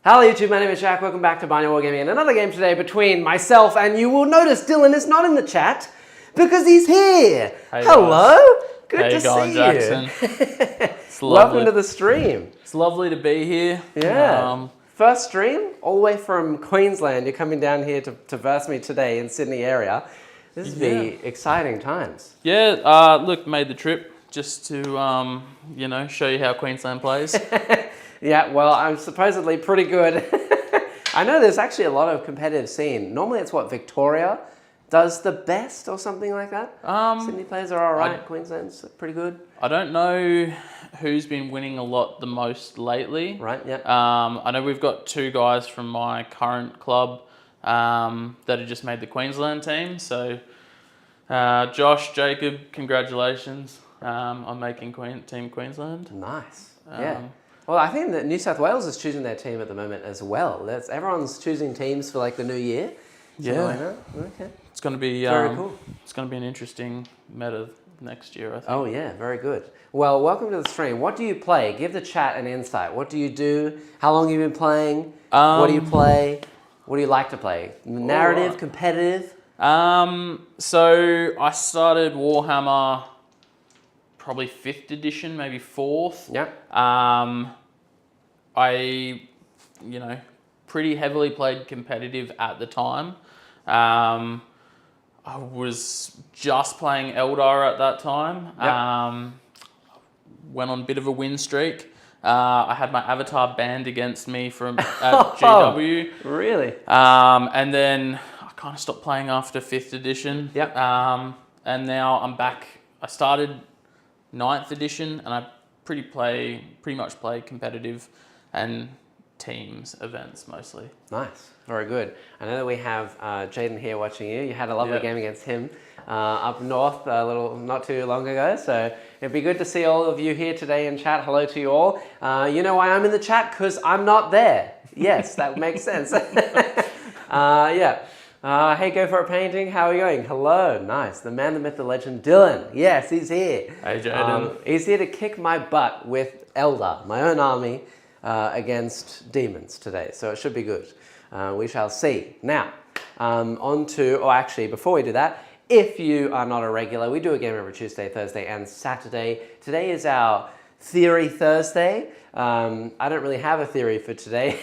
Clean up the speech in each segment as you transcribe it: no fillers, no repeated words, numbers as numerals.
Hello YouTube, my name is Jack, welcome back to Barney Wargaming and another game today between myself and you will notice Dylan is not in the chat because he's here. Hey Hello, guys. good to see Jackson? you. Welcome to the stream. It's lovely to be here. Yeah. First stream, all the way from Queensland. You're coming down here to verse me today in Sydney area. This is the exciting times. Yeah, look, made the trip just to, show you how Queensland plays. Yeah, well, I'm supposedly pretty good. I know there's actually a lot of competitive scene. Normally it's what Victoria does the best or something like that. Sydney players are all right. Queensland's pretty good. I don't know who's been winning a lot the most lately. Right, yeah. I know we've got two guys from my current club that have just made the Queensland team. So Josh, Jacob, congratulations on making Team Queensland. Nice, yeah. Well, I think that New South Wales is choosing their team at the moment as well. Everyone's choosing teams for like the new year. Yeah. Like that. Okay. It's going to be very cool. It's going to be an interesting meta next year, I think. Oh yeah, very good. Well, welcome to the stream. What do you play? Give the chat an insight. What do you do? How long have you been playing? What do you play? What do you like to play? Narrative, competitive? So I started Warhammer probably 5th edition, maybe 4th. Yeah. I, pretty heavily played competitive at the time. I was just playing Eldar at that time. Yep. Went on a bit of a win streak. I had my avatar banned against me from at GW. Really? And then I kind of stopped playing after 5th edition. Yep. And now I'm back. I started 9th edition and I pretty much play competitive and teams events mostly. Nice, very good. I know that we have Jaden here watching you. You had a lovely game against him up north not too long ago. So it'd be good to see all of you here today in chat. Hello to you all. You know why I'm in the chat? Because I'm not there. Yes, that makes sense. Yeah. Hey, Go For It Painting, how are you going? Hello, nice. The man, the myth, the legend, Dylan. Yes, he's here. Hey, Jaden. He's here to kick my butt with Eldar, my own army, against Daemons today. So it should be good. We shall see. Now, before we do that, if you are not a regular, we do a game every Tuesday, Thursday, and Saturday. Today is our Theory Thursday. I don't really have a theory for today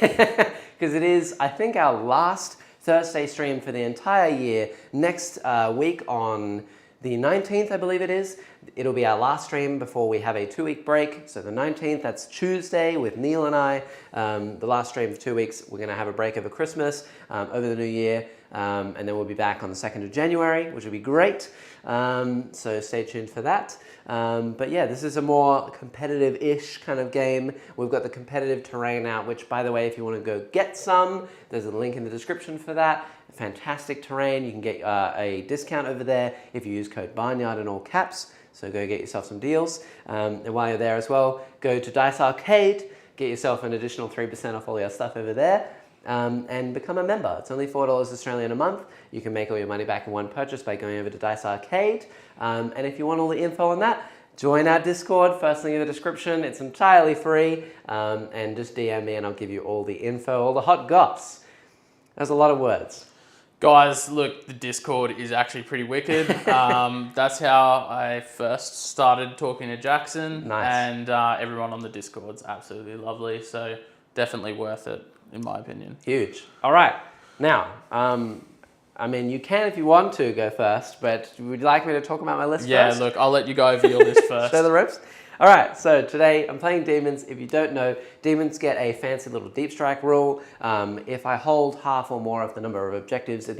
because it is, I think, our last Thursday stream for the entire year. Next week on the 19th, I believe it is, it'll be our last stream before we have a 2-week break. So the 19th, that's Tuesday with Neil and I. The last stream for 2 weeks. We're going to have a break over Christmas, over the new year, and then we'll be back on the 2nd of January, which will be great. So stay tuned for that. But yeah, this is a more competitive-ish kind of game. We've got the competitive terrain out, which, by the way, if you want to go get some, there's a link in the description for that. Fantastic terrain. You can get a discount over there if you use code Barnyard in all caps. So go get yourself some deals. And while you're there as well, go to Dice Arcade, get yourself an additional 3% off all your stuff over there. And become a member. It's only $4 Australian a month. You can make all your money back in one purchase by going over to Dice Arcade. And if you want all the info on that, join our Discord, first link in the description. It's entirely free. And just DM me and I'll give you all the info, all the hot goss. That's a lot of words. Guys, look, the Discord is actually pretty wicked. That's how I first started talking to Jackson. Nice. And everyone on the Discord's absolutely lovely. So definitely worth it, in my opinion. Huge. All right. Now, you can if you want to go first, but would you like me to talk about my list first? Yeah, look, I'll let you go over your list first. Show the ropes? All right, so today I'm playing Demons. If you don't know, Demons get a fancy little deep strike rule. If I hold half or more of the number of objectives at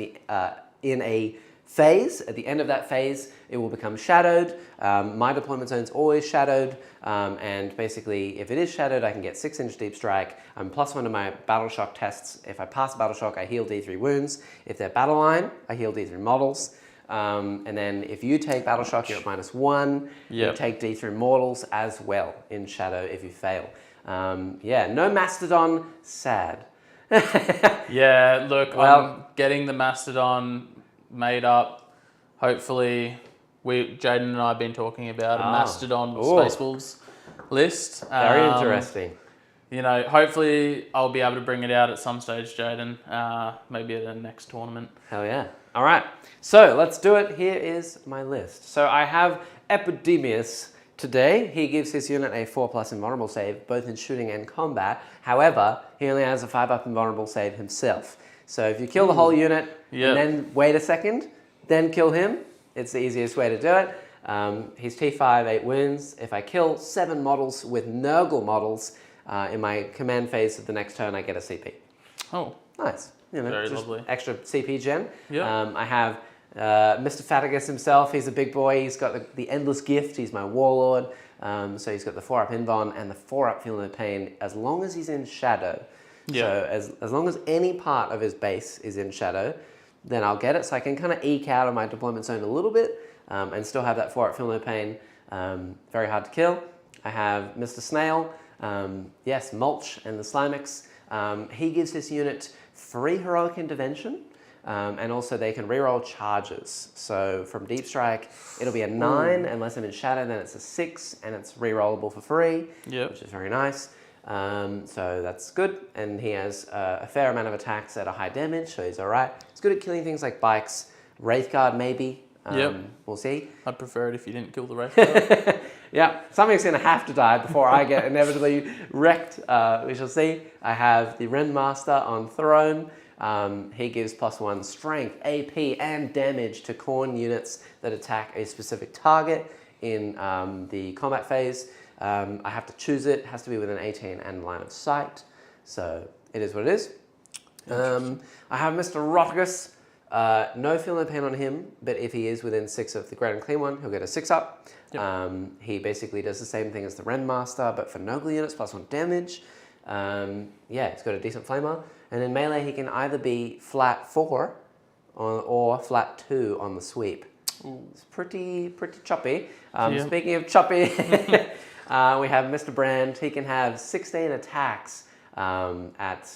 in a phase, at the end of that phase, it will become shadowed. My deployment zone's always shadowed, and basically, if it is shadowed, I can get 6-inch deep strike. I'm +1 to my battle shock tests. If I pass battle shock, I heal D3 wounds. If they're battle line, I heal D3 models. And then if you take battle shock, you're at -1. You take D3 mortals as well in shadow if you fail. Yeah, no Mastodon, sad. Yeah, look, I'm getting the Mastodon made up. Hopefully, Jaden and I have been talking about a Mastodon Space Wolves list. Very interesting. you know, hopefully I'll be able to bring it out at some stage, Jaden. Maybe at the next tournament. Hell yeah. All right. So let's do it. Here is my list. So I have Epidemius today. He gives his unit a 4+ invulnerable save, both in shooting and combat. However, he only has a 5+ invulnerable save himself. So if you kill the whole unit and then wait a second, then kill him, it's the easiest way to do it. He's T5, 8 wounds. If I kill 7 models with Nurgle models in my command phase of the next turn, I get a CP. Oh. Nice. You know, Very just lovely. extra CP gen. Yeah. I have Mr. Fatigus himself. He's a big boy. He's got the Endless Gift. He's my warlord. So he's got the 4+ invuln and the 4+ Feel No Pain as long as he's in shadow. Yeah. So as long as any part of his base is in shadow, then I'll get it. So I can kind of eke out of my deployment zone a little bit and still have that 4+ Feel No Pain. Very hard to kill. I have Mr. Snail. Yes, Mulch and the Slimix. He gives this unit 3 heroic intervention. And also they can reroll charges. So from Deep Strike, it'll be a 9, unless I'm in Shadow, then it's a 6, and it's rerollable for free, which is very nice. So that's good, and he has a fair amount of attacks at a high damage, so he's alright. He's good at killing things like bikes, Wraithguard maybe, we'll see. I'd prefer it if you didn't kill the Wraithguard. Yeah, something's going to have to die before I get inevitably wrecked, we shall see. I have the Rendmaster on Throne. He gives +1 strength, AP, and damage to Khorne units that attack a specific target in the combat phase. I have to choose it. It has to be within 18 and line of sight. So it is what it is. I have Mr. Rotigus. No Feel No Pain on him, but if he is within 6 of the Great and Clean one, he'll get a 6+. He basically does the same thing as the Rendmaster, but for Nurgle units, +1 damage. Yeah, he's got a decent flamer. And in melee, he can either be flat 4 or flat 2 on the sweep. Ooh. It's pretty choppy. Speaking of choppy, we have Mr. Brand. He can have 16 attacks at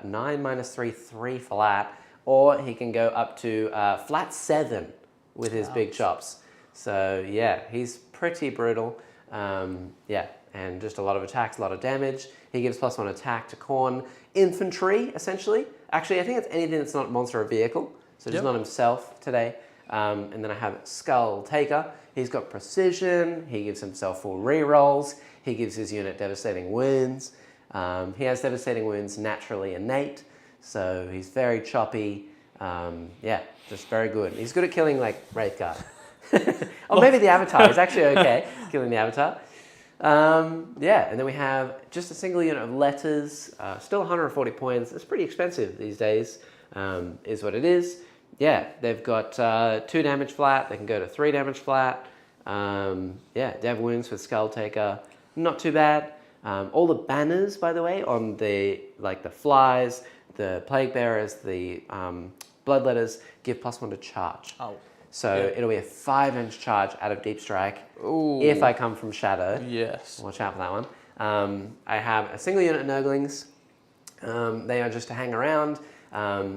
9 - 3, 3 flat, or he can go up to flat 7 with his big chops. So yeah, he's pretty brutal. Yeah, and just a lot of attacks, a lot of damage. He gives +1 attack to Khorne infantry, essentially. Actually, I think it's anything that's not monster or vehicle, so just not himself today. And then I have Skull Taker. He's got precision. He gives himself 4 rerolls. He gives his unit devastating wounds. He has devastating wounds naturally innate, so he's very choppy. Yeah, just very good. He's good at killing like Wraithguard. Or maybe the Avatar. He's actually okay killing the Avatar. Yeah, and then we have just a single unit of letters, still 140 points. It's pretty expensive these days, is what it is. Yeah, they've got 2 damage flat. They can go to 3 damage flat. Yeah, Dev wounds with Skull Taker, not too bad. All the banners, by the way, on the flies, the plague bearers, the bloodletters give +1 to charge. Oh. So it'll be a 5-inch charge out of Deep Strike. Ooh. If I come from Shadow. Yes. Watch out for that one. I have a single unit of Nurglings. They are just to hang around.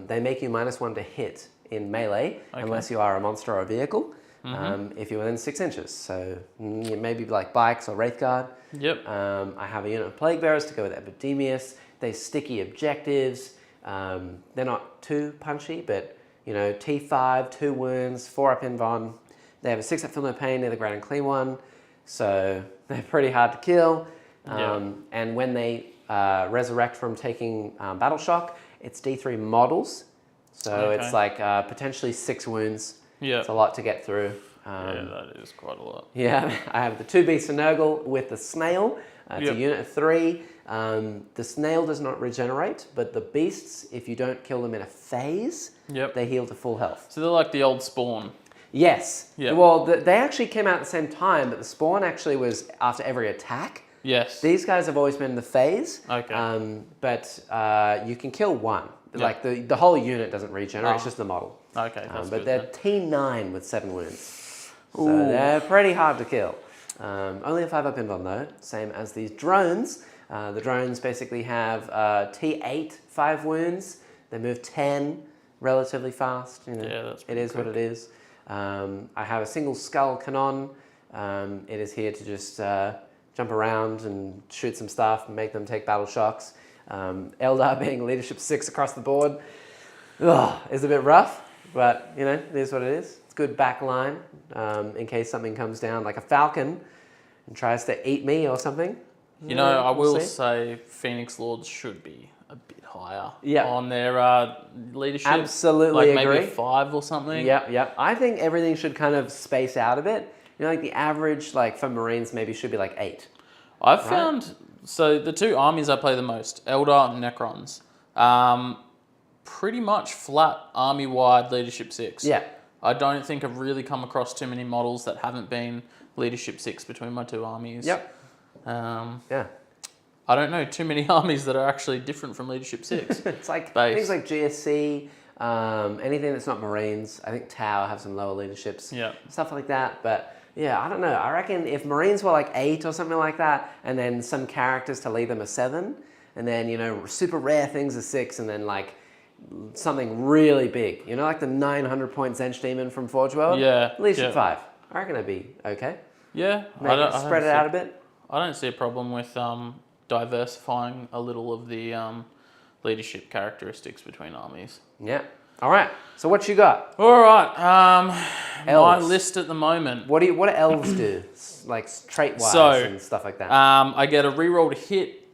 They make you -1 to hit in melee, unless you are a monster or a vehicle. If you're within 6 inches. So maybe like bikes or Wraithguard. Yep. I have a unit of Plague Bearers to go with Epidemius. They sticky objectives. They're not too punchy, but you know, T5, 2 wounds, 4+ invuln. They have a 6+ Feel No Pain, they're the Great and Clean one. So they're pretty hard to kill. And when they resurrect from taking Battle Shock, it's D3 models. So it's like potentially 6 wounds. Yeah. It's a lot to get through. Yeah, that is quite a lot. Yeah, I have the 2 Beasts of Nurgle with the Snail. It's a unit of 3. The Snail does not regenerate, but the Beasts, if you don't kill them in a phase, they heal to full health. So they're like the old Spawn. Yes. Yep. Well, they actually came out at the same time, but the Spawn actually was after every attack. Yes. These guys have always been in the phase. Okay. But you can kill 1. Yep. Like the whole unit doesn't regenerate, it's just the model. Okay, that's but good, they're T9 with 7 wounds. So they're pretty hard to kill. Only a 5+ invuln though, same as these drones. The drones basically have T8, 5 wounds. They move 10 relatively fast. You know, yeah, that's it is quick. What it is. I have a single Skull Cannon. It is here to just jump around and shoot some stuff and make them take battle shocks. Eldar being leadership 6 across the board is a bit rough, but it is what it is. It's good back line in case something comes down like a falcon and tries to eat me or something. I will see. say Phoenix Lords should be a bit higher Yeah. on their leadership. Absolutely like agree. maybe 5 or something. Yep. I think everything should kind of space out a bit. Like the average, like for Marines, maybe should be like 8. I've found, so the 2 armies I play the most, Eldar and Necrons, pretty much flat army-wide leadership 6. Yeah. I don't think I've really come across too many models that haven't been leadership 6 between my 2 armies. Yep. Yeah. I don't know too many armies that are actually different from leadership 6. It's like Base. things like GSC, anything that's not Marines. I think Tau have some lower leaderships. Yeah. Stuff like that. But yeah, I don't know. I reckon if Marines were like 8 or something like that, and then some characters to lead them are 7, and then, super rare things are 6, and then like something really big. Like the 900 point Zench Demon from Forge World? Yeah. Leadership 5. I reckon that'd be okay. Yeah. Spread it out a bit. I don't see a problem with diversifying a little of the leadership characteristics between armies. Yeah. All right. So what you got? All right. My Elves. list at the moment. What do elves do? Like trait-wise and stuff like that. I get a reroll to hit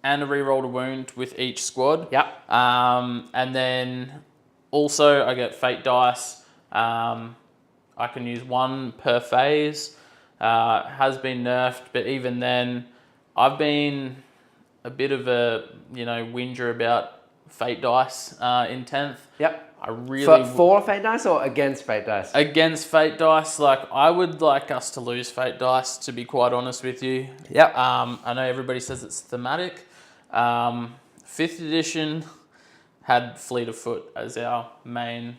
and a reroll to wound with each squad. Yep. And then also I get fate dice. I can use 1 per phase. Has been nerfed, but even then, I've been a bit of a whinger about fate dice in 10th. Yep. I really for fate dice or against fate dice? Against fate dice. Like I would like us to lose fate dice, to be quite honest with you. Yep. I know everybody says it's thematic. 5th edition had Fleet of Foot as our main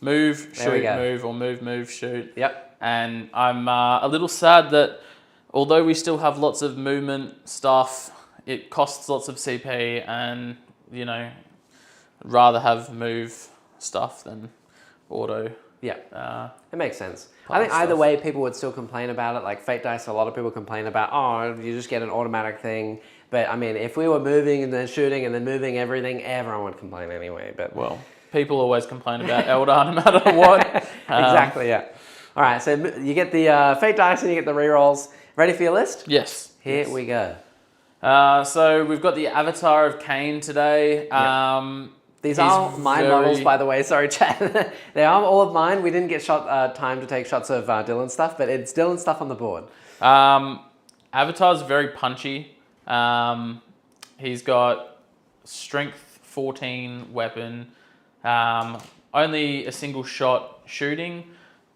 move, shoot, move, or move, shoot. Yep. And I'm a little sad that although we still have lots of movement stuff, it costs lots of CP, and rather have move stuff than auto. Yeah, it makes sense. I think either way, people would still complain about it. Like Fate Dice, a lot of people complain about, you just get an automatic thing. But I mean, if we were moving and then shooting and then moving everything, everyone would complain anyway. But well, people always complain about Eldar no matter what. Exactly, yeah. All right, so you get the Fate Dice and you get the rerolls. Ready for your list? Yes. Here we go. So we've got the Avatar of Cain today. Yep. These are my models, by the way. Sorry, chat. They are all of mine. We didn't get time to take shots of Dylan's stuff, but it's Dylan's stuff on the board. Avatar's very punchy. He's got strength 14 weapon, only a single shot shooting,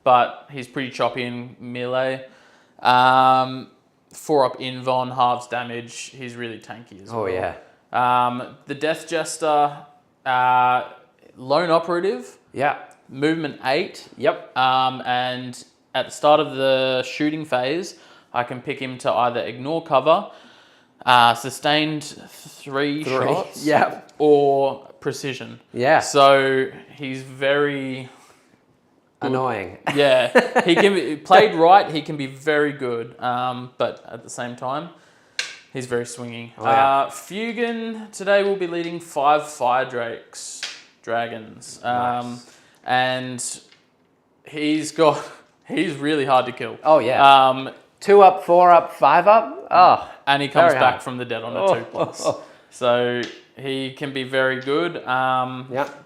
but he's pretty choppy in melee. 4-up invuln, halves damage. He's really tanky as well. Oh yeah. The Death Jester, lone operative. Yeah. Movement 8. Yep. And at the start of the shooting phase, I can pick him to either ignore cover, sustained 3 shots, yep, or precision. Yeah. So he's very annoying. Yeah, he can be played right. He can be very good, but at the same time, he's very swingy. Oh, yeah. Fugan today will be leading 5 Fire Dragons, Nice. and he's really hard to kill. Oh yeah. 2 up, 4 up, 5 up. Oh, and he comes very back hard. from the dead on a 2+. So he can be very good. Yep.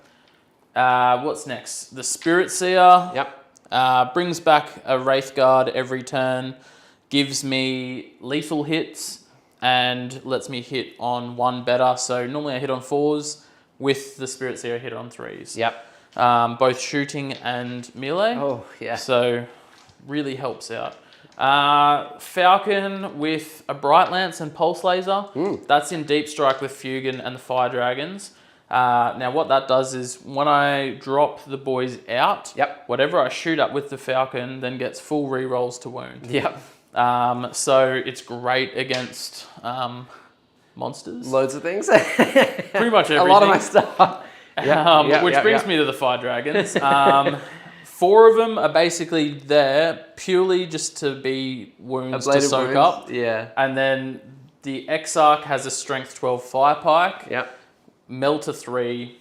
What's next? The Spirit Seer. Yep. Brings back a Wraith Guard every turn, gives me lethal hits, and lets me hit on 1 better. So normally I hit on 4s. With the Spirit Seer, I hit on 3s. Yep. Both shooting and melee. Oh yeah. So really helps out. Falcon with a Bright Lance and Pulse Laser. That's in Deep Strike with Fugan and the Fire Dragons. Now what that does is when I drop the boys out, Yep. whatever I shoot up with the Falcon then gets full rerolls to wound. Yep. So it's great against monsters. Loads of things. Pretty much everything. A lot of my stuff. Which brings me to the Fire Dragons. 4 of them are basically there purely just to be wounds to Ablative soak wounds, up. yeah. And then the Exarch has a strength 12 fire pike. Yep. Melter 3.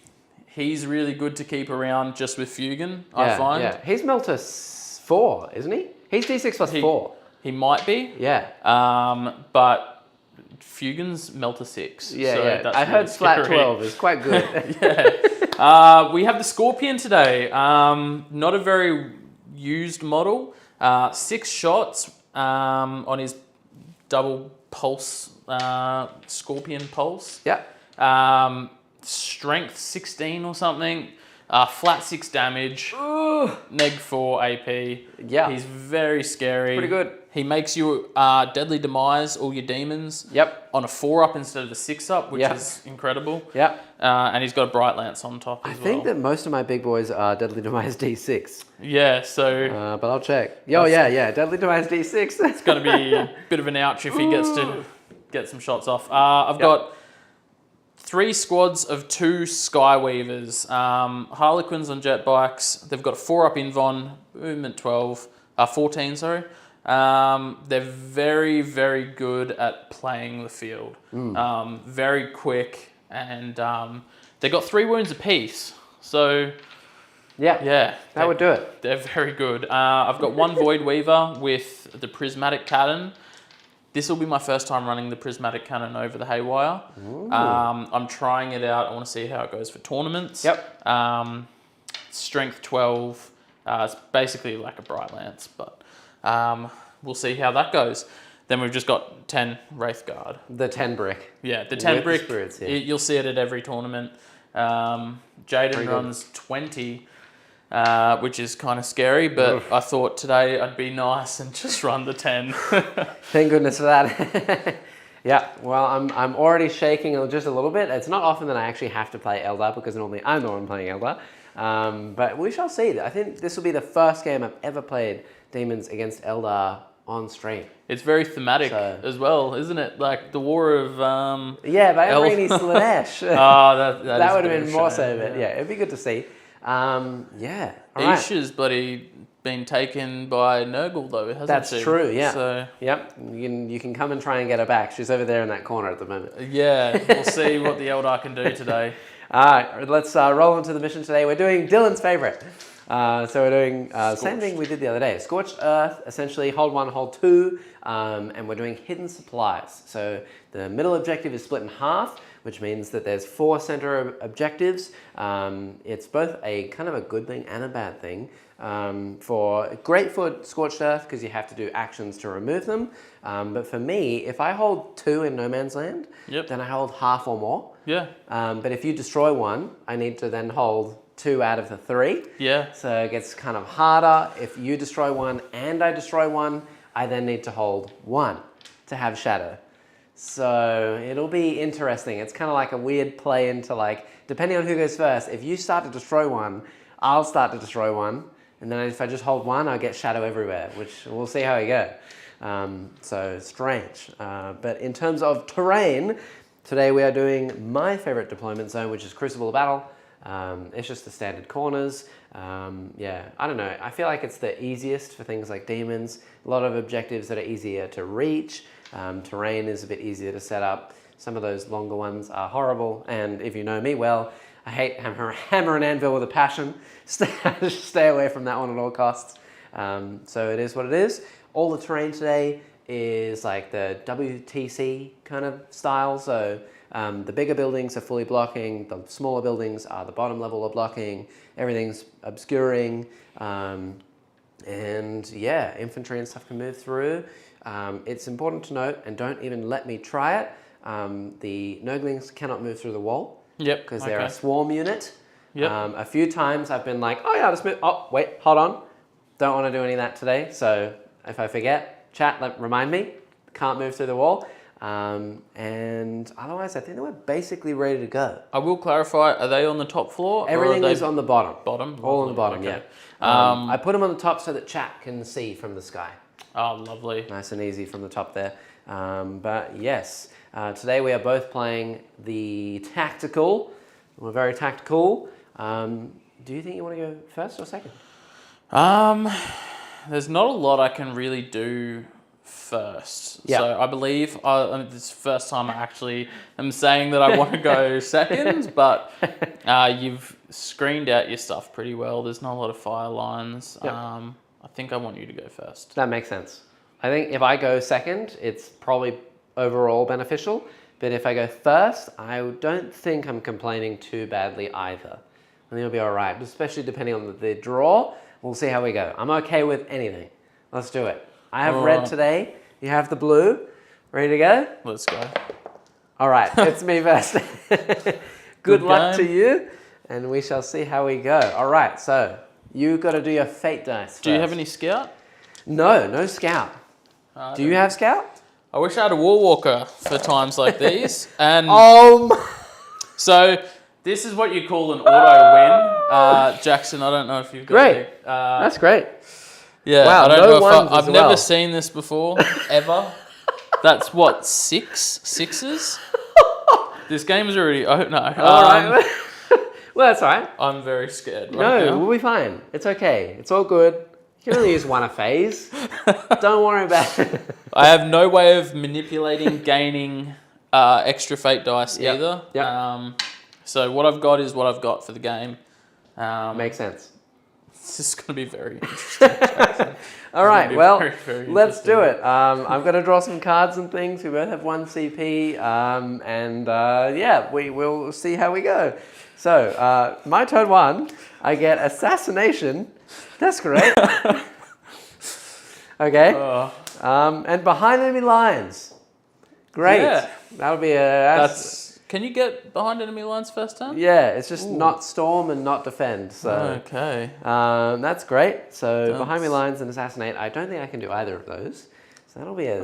He's really good to keep around just with Fugan, I find. Yeah, he's Melter 4, isn't he? He's D6 plus 4. He might be. Yeah. But Fugan's Melter 6. Yeah, so yeah. That's I heard really flat scary. 12 is quite good. We have the Scorpion today. Not a very used model. 6 shots on his double pulse, Scorpion pulse. Yeah. Strength 16 or something. Flat 6 damage. Ooh. Neg 4 AP. Yeah. He's very scary. Pretty good. He makes you Deadly Demise, all your demons. Yep. On a 4-up instead of the 6-up, which is incredible. Yep. And he's got a Bright Lance on top as well. I think that most of my big boys are Deadly Demise D6. Yeah, so But I'll check. Yeah. Deadly Demise D6. it's going to be a bit of an ouch if he gets to get some shots off. I've got 3 squads of 2 Skyweavers. Harlequins on jet bikes. They've got a 4-up invon, movement 14, sorry. They're very, very good at playing the field. Very quick, and they've got 3 wounds apiece. So, yeah, that would do it. They're very good. I've got 1 Void Weaver with the Prismatic Cannon. This will be my first time running the Prismatic Cannon over the Haywire. I'm trying it out. I want to see how it goes for tournaments. Yep. Strength 12. It's basically like a Bright Lance, but we'll see how that goes. Then we've just got 10 Wraith Guard. The 10 brick. Yeah, the 10 With brick. the spirits, yeah. You'll see it at every tournament. Jaden runs 20. Which is kind of scary, but I thought today I'd be nice and just run the 10. Thank goodness for that. Yeah, well, I'm already shaking just a little bit. It's not often that I actually have to play Eldar because normally I'm the one playing Eldar. But we shall see. I think this will be the first game I've ever played Demons against Eldar on stream. It's very thematic as well, isn't it? Like the War of... yeah, by Rainy Slanesh. that would have been more so, but yeah, it'd be good to see. Yeah. All right. Isha's bloody been taken by Nurgle though, hasn't That's she? That's true, yeah. So, yep, you can come and try and get her back. She's over there in that corner at the moment. Yeah, we'll see what the Eldar can do today. All right, let's roll into the mission today. We're doing Dylan's favorite. So we're doing same thing we did the other day. Scorched Earth, essentially hold 1, hold 2, and we're doing hidden supplies. So the middle objective is split in half, which means that there's 4 center objectives. It's both a kind of a good thing and a bad thing. Great for Scorched Earth because you have to do actions to remove them. But for me, if I hold 2 in No Man's Land, then I hold half or more. Yeah. But if you destroy 1, I need to then hold 2 out of the 3. Yeah. So it gets kind of harder. If you destroy 1 and I destroy 1, I then need to hold 1 to have Shadow. So it'll be interesting. It's kind of like a weird play into like, depending on who goes first, if you start to destroy 1, I'll start to destroy 1. And then if I just hold 1, I'll get Shadow everywhere, which we'll see how we go. So strange. But in terms of terrain, today we are doing my favorite deployment zone, which is Crucible of Battle. It's just the standard corners. Yeah, I don't know. I feel like it's the easiest for things like demons. A lot of objectives that are easier to reach. Terrain is a bit easier to set up. Some of those longer ones are horrible. And if you know me well, I hate hammer and anvil with a passion. Stay away from that one at all costs. So it is what it is. All the terrain today is like the WTC kind of style. So the bigger buildings are fully blocking. The smaller buildings are the bottom level of blocking. Everything's obscuring. And yeah, infantry and stuff can move through. It's important to note, and don't even let me try it, the Nurglings cannot move through the wall. Yep. Because they're a swarm unit. Yep. A few times I've been like, oh yeah, I'll just move. Oh, wait, hold on. Don't want to do any of that today. So if I forget, chat, remind me. Can't move through the wall. And otherwise, I think they were basically ready to go. I will clarify, are they on the top floor? Everything is on the bottom. Bottom? All on the bottom, okay. Yeah. I put them on the top so that chat can see from the sky. Oh, lovely. Nice and easy from the top there. But yes, today we are both playing the tactical. We're very tactical. Do you think you want to go first or second? There's not a lot I can really do first. Yeah. So I believe this is the first time I actually am saying that I want to go second, but you've screened out your stuff pretty well. There's not a lot of fire lines. Yep. I think I want you to go first. That makes sense. I think if I go second, it's probably overall beneficial. But if I go first, I don't think I'm complaining too badly either. I think it'll be all right, especially depending on the draw. We'll see how we go. I'm okay with anything. Let's do it. I have red today. You have the blue. Ready to go? Let's go. All right, it's me first. Good luck game. to you, and we shall see how we go. All right, so you got to do your fate dice first. Do you have any scout? No scout. Do you have scout? I wish I had a war walker for times like these. And so this is what you call an auto win. Jackson, I don't know if you've got Great. That's great. Yeah, Wow, I don't no know if ones I've as never well. seen this before, ever. That's what, sixes? This game is already, oh no. All right. Well, that's all right. I'm very scared right No, now. we'll be fine. It's okay. It's all good. You can only use one a phase. Don't worry about it. I have no way of manipulating, gaining extra fate dice either. Yep. So what I've got is what I've got for the game. Makes sense. This is going to be very interesting, Jackson. All right, well, very, very let's do interesting. it. I'm going to draw some cards and things. We both have 1 CP, yeah, we will see how we go. So, my turn 1, I get Assassination. That's great. Okay. And Behind Enemy Lines. Great. Yeah. That'll be Can you get behind enemy lines first turn? yeah, it's just not Storm and not Defend. So Okay. that's great. So Behind Me Lines and Assassinate. I don't think I can do either of those. So that'll be a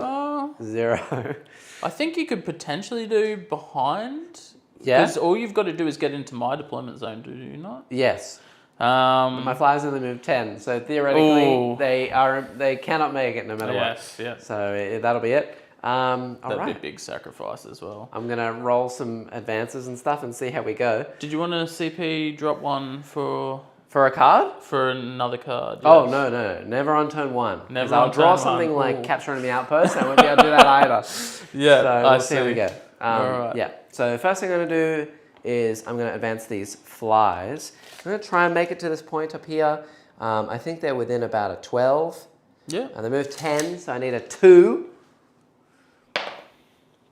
0. I think you could potentially do behind. Yeah? Because all you've got to do is get into my deployment zone, do you not? Yes. My My flyers only move 10, so theoretically Ooh. they cannot make it no matter yes, what. yeah. So that'll be it. All That'd right. be a big sacrifice as well. I'm gonna roll some advances and stuff and see how we go. Did you want to CP drop one for For a card? another card? Oh Yes. no, never on turn 1. 'Cause Never I'll on draw turn something one. like Ooh. Capture Enemy Outpost. I won't be able to do that either. Yeah, So I we'll see how we go. Alright. Yeah. So first thing I'm gonna do is I'm gonna advance these flies. I'm gonna try and make it to this point up here. I think they're within about a 12. Yeah. And they move 10, so I need a 2.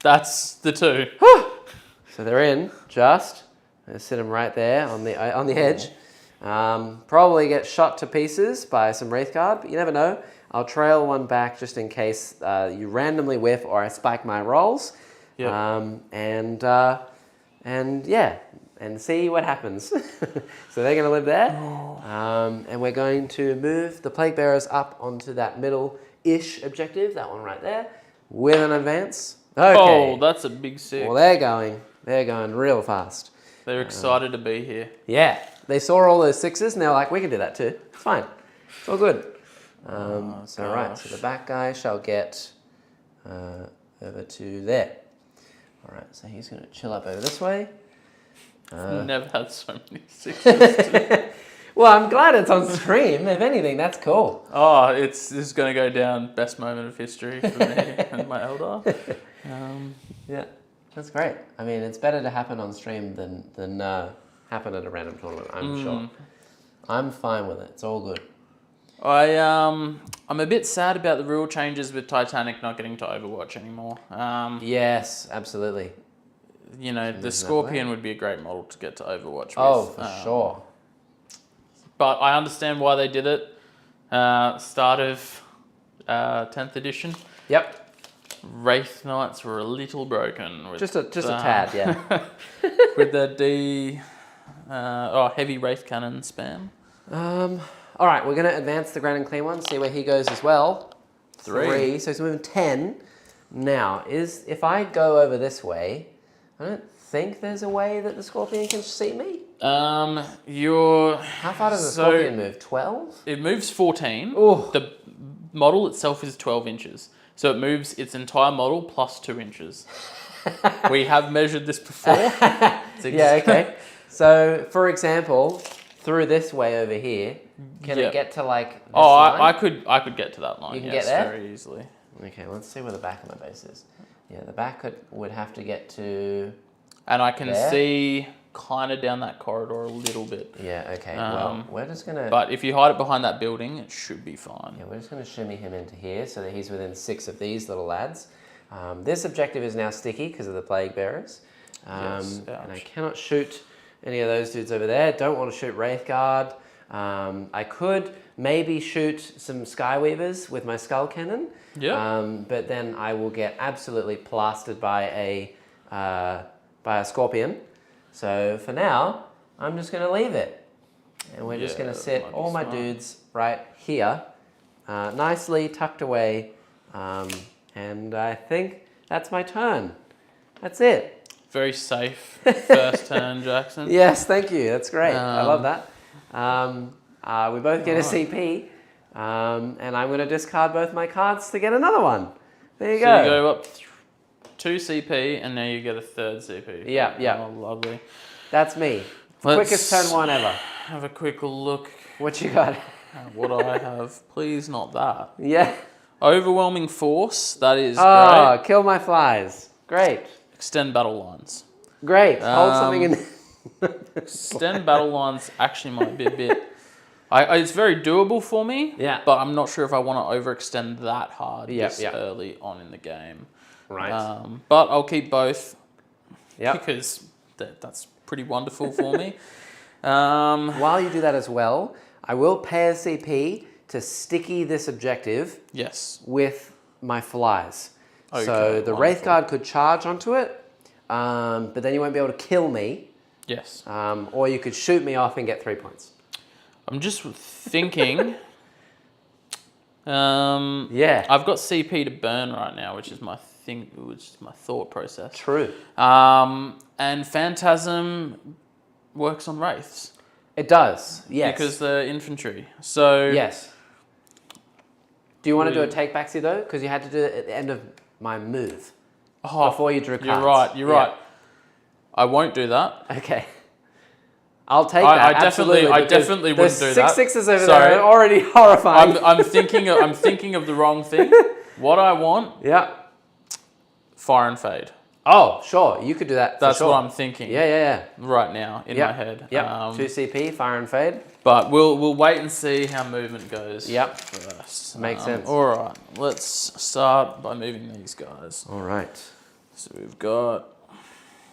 That's the 2. So they're in, just. I sit them right there on the edge. Probably get shot to pieces by some Wraith Guard, but you never know. I'll trail one back just in case you randomly whiff or I spike my rolls. Yep. And yeah, and see what happens. So they're going to live there. And we're going to move the Plague Bearers up onto that middle-ish objective, that one right there, with an advance. Okay. Oh, that's a big 6. Well, they're going real fast. They're excited to be here. Yeah, they saw all those 6s and they're like, we can do that too. It's fine. It's all good. So right, so the back guy shall get over to there. All right, so he's going to chill up over this way. Never had so many 6s. Well, I'm glad it's on stream. If anything, that's cool. Oh, this is going to go down best moment of history for me and my Eldar. Yeah, that's great. I mean, it's better to happen on stream than happen at a random tournament, I'm sure. I'm fine with it. It's all good. I'm a bit sad about the rule changes with Titanic not getting to Overwatch anymore. Yes, absolutely. You know, the Scorpion would be a great model to get to Overwatch with. Oh, for sure. But I understand why they did it. Start of 10th edition. Yep. Wraith Knights were a little broken. With Just a tad, yeah. with the heavy Wraith Cannon spam. All right, we're going to advance the Grand and Clean one, see where he goes as well. 3. So he's moving 10. Now, if I go over this way, I don't think there's a way that the Scorpion can see me. How far does the Scorpion move? 12? It moves 14. Ooh. The model itself is 12 inches. So it moves its entire model plus 2 inches. We have measured this before. Yeah, okay. So, for example, through this way over here, can it Yep. get to like this Oh, line? I could get to that line. You can yes, get there? very easily. Okay, let's see where the back of my base is. Yeah, the back would have to get to... And I can there? see kind of down that corridor a little bit. Yeah, okay. Well, we're just going to... But if you hide it behind that building, it should be fine. Yeah, we're just going to shimmy him into here so that he's within 6 of these little lads. This objective is now sticky because of the Plague Bearers. Yes, and I ouch. cannot shoot any of those dudes over there. Don't want to shoot Wraithguard. I could maybe shoot some Skyweavers with my Skull Cannon. Yeah. But then I will get absolutely plastered by a Scorpion. So for now, I'm just going to leave it. And we're just going to sit all my dudes right here, nicely tucked away. And I think that's my turn. That's it. Very safe first turn, Jackson. Yes, thank you. That's great. I love that. We both get a CP. And I'm going to discard both my cards to get another one. There you go. So you go up 2 CP, and now you get a 3rd CP. Yeah, yeah. Oh, lovely. That's me. Quickest turn one ever. Have a quick look What you got? at what I have. Please, not that. Yeah. Overwhelming Force. That is Oh, great. kill my flies. Great. Extend battle lines. Great. Hold something in. Extend battle lines actually might be a bit... it's very doable for me, Yeah. but I'm not sure if I want to overextend that hard Yep, this yep. early on in the game. Right. But I'll keep both Yep. because that's pretty wonderful for me. While you do that as well, I will pay a CP to sticky this objective Yes. with my flies. Okay, So the wonderful. Wraithguard could charge onto it, but then you won't be able to kill me, Yes. or you could shoot me off and get 3 points. I'm just thinking. Yeah. I've got CP to burn right now, which is my thought process. True. And Phantasm works on wraiths It does. Yes. because they're infantry. So Yes. Do you want to do a take backsy though? Because you had to do it at the end of my move before you drew cards. You're right. You're Yeah. right. I won't do that. Okay. I'll take I that. definitely because wouldn't those do 6 that. sixes over Sorry. there are already horrifying. I'm thinking of the wrong thing. What I want, Yeah. fire and fade. Oh, sure. You could do that. That's for sure. what I'm thinking. Yeah. Right now in my head. Yep. 2 CP, fire and fade. But we'll wait and see how movement goes. Yep. First. Makes sense. All right. Let's start by moving these guys. All right. So we've got.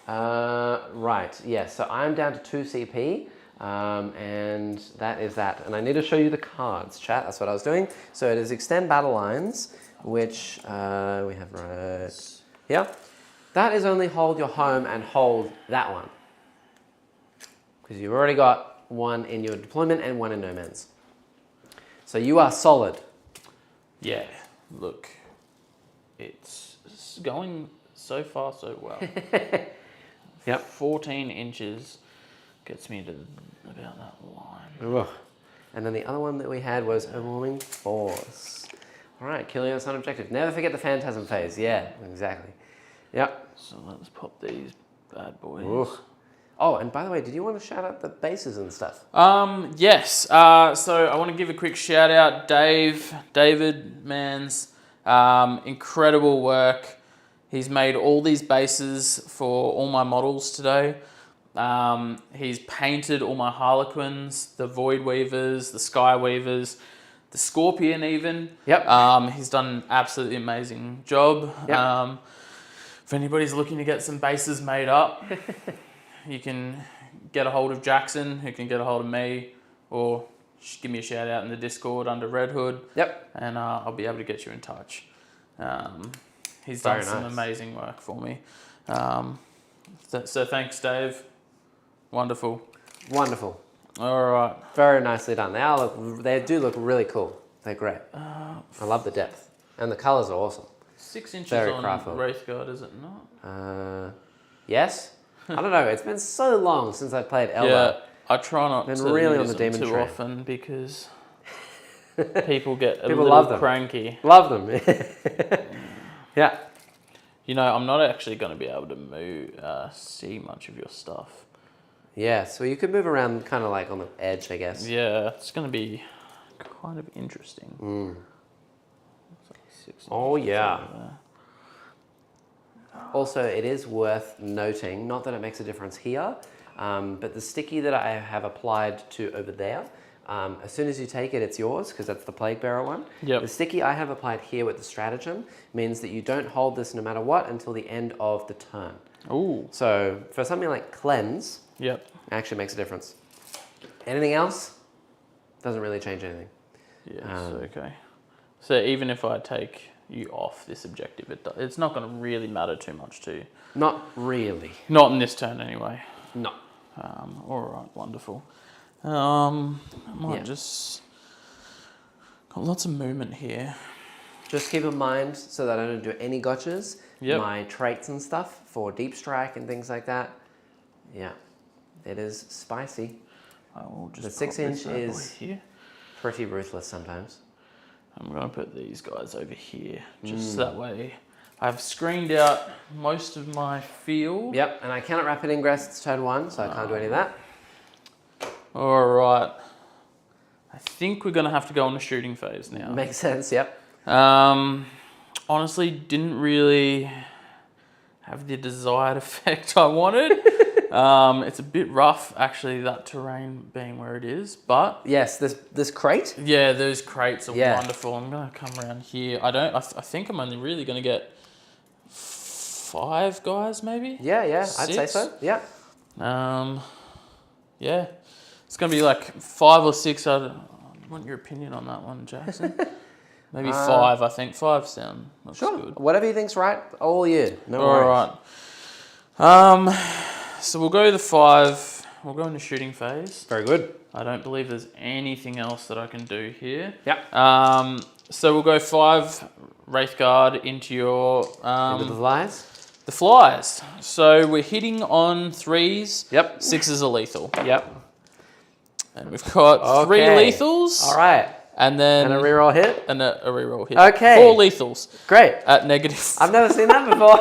Right. Yeah. So I'm down to 2 CP. And that is that. And I need to show you the cards, chat. That's what I was doing. So it is extend battle lines, which we have right here. That is only hold your home and hold that one. Because you've already got one in your deployment and one in no man's. So you are solid. Yeah. Look, it's going so far so well. Yep. 14 inches gets me to about that line. Ugh. And then the other one that we had was overwhelming force. All right, killing us on objective. Never forget the phantasm phase. Yeah, exactly. Yep. So let's pop these bad boys. Ugh. Oh, and by the way, did you want to shout out the bases and stuff? Yes. So I want to give a quick shout out, David Mans, incredible work. He's made all these bases for all my models today. He's painted all my Harlequins, the Void Weavers, the Sky Weavers, the Scorpion even. Yep. He's done an absolutely amazing job. Yep. If anybody's looking to get some bases made up, you can get a hold of Jackson, who can get a hold of me, or just give me a shout out in the Discord under Red Hood. Yep. And I'll be able to get you in touch. He's done some amazing work for me. So thanks, Dave. Wonderful. Wonderful. All right. Very nicely done. They do look really cool. They're great. I love the depth. And the colours are awesome. 6 inches Very on craftful. Wraithguard, is it not? Yes? I don't know. It's been so long since I played Eldar. Yeah, I try not Been to really use on the them demon too train. often because people get a People little love them. cranky. Love them. Yeah. You know, I'm not actually going to be able to see much of your stuff. Yeah, so you could move around kind of like on the edge, I guess. Yeah, it's going to be kind of interesting. Oh, yeah. Also, it is worth noting, not that it makes a difference here, but the sticky that I have applied to over there, as soon as you take it, it's yours, because that's the Plague Bearer one. Yep. The sticky I have applied here with the stratagem means that you don't hold this no matter what until the end of the turn. Ooh. So for something like Cleanse, Yep. it actually makes a difference. Anything else? Doesn't really change anything. Yeah, okay. So even if I take you off this objective, it's not going to really matter too much to you. Not really. Not in this turn anyway. No. All right, wonderful. I might just... Got lots of movement here. Just keep in mind, so that I don't do any gotchas, Yep. my traits and stuff for deep strike and things like that. Yeah, it is spicy. I will just The 6-inch is here. pretty ruthless sometimes. I'm going to put these guys over here, just that way I've screened out most of my field. Yep, and I cannot rapid ingress, it's turn 1, so I can't do any of that. All right. I think we're going to have to go on the shooting phase now. Makes sense, yep. Honestly, didn't really have the desired effect I wanted. It's a bit rough, actually, that terrain being where it is, but... Yes, this crate? Yeah, those crates are wonderful. I'm going to come around here. I think I'm only really going to get 5 guys, maybe? Yeah, I'd 6? say so, yeah. Yeah. It's going to be like 5 or 6. I want your opinion on that one, Jackson. Maybe 5, I think. 5 looks Sure, good. whatever you think's right, all you. No All worries. right. So we'll go the 5. We'll go into shooting phase. Very good. I don't believe there's anything else that I can do here. Yep. So we'll go 5 Wraith Guard into your... Into the flies? The flies. So we're hitting on 3s. Yep. 6s are lethal. Yep. And we've got 3 lethals. All right. And then... And a reroll hit? And a reroll hit. Okay. 4 lethals. Great. At negative. I've never seen that before.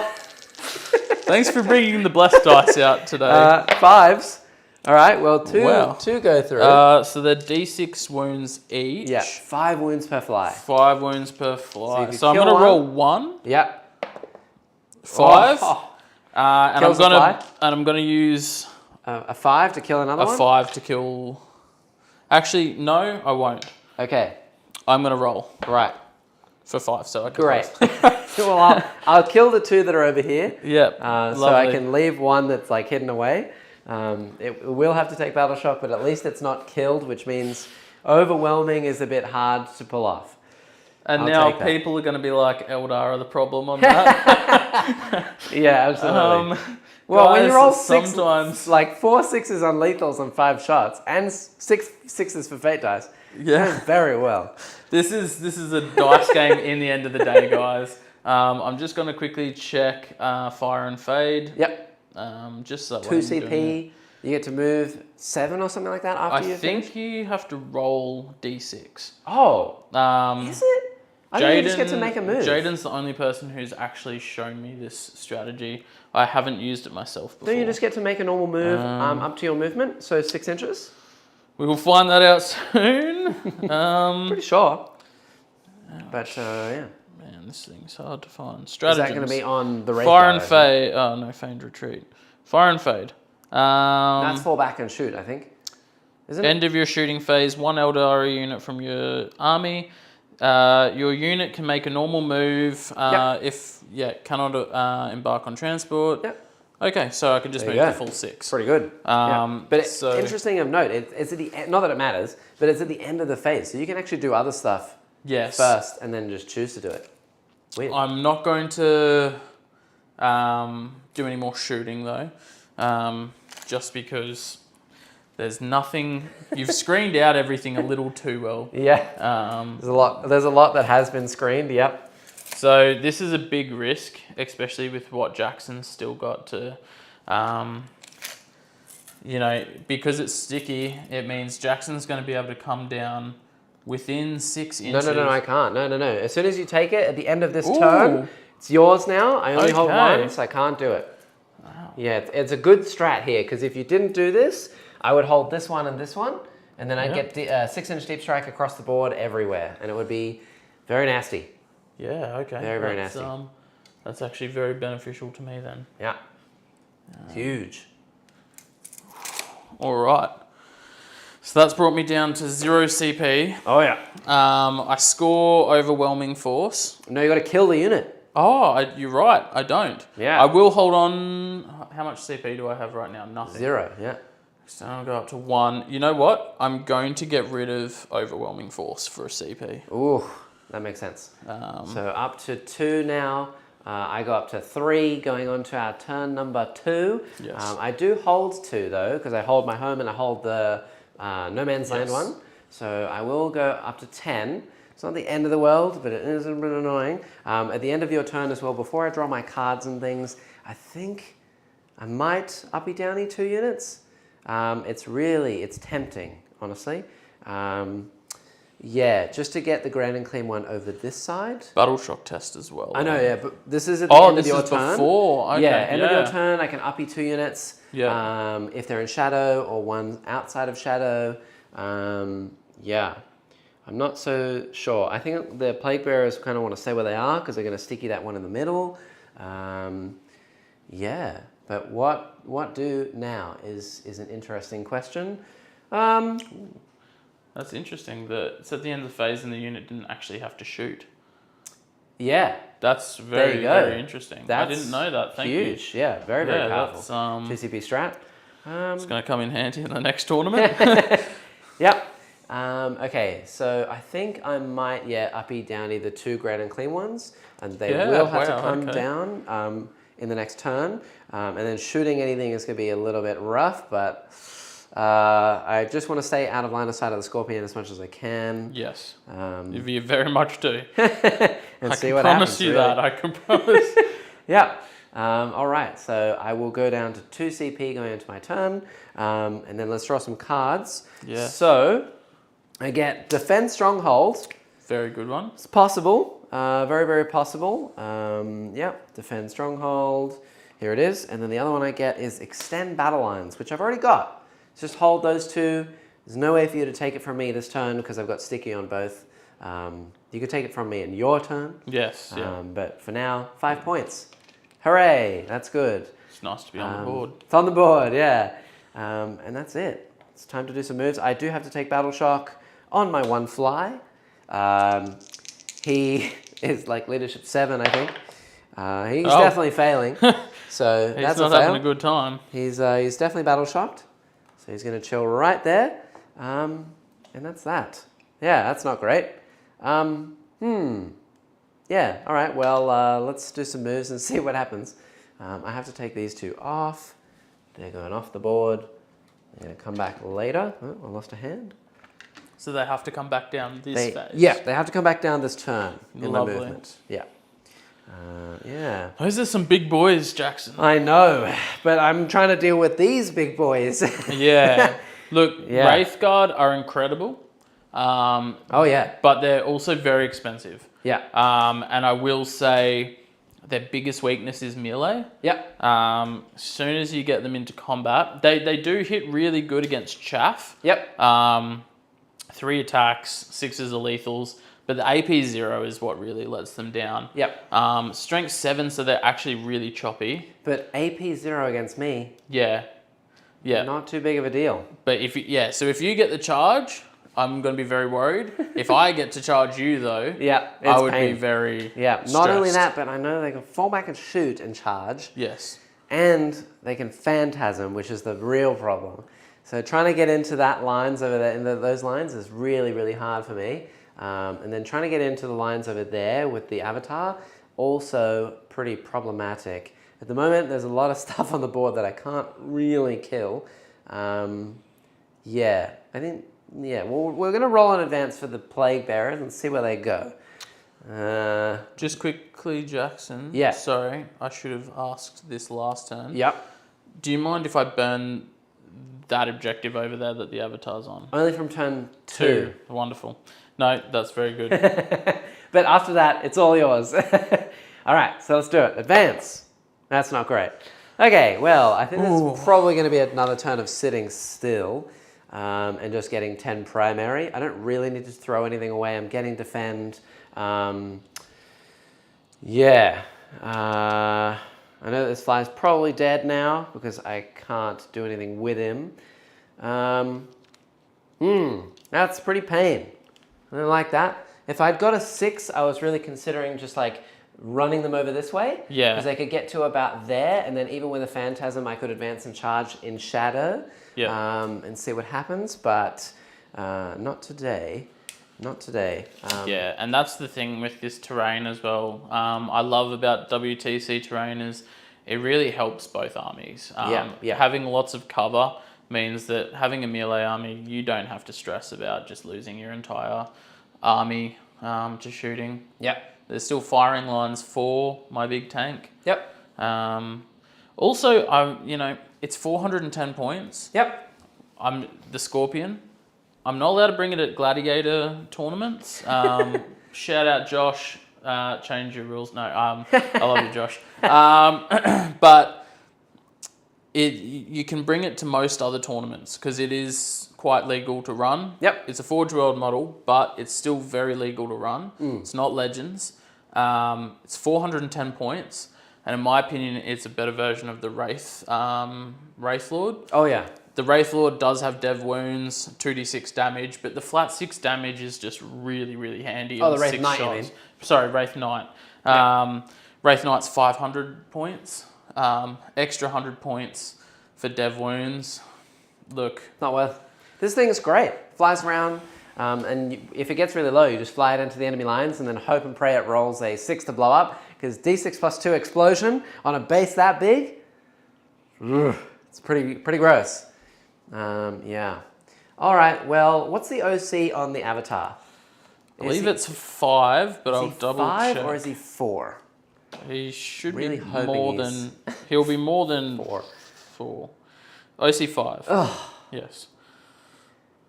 Thanks for bringing the blessed dice out today. 5s. All right, well, two go through. So they're D6 wounds each. Yeah, 5 wounds per fly. 5 wounds per fly. So So I'm going to one. roll 1. Yep. 5. Oh. And Kills I'm going to use a 5 to kill another a one? 5 to kill... Actually, no, I won't. Okay. I'm going to roll Right. for 5, so I can Great. pass. Well, I'll kill the 2 that are over here. Yep. So I can leave one that's like hidden away. It will have to take battle shock, but at least it's not killed, which means overwhelming is a bit hard to pull off. And I'll now take that. people are going to be like, Eldar are the problem on that. Yeah, absolutely. Well, when you roll 6, sometimes... like 4 6s on lethals on 5 shots, and 6 6s for fate dice, Yeah. very well. This is a dice game in the end of the day, guys. I'm just going to quickly check Fire and Fade. Yep. Just so 2 I'm doing it. CP, you get to move 7 or something like that after you think finish? you have to roll D6. Oh, is it? I think you just get to make a move. Jaden's the only person who's actually shown me this strategy. I haven't used it myself before. Don't you just get to make a normal move up to your movement, so 6 inches? We will find that out soon. Pretty sure. But yeah. Man, this thing's hard to find. Is Stratagems. that going to be on the Wraith Fire Guard, and Fade. Oh, no, Feigned Retreat. Fire and Fade. That's fall back and shoot, I think. Isn't it? End of your shooting phase, 1 Eldari unit from your army. Your unit can make a normal move cannot embark on transport. Yep. Okay, so I can just There move you to go. full 6. Pretty good. Um, But so- interesting of note, it's at the end, not that it matters, but it's at the end of the phase, so you can actually do other stuff Yes. first and then just choose to do it. Weird. I'm not going to do any more shooting though, just because there's nothing. You've screened out everything a little too well. Yeah. There's a lot that has been screened. Yep. So this is a big risk, especially with what Jackson's still got to, because it's sticky. It means Jackson's going to be able to come down within 6 inches. No, I can't. No. As soon as you take it at the end of this turn, it's yours now. I only hold Okay. 1, so I can't do it. Wow. Yeah, it's a good strat here, because if you didn't do this, I would hold this one, and then I'd get 6-inch deep strike across the board everywhere, and it would be very nasty. Yeah, okay. Very nasty. That's actually very beneficial to me then. Yeah. Huge. All right. So that's brought me down to 0 CP. Oh, yeah. I score overwhelming force. No, you got to kill the unit. Oh, you're right. I don't. Yeah. I will hold on. How much CP do I have right now? Nothing. 0, yeah. So I'll go up to 1. You know what? I'm going to get rid of overwhelming force for a CP. Ooh, that makes sense. So up to 2 now. I go up to 3, going on to our turn number 2. Yes. I do hold 2 though, because I hold my home and I hold the No Man's Land one. So I will go up to 10. It's not the end of the world, but it is a bit annoying. At the end of your turn as well, before I draw my cards and things, I think I might uppy downy 2 units. It's tempting, honestly. Yeah, just to get the Grand and Clean one over this side. Battle shock test as well. I know, yeah, but this is at the end of your turn. Oh, this is before. Okay, yeah, end of your turn, I can uppy 2 units. Yeah. If they're in shadow or one outside of shadow. Yeah, I'm not so sure. I think the Plague Bearers kind of want to stay where they are because they're going to sticky that one in the middle. Yeah, but what do now is an interesting question. That's interesting that it's at the end of the phase and the unit didn't actually have to shoot. Yeah. That's very, very interesting. I didn't know that. Thank you. Huge. Yeah, very, very powerful. That's, 2CP strat. It's going to come in handy in the next tournament. Yep. Okay, so I think I might, uppy downy the 2 Grand and Clean ones, and they will have to come down in the next turn. And then shooting anything is going to be a little bit rough, but I just want to stay out of line of sight of the Scorpion as much as I can. Yes, you very much do. And see what happens. I can promise you that. I can promise. Yeah. All right, so I will go down to 2 CP going into my turn, and then let's draw some cards. Yeah. So I get Defend Stronghold. Very good one. It's possible. Very, very possible. Yeah, Defend Stronghold. Here it is. And then the other one I get is Extend Battle Lines, which I've already got. Just hold those 2. There's no way for you to take it from me this turn because I've got sticky on both. You could take it from me in your turn. Yes. Yeah. But for now, 5 points. Hooray! That's good. It's nice to be on the board. It's on the board, yeah. And that's it. It's time to do some moves. I do have to take Battle Shock on my 1 fly. He is like leadership 7, I think. He's definitely failing. So he's that's not a fail. having a good time. He's definitely battle shocked. So he's going to chill right there. And that's that. Yeah, that's not great. Yeah, all right. Well, let's do some moves and see what happens. I have to take these 2 off. They're going off the board. They're going to come back later. Oh, I lost a hand. So they have to come back down this phase? Yeah, they have to come back down this turn in Lovely. the movement. Yeah. Yeah. Those are some big boys, Jackson. I know, but I'm trying to deal with these big boys. Yeah. Look, Wraithguard are incredible. Oh, yeah. But they're also very expensive. Yeah. And I will say their biggest weakness is melee. Yep. As soon as you get them into combat, they do hit really good against chaff. Yep. 3 attacks, 6 is the lethals, but the AP 0 is what really lets them down. Yep. Strength 7, so they're actually really choppy. But AP 0 against me. Yeah. Yeah. Not too big of a deal. But if you get the charge, I'm going to be very worried. If I get to charge you though, I would be very stressed. Not only that, but I know they can fall back and shoot and charge. Yes. And they can phantasm, which is the real problem. So trying to get into that lines over there, those lines is really, really hard for me. And then trying to get into the lines over there with the avatar, also pretty problematic. At the moment, there's a lot of stuff on the board that I can't really kill. Yeah, I think, well, we're going to roll in advance for the Plague Bearers and see where they go. Just quickly, Jackson. Yeah. Sorry, I should have asked this last turn. Yep. Do you mind if I burn that objective over there that the avatar's on? Only from turn 2. Wonderful. No, that's very good. But after that, it's all yours. All right, so let's do it. Advance. That's not great. Okay, well, I think Ooh. there's probably going to be another turn of sitting still and just getting 10 primary. I don't really need to throw anything away. I'm getting defend. Yeah. I know this fly's probably dead now because I can't do anything with him. That's pretty pain. I don't like that. If I'd got a 6, I was really considering just like running them over this way. Yeah. Because they could get to about there, and then even with a Phantasm, I could advance and charge in shadow. Yeah. And see what happens, but not today. Not today. Yeah, and that's the thing with this terrain as well. I love about WTC terrain is it really helps both armies. Yeah. Having lots of cover means that having a melee army, you don't have to stress about just losing your entire army to shooting. Yep. There's still firing lines for my big tank. Yep. Also, it's 410 points. Yep. I'm the Scorpion. I'm not allowed to bring it at Gladiator tournaments. Shout out Josh. Change your rules. No, I love you, Josh. But you can bring it to most other tournaments because it is quite legal to run. Yep. It's a Forge World model, but it's still very legal to run. It's not Legends. It's 410 points. And in my opinion, it's a better version of the Wraith Lord. Oh, yeah. The Wraith Lord does have dev wounds, 2d6 damage, but the flat 6 damage is just really, really handy. Oh, the Wraith Knight, you mean? Sorry, Wraith Knight. Yep. Wraith Knight's 500 points. Extra 100 points for dev wounds. Look. Not worth. This thing's great. Flies around, if it gets really low, you just fly it into the enemy lines and then hope and pray it rolls a 6 to blow up, because D6 plus 2 explosion on a base that big, it's pretty gross. Yeah. All right, well, what's the OC on the Avatar? I believe it's 5, but I'll double 5 check. or is he 4? He should Really be hoping more he's- than... He'll be more than 4. OC 5. Oh, Yes.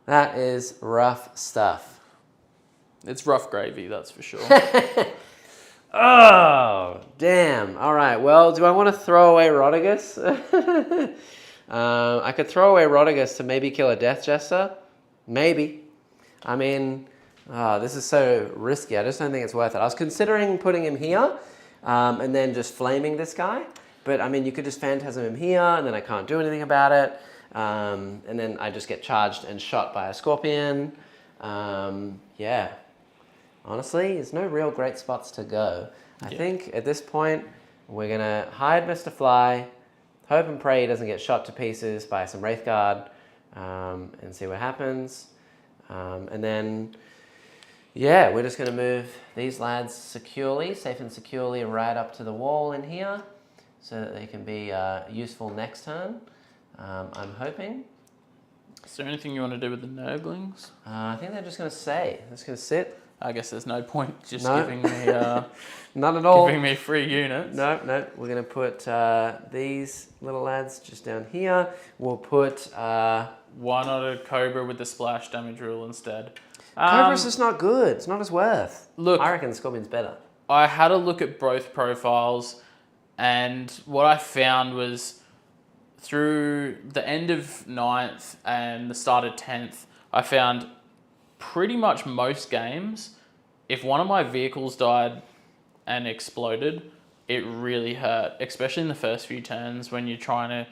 that is rough stuff. It's rough gravy, that's for sure. Oh, damn. All right, well, do I want to throw away Rodigus? I could throw away Rodigus to maybe kill a Death Jester. Maybe. I mean, this is so risky. I just don't think it's worth it. I was considering putting him here and then just flaming this guy. But, I mean, you could just Phantasm him here, and then I can't do anything about it. And then I just get charged and shot by a Scorpion. Yeah. Honestly, there's no real great spots to go. I think at this point, we're going to hide Mr. Fly, hope and pray he doesn't get shot to pieces by some Wraithguard, and see what happens. And then, yeah, we're just going to move these lads securely, safe and securely, right up to the wall in here so that they can be useful next turn, I'm hoping. Is there anything you want to do with the Nurglings? I think they're just going to stay. They're just going to sit. I guess there's no point just No. giving me None at all. giving me free units. No. We're going to put these little lads just down here. We'll put... Why not a Cobra with the splash damage rule instead? Cobra's just not good. It's not his worth. Look, I reckon Scorpion's better. I had a look at both profiles, and what I found was through the end of 9th and the start of 10th, I found pretty much most games, if one of my vehicles died and exploded, it really hurt, especially in the first few turns when you're trying to,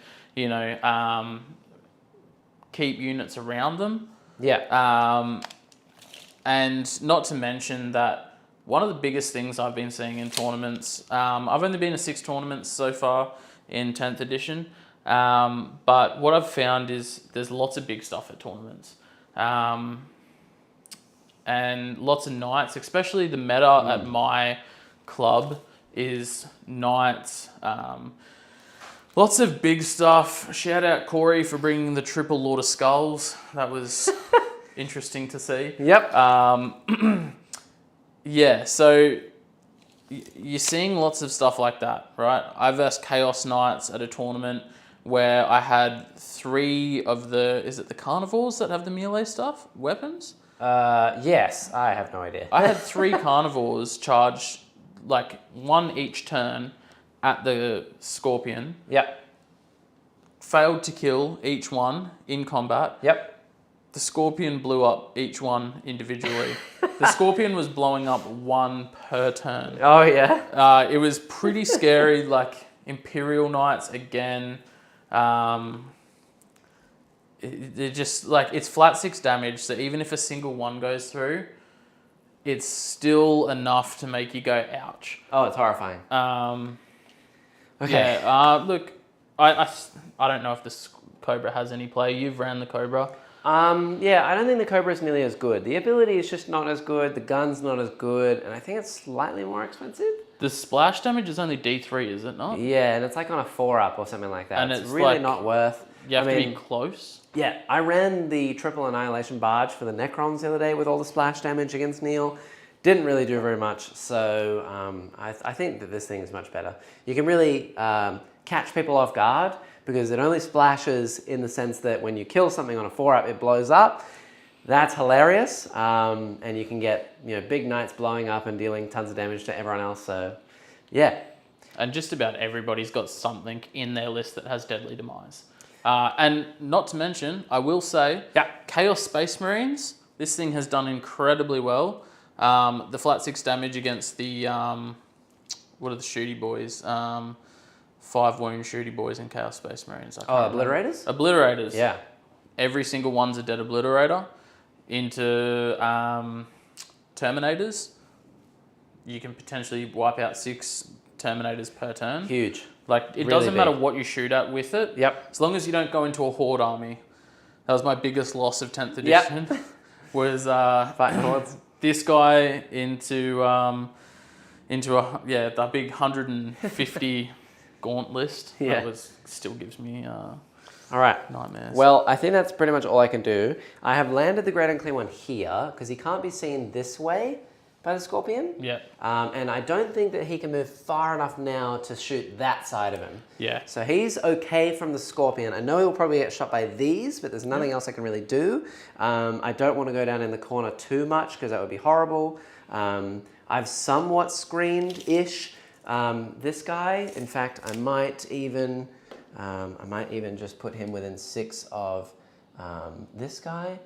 keep units around them. Yeah. And not to mention that one of the biggest things I've been seeing in tournaments, I've only been to 6 tournaments so far in 10th edition, but what I've found is there's lots of big stuff at tournaments. And lots of knights, especially the meta at my club is knights. Lots of big stuff. Shout out Corey for bringing the triple Lord of Skulls. That was interesting to see. Yep. Yeah, so you're seeing lots of stuff like that, right? I versed Chaos Knights at a tournament where I had 3 of is it the carnivores that have the melee stuff, weapons? Yes, I have no idea. I had 3 carnivores charge like 1 each turn at the Scorpion. Yep. failed to kill each one in combat. Yep. The Scorpion blew up each one individually. The Scorpion was blowing up one per turn. Oh, yeah? It was pretty scary, like Imperial Knights again. It just, like, it's flat 6 damage, so even if a single one goes through, it's still enough to make you go, ouch. Oh, it's horrifying. Okay. Yeah, look, I don't know if this Cobra has any play. You've ran the Cobra. Yeah, I don't think the Cobra is nearly as good. The ability is just not as good. The gun's not as good. And I think it's slightly more expensive. The splash damage is only D3, is it not? Yeah, and it's like on a 4-up or something like that. And it's it's really like, not worth. You have to be close. Yeah, I ran the Triple Annihilation Barge for the Necrons the other day with all the splash damage against Neil. Didn't really do very much, so I think that this thing is much better. You can really catch people off guard because it only splashes in the sense that when you kill something on a 4-up, it blows up. That's hilarious, and you can get big knights blowing up and dealing tons of damage to everyone else. So, yeah. And just about everybody's got something in their list that has Deadly Demise. And not to mention, I will say, Chaos Space Marines, this thing has done incredibly well. The flat 6 damage against the, what are the shooty boys? 5 wound shooty boys in Chaos Space Marines. Obliterators? Obliterators. Yeah. Every single one's a dead obliterator. Into Terminators, you can potentially wipe out 6 Terminators per turn. Huge. Like, it doesn't matter what you shoot at with it. Yep. As long as you don't go into a Horde army. That was my biggest loss of 10th edition. Yep. Was fighting hordes. This guy into the big 150 gaunt list. Yeah. That still gives me all right. nightmares. Well, I think that's pretty much all I can do. I have landed the Great Unclean One here because he can't be seen this way by the Scorpion. Yeah. And I don't think that he can move far enough now to shoot that side of him. Yeah. So he's okay from the Scorpion. I know he'll probably get shot by these, but there's nothing else I can really do. I don't want to go down in the corner too much because that would be horrible. I've somewhat screened-ish this guy. In fact, I might even just put him within 6 of this guy.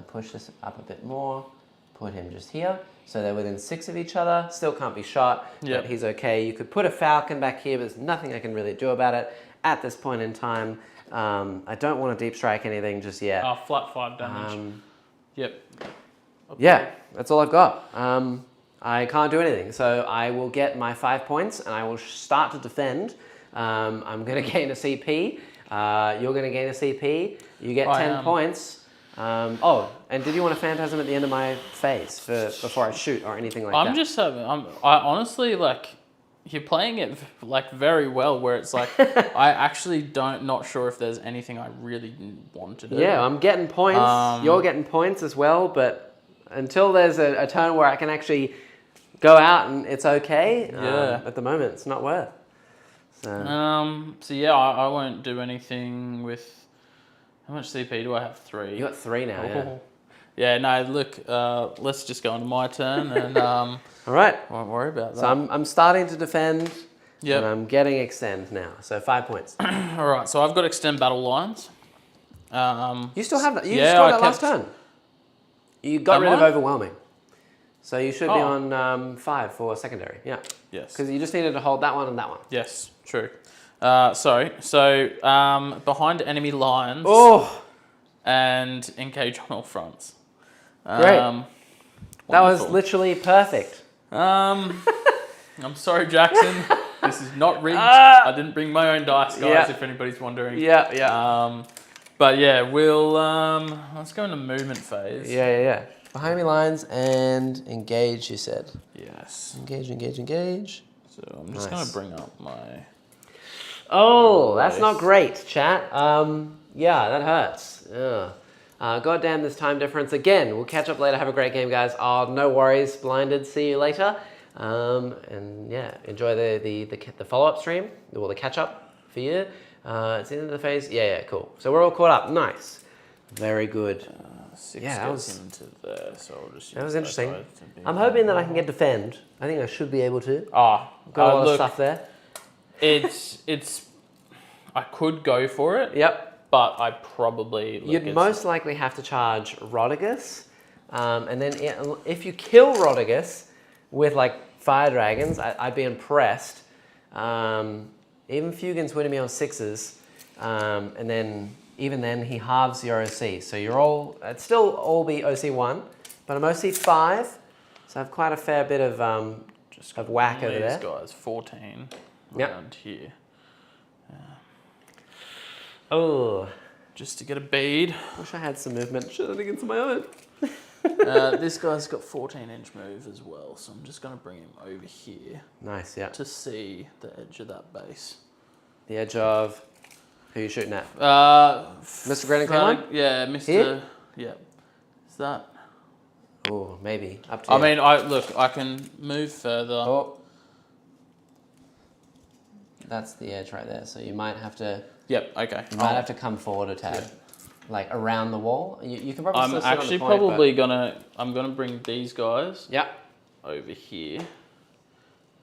Push this up a bit more. Put him just here. So they're within 6 of each other. Still can't be shot, but he's okay. You could put a Falcon back here, but there's nothing I can really do about it at this point in time. I don't want to deep strike anything just yet. Oh, flat 5 damage. Yep. Yeah, that's all I've got. I can't do anything. So I will get my 5 points and I will start to defend. I'm going to gain a CP. You're going to gain a CP. You get 10 points. And did you want a Phantasm at the end of my phase before I shoot or anything like that? I honestly, like, you're playing it like very well where it's like, I actually not sure if there's anything I really want to do. Yeah, I'm getting points. You're getting points as well, but until there's a turn where I can actually go out and it's okay, at the moment it's not worth. So yeah, I won't do anything with... How much CP do I have? 3. You got 3 now, yeah. Yeah, no, look, let's just go on to my turn and all right. Won't worry about that. So I'm starting to defend, and I'm getting extend now. So 5 points. All right, so I've got extend battle lines. You still have that? You scored that last turn. You got rid of overwhelming. So you should be on 5 for secondary, yeah. Yes. Because you just needed to hold that one and that one. Yes, true. So behind enemy lines and engage on all fronts. Great. That was literally perfect. I'm sorry, Jackson. This is not rigged. I didn't bring my own dice, guys, if anybody's wondering. Yeah. But yeah, we'll let's go into movement phase. Yeah. Behind enemy lines and engage, you said. Yes. Engage. So I'm just going to bring up my... Oh, that's not great, chat. Yeah, that hurts. Yeah. Goddamn this time difference again. We'll catch up later. Have a great game, guys. Oh, no worries. Blinded. See you later. And yeah, enjoy the follow-up stream, or the catch-up for you. It's the end of the phase. Yeah, cool. So we're all caught up. Nice. Very good. 6 that goes into there, so I'll just... That was interesting. I'm hoping that I can get defend. I think I should be able to. Got a lot of stuff there. It's I could go for it. Yep. But I probably... You'd most likely have to charge Rodigus. And then if you kill Rodigus with like fire dragons, I'd be impressed. Even Fugin's winning me on 6s. And then even then he halves your OC. So you're all, it'd still all be OC 1, but I'm OC 5. So I have quite a fair bit of whack over there. These guys, 14 Yep. around here. Oh. Just to get a bead. Wish I had some movement shenanigans of my own. This guy's got 14-inch move as well, so I'm just going to bring him over here. Nice, yeah. To see the edge of that base. The edge of... Who are you shooting at? Mr. Grenadier Clan? Yeah, Mr. Here? Yeah. Is that... Oh, maybe. Up to you. I mean, I can move further. Oh. That's the edge right there, so you might have to... Yep, okay. You might have to come forward a tad. Yeah. Like around the wall. You can probably still sit on the point, probably I'm gonna bring these guys over here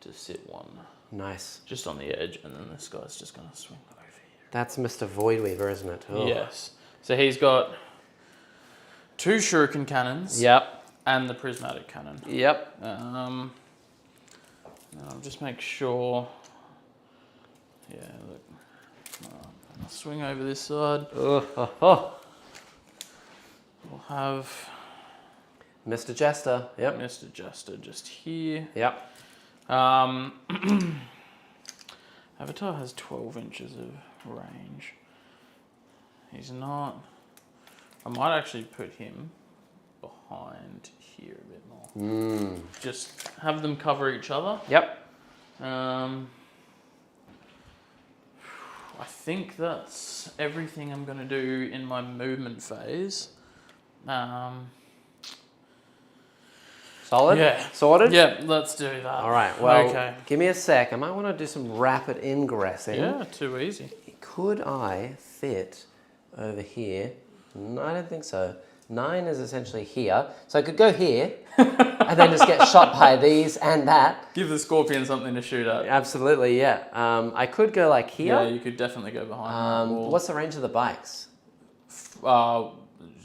to sit one. Nice. Just on the edge, and then this guy's just gonna swing over here. That's Mr. Voidweaver, isn't it? Oh. Yes. So he's got 2 shuriken cannons. Yep. And the prismatic cannon. Yep. And I'll just make sure. Yeah, look. I'll swing over this side. We'll have Mr. Jester. Yep. Mr. Jester just here. Yep. Avatar has 12 inches of range. He's not... I might actually put him behind here a bit more. Just have them cover each other. Yep. I think that's everything I'm going to do in my movement phase. Solid? Yeah. Sorted? Yeah, let's do that. All right, well, okay. Give me a sec. I might want to do some rapid ingressing. Yeah, too easy. Could I fit over here? No, I don't think so. 9 is essentially here. So I could go here and then just get shot by these and that. Give the scorpion something to shoot at. Absolutely, yeah. I could go like here. Yeah, you could definitely go behind the wall. What's the range of the bikes?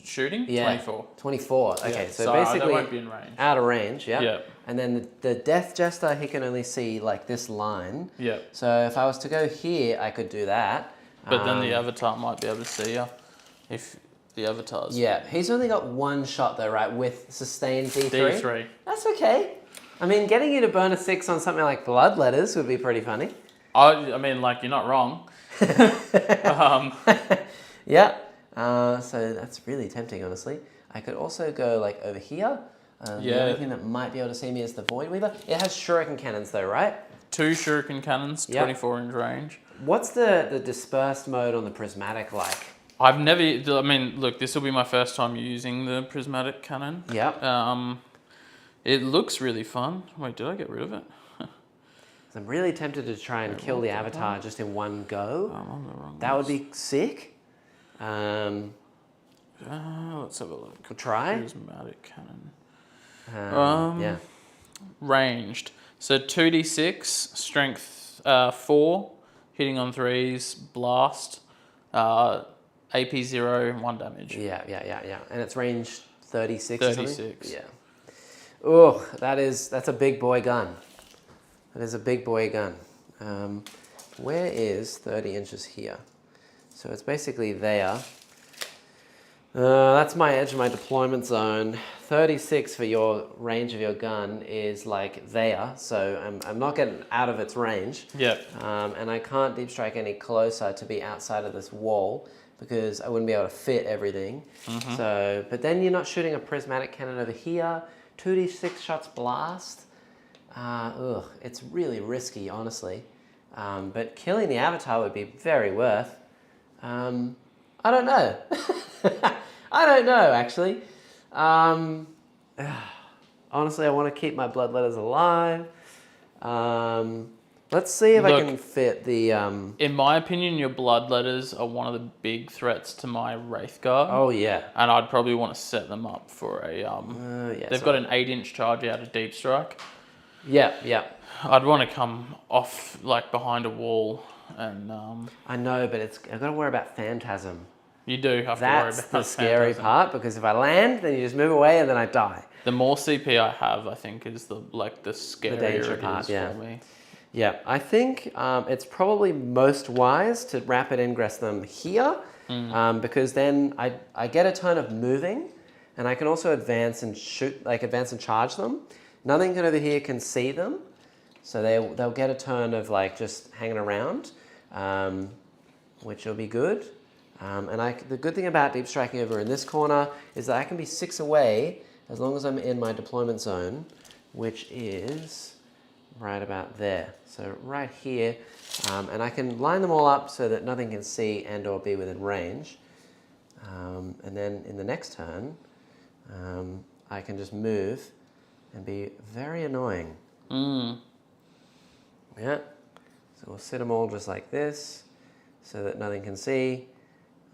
Shooting? Yeah. 24. 24. Okay, Yeah, so basically they won't be in range. out of range, yeah. Yeah. And then the Death Jester, he can only see like this line. Yeah. So if I was to go here, I could do that. But then the Avatar might be able to see you if the Avatar's... Yeah, he's only got 1 shot though, right, with sustained D3? D3. That's okay. I mean, getting you to burn a 6 on something like Bloodletters would be pretty funny. I mean, like, you're not wrong. Yeah. So that's really tempting, honestly. I could also go like over here. The only thing that might be able to see me is the Voidweaver. It has shuriken cannons though, right? 2 shuriken cannons, 24-inch range. What's the dispersed mode on the prismatic like? I've never... I mean, look, this will be my first time using the prismatic cannon. Yep. It looks really fun. Wait, did I get rid of it? I'm really tempted to try and kill the Avatar just in one go. I'm on the wrong That would be sick. Let's have a look. We'll try. Prismatic cannon. Yeah. Ranged. So 2d6, strength 4, hitting on 3s, blast, AP 0, 1 damage. Yeah. And it's range 36 36. or something? Yeah. Oh, that's a big boy gun. That is a big boy gun. Where is 30 inches here? So it's basically there. That's my edge of my deployment zone. 36 for your range of your gun is like there, so I'm not getting out of its range. Yep. And I can't deep strike any closer to be outside of this wall because I wouldn't be able to fit everything. So, but then you're not shooting a prismatic cannon over here. 2d6 shots blast. It's really risky, honestly. But killing the Avatar would be very worth. I don't know. I don't know, actually. Honestly, I want to keep my Bloodletters alive. Let's see if I can fit the... In my opinion, your Bloodletters are one of the big threats to my Wraithguard. Oh, yeah. And I'd probably want to set them up for a... they've got an 8-inch charge out of Deep Strike. Yeah. I'd want to come off, like, behind a wall and I know, but I've got to worry about Phantasm. you do have to worry That's about the scary Phantasm. part, because if I land, then you just move away and then I die. The more CP I have, I think, is the scarier danger it part, is yeah. for me. Yeah, I think it's probably most wise to rapid ingress them here, because then I get a turn of moving, and I can also advance and shoot, like advance and charge them. Nothing over here can see them, so they'll get a turn of like just hanging around, which will be good. And the good thing about deep striking over in this corner is that I can be 6 away as long as I'm in my deployment zone, which is right about there. So right here, and I can line them all up so that nothing can see and or be within range. And then in the next turn, I can just move and be very annoying. Yeah, so we'll sit them all just like this so that nothing can see.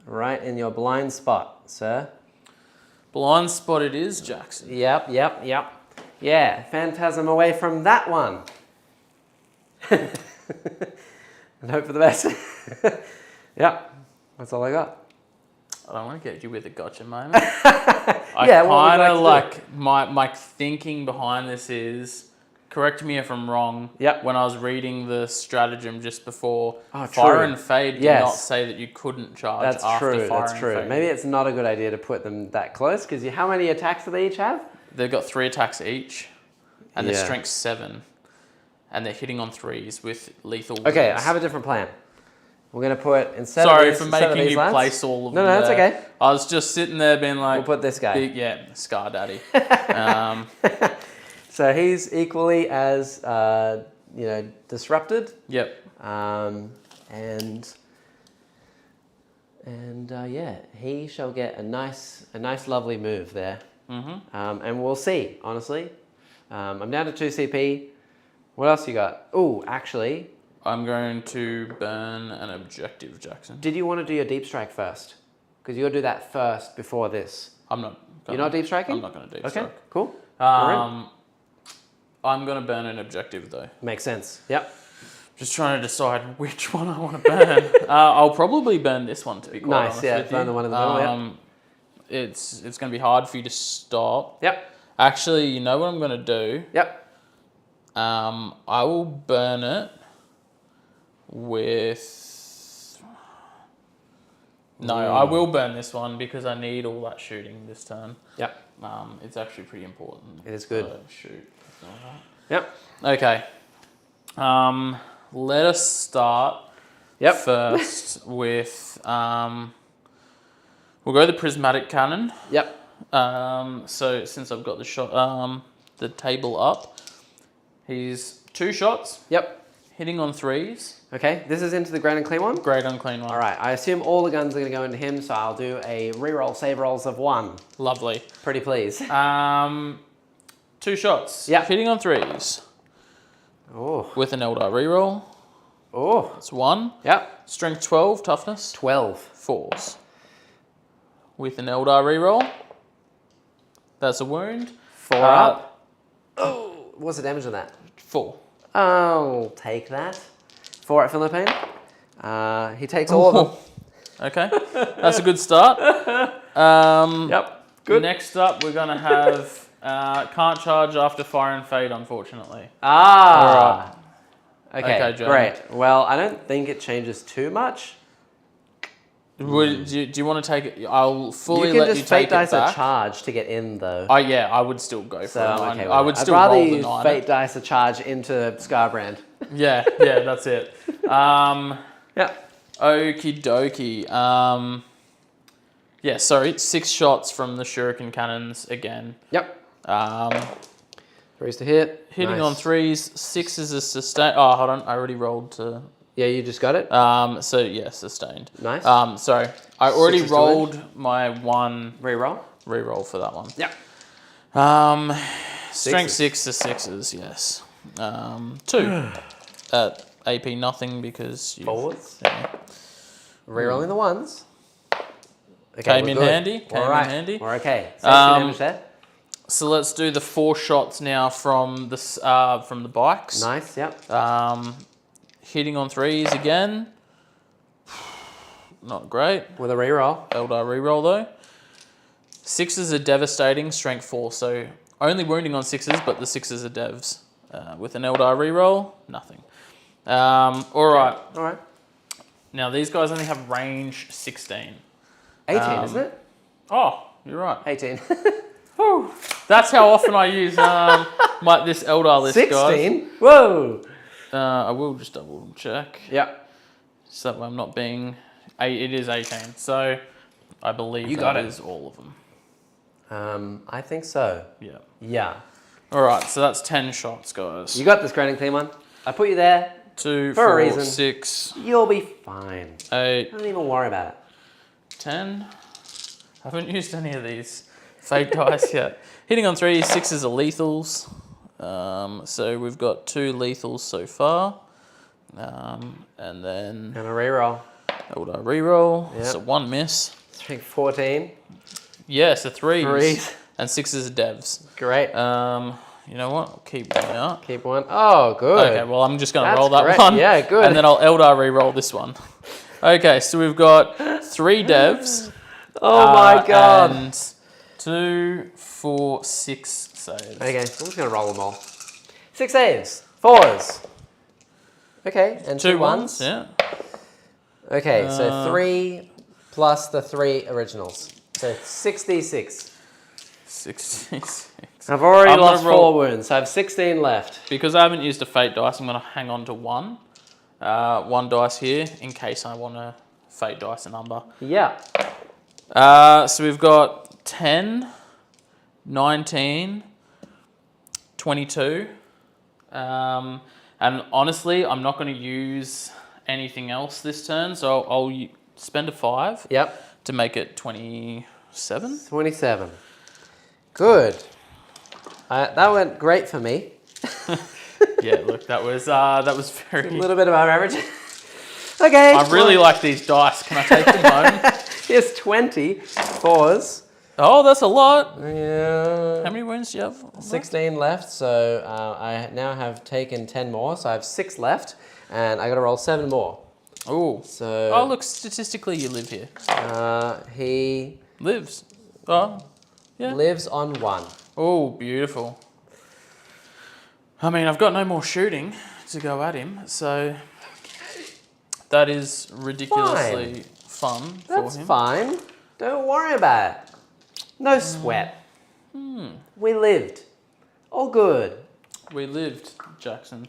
Right in your blind spot, sir. Blind spot it is, Jackson. Yep. Yeah, Phantasm away from that one. And hope for the best. Yep, that's all I got. I don't want to get you with a gotcha moment. Yeah, what would you like to do? my thinking behind this is, correct me if I'm wrong. Yep. When I was reading the stratagem just before, Oh, Fire true. and Fade did Yes. not say that you couldn't charge That's after true, Fire that's and true. Fade. Maybe it's not a good idea to put them that close, because how many attacks do they each have? They've got 3 attacks each, and their Yeah. strength's 7, and they're hitting on 3s with lethal Okay, wounds. I have a different plan. We're going to put, instead Sorry of for these, instead of making these you lads- place all of them. No, that's there. okay. I was just sitting there being like, We'll put this guy. Scar Daddy. So he's equally as, disrupted. Yep. Yeah, he shall get a nice, lovely move there. And we'll see, honestly. I'm down to 2 CP. What else you got? Oh, actually, I'm going to burn an objective, Jackson. did you want to do your deep strike first? Because you'll do that first before this. I'm not. You're not deep striking? I'm not going to deep Okay, strike. cool. I'm going to burn an objective though. Makes sense. Yep. Just trying to decide which one I want to burn. I'll probably burn this one, to be quite honest with burn you. the one in the middle. It's going to be hard for you to stop. Yep. Actually, you know what I'm going to do? Yep. I will burn it with... No, I will burn this one because I need all that shooting this turn. Yep. It's actually pretty important. It is good. to shoot. Yep. Okay. Let us start first with... we'll go the prismatic cannon. Yep. So since I've got the table up, he's 2 shots. Yep. Hitting on 3s. Okay, this is into the Great Unclean one? Great unclean one. All right, I assume all the guns are going to go into him, so I'll do a reroll save rolls of 1. Lovely. Pretty please. 2 shots. Yep. Hitting on 3s. Oh. With an Eldar reroll. Oh. That's 1. Yep. Strength 12, toughness 12. 4s. With an Eldar reroll. That's a wound. 4 up. Oh, what's the damage on that? 4. I'll take that. 4 at Philippine. He takes all of them. Okay, that's a good start. Yep. Good. Next up, we're gonna have can't charge after Fire and Fade, unfortunately. Ah. All right. Okay, Joe. great. Well, I don't think it changes too much. Do you want to take it? I'll fully You can let just you fate take it dice a back. charge to get in, though. Oh yeah, I would still go for So a I'm 9. okay with I it. would I'd still rather roll the use 9. fate dice a charge into Scarbrand. Yeah, that's it. Yep. Okie dokie. 6 shots from the shuriken cannons again. Yep. 3s to hit. Hitting Nice. on 3s. 6 is a sustain. Oh, hold on. I already rolled to. Yeah, you just got it. Sustained. Nice. Sorry. I already 6 is rolled my 1 Reroll. reroll for that one. Yep. Strength 6s. 6 to 6s, yes. 2 at AP nothing because you. 4s. Yeah. Rerolling the 1s. Okay, Came we're in good. handy. Came All right. in handy. We're okay. So damage there. So let's do the 4 shots now from the bikes. Nice. Yep. Hitting on 3s again. Not great. With a reroll. Eldar reroll though. 6s are devastating, strength 4. So only wounding on 6s, but the 6s are devs. With an Eldar reroll, nothing. All right. All right. Now these guys only have range 16. 18, isn't it? Oh, you're right. 18. Whew. That's how often I use this Eldar list, 16? guys. Whoa! I will just double check. Yeah. So that way I'm not being... It is 18. So I believe You got that it. is all of them. I think so. Yeah. Yeah. All right, so that's 10 shots, guys. You got this, Grounding Team 1. I put you there. 2, For a 4, reason. 6, You'll be fine. 8, Don't even worry about it. 10. I haven't used any of these fake dice yet. Hitting on 3, 6s are lethals. So we've got 2 lethals so far. And then And a reroll. Eldar reroll. Yep. So 1 miss. 14. Yeah, so 3s. 3s. And 6s are devs. Great. You know what? I'll keep one out. Keep one. Oh, good. Okay, well, I'm just going to That's roll that great. one. Yeah, good. And then I'll Eldar reroll this one. Okay, so we've got 3 devs. Oh my god. And 2, 4, 6 saves. Okay, I'm just going to roll them all. 6 saves. 4s. Okay, and 2 ones. Yeah. Okay, so 3 plus the 3 originals. So 6d6. 66. I've already I'm lost gonna roll- 4 wounds, so I have 16 left. Because I haven't used a fate dice, I'm going to hang on to 1. 1 dice here in case I want to fate dice a number. Yeah. So we've got 10, 19, 22. And honestly, I'm not going to use anything else this turn, so I'll spend a 5 Yep. to make it 27. 27. Good. That went great for me. Yeah, look, that was A very... little bit above average. Okay. I really like these dice. Can I take them home? Here's 20 4s. Oh, that's a lot. Yeah. How many wounds do you have? 16 left, so I now have taken 10 more, so I have 6 left, and I got to roll 7 more. Oh. So. Oh, look, statistically you live here. He Lives. Oh, yeah. lives on 1. Oh, beautiful. I mean, I've got no more shooting to go at him, so that is ridiculously fun for That's him. fine. Don't worry about it. No sweat. We lived. All good. We lived, Jackson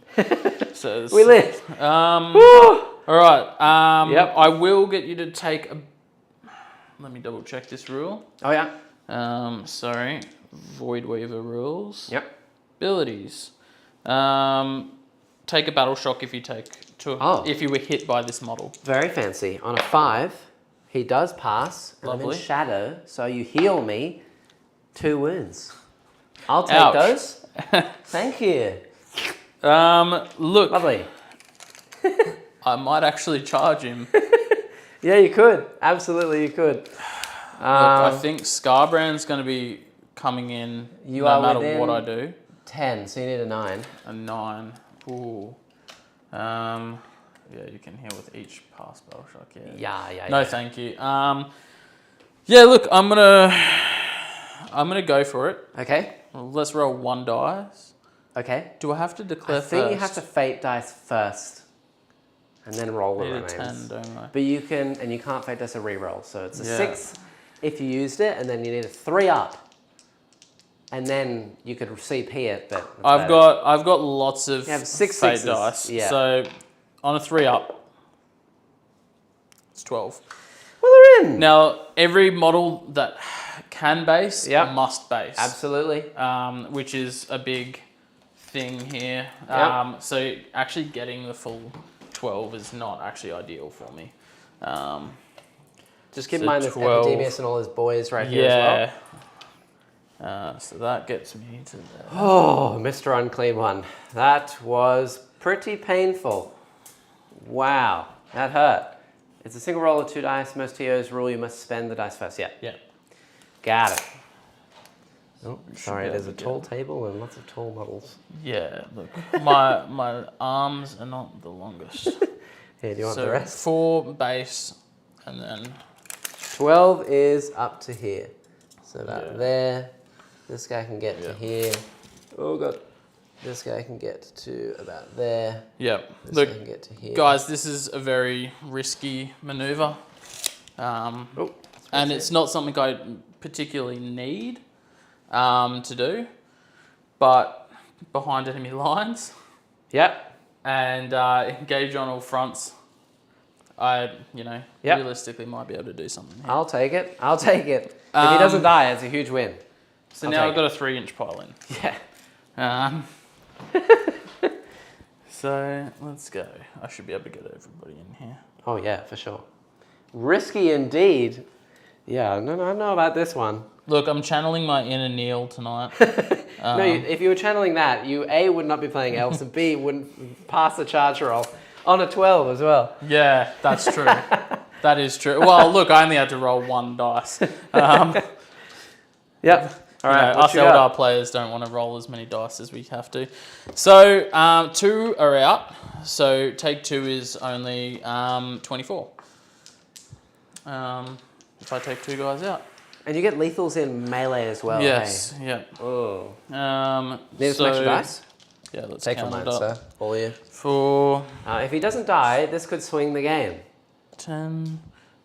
says. We lived. All right. Yep. I will get you to take a... Let me double check this rule. Oh, yeah. Sorry. Void Weaver rules. Yep. Abilities. Take a battle shock if you if you were hit by this model. Very fancy. On a 5, he does pass, and I'm Lovely. in shadow, so you heal me 2 wounds. I'll take Ouch. those. Thank you. Look, Lovely. I might actually charge him. Yeah, you could. Absolutely, you could. Look, I think Scarbrand's going to be coming in You no are matter within- what I do. 10, so you need a 9. A 9. Ooh. Yeah, you can heal with each pass battle shock. Yeah. Yeah. No, thank you. Yeah, look, I'm gonna go for it. Okay. Let's roll 1 dice. Okay. Do I have to declare I think first? you have to fate dice first, and then roll the I need a remains. 10, don't I? But you can, and you can't fate dice a reroll. So it's a Yeah. 6 if you used it, and then you need a 3 up, and then you could CP it. But that's I've about it. got lots of You have 6 fate sixes, dice. yeah. So on a 3 up, it's 12. Well, they're in. Now every model that can base Yep. must base. Absolutely. Which is a big thing here. Yep. So actually getting the full 12 is not actually ideal for me. Just keep in so mind there's 12. Epidemius and all his boys right here as Yeah. So that gets me to there. well. Oh, Mr. Unclean One. That was pretty painful. Wow, that hurt. It's a single roll of 2 dice. Most TOs rule you must spend the dice first. Yeah. Yeah. Got it. Oh, Should sorry, be there's a able to tall table and lots of tall models. Yeah, look, my arms are not the longest. Here, do you want So the rest? 4 base, and then 12 is up to here. So that Yeah. there. This guy can get to Yeah. here. Oh, God. This guy can get to about there. yep. This Look, guy can get to here. guys, this is a very risky maneuver, Oh, and it's not something I particularly need to do, but behind enemy lines Yep. and engage on all fronts, I Yep. realistically might be able to do something here. I'll take it. I'll take it. If he doesn't die, it's a huge win. So I'll now take I've got a 3-inch pile in. Yeah. So let's go. I should be able to get everybody in here. Oh, yeah, for sure. Risky indeed. Yeah, I don't know about this one. Look, I'm channeling my inner Neil tonight. No, if you were channeling that, you A, would not be playing elves, and B, wouldn't pass the charge roll on a 12 as well. Yeah, that's true. That is true. Well, look, I only had to roll 1 dice. Yep. All right, Us Eldar players don't want to roll as many dice as we have to. So 2 are out. So take 2 is only 24. If I take 2 guys out. And you get lethals in melee as well. Yes. Hey? Yeah. Oh. Need some extra dice? Yeah, let's Take from count mine, it up. sir. All you. For If he doesn't die, this could swing the game. 10,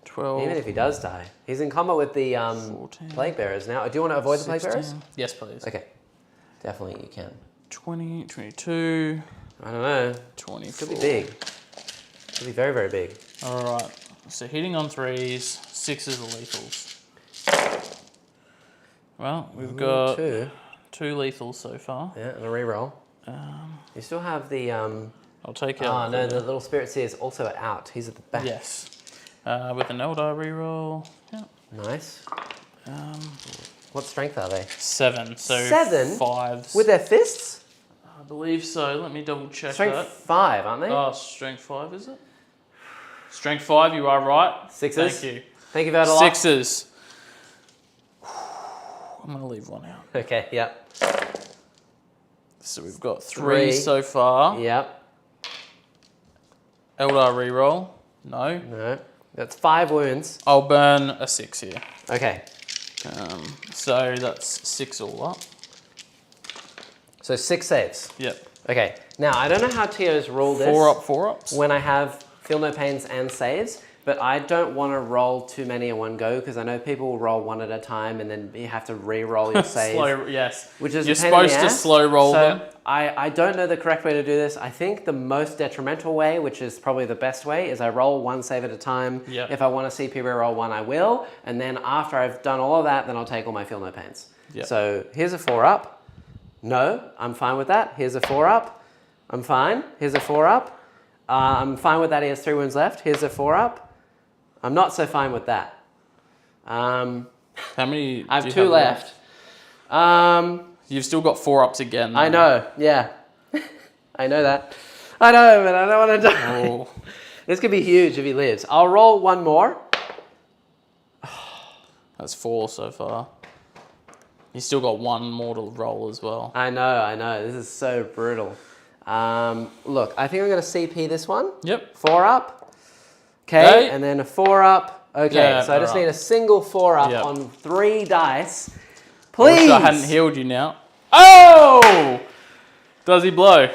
12. Even if he does die. He's in combat with the 14, Plague Bearers now. Do you want to avoid 16. the Plague Bearers? Yes, please. Okay. Definitely you can. 20, 22, I don't know. 24. Could be big. Could be very, very big. All right. So hitting on 3s, 6s are lethals. Well, we've got 2 lethals so far. Yeah, and a reroll. You still have the... I'll take out. no, the little Spirit Seer is also out. He's at the back. Yes. With an Eldar reroll. Yeah. Nice. What strength are they? 7. So 7? 5s. With their fists? I believe so. Let me double check Strength that. 5, aren't they? Oh, strength 5 is it? Strength 5. You are right. 6s? Thank you. Thank you, Verdaloff. 6s. I'm gonna leave 1 out. Okay, yep. So we've got 3 so far. Yep. Eldar reroll. No. No. That's 5 wounds. I'll burn a 6 here. Okay. So that's 6 all up. So 6 saves. Yep. Okay. Now, I don't know how TOs rule this. 4 up, 4 ups. When I have Feel No Pains and saves, but I don't want to roll too many in one go because I know people will roll 1 at a time and then you have to re-roll your saves. Yes. Which is You're a pain in the supposed to ass. slow roll them. So I don't know the correct way to do this. I think the most detrimental way, which is probably the best way, is I roll 1 save at a time. Yep. If I want to CP reroll 1, I will. And then after I've done all of that, then I'll take all my Feel No Pains. Yep. So here's a 4 up. No, I'm fine with that. Here's a 4 up. I'm fine. Here's a 4 up. I'm fine with that. He has 3 wounds left. Here's a 4 up. I'm not so fine with that. How many? I have do you 2 left. You've still got 4 ups again. I know, yeah. I know that. I know, but I don't want to die. Oh. This could be huge if he lives. I'll roll 1 more. That's 4 so far. You still got 1 more to roll as well. I know. This is so brutal. Look, I think I'm going to CP this one. Yep. 4 up. Okay, and then a 4 up. Okay, Yeah, so I just alright. need a single 4 up Yep. on 3 dice. I Please! wish I hadn't healed you now. Oh! Does he blow?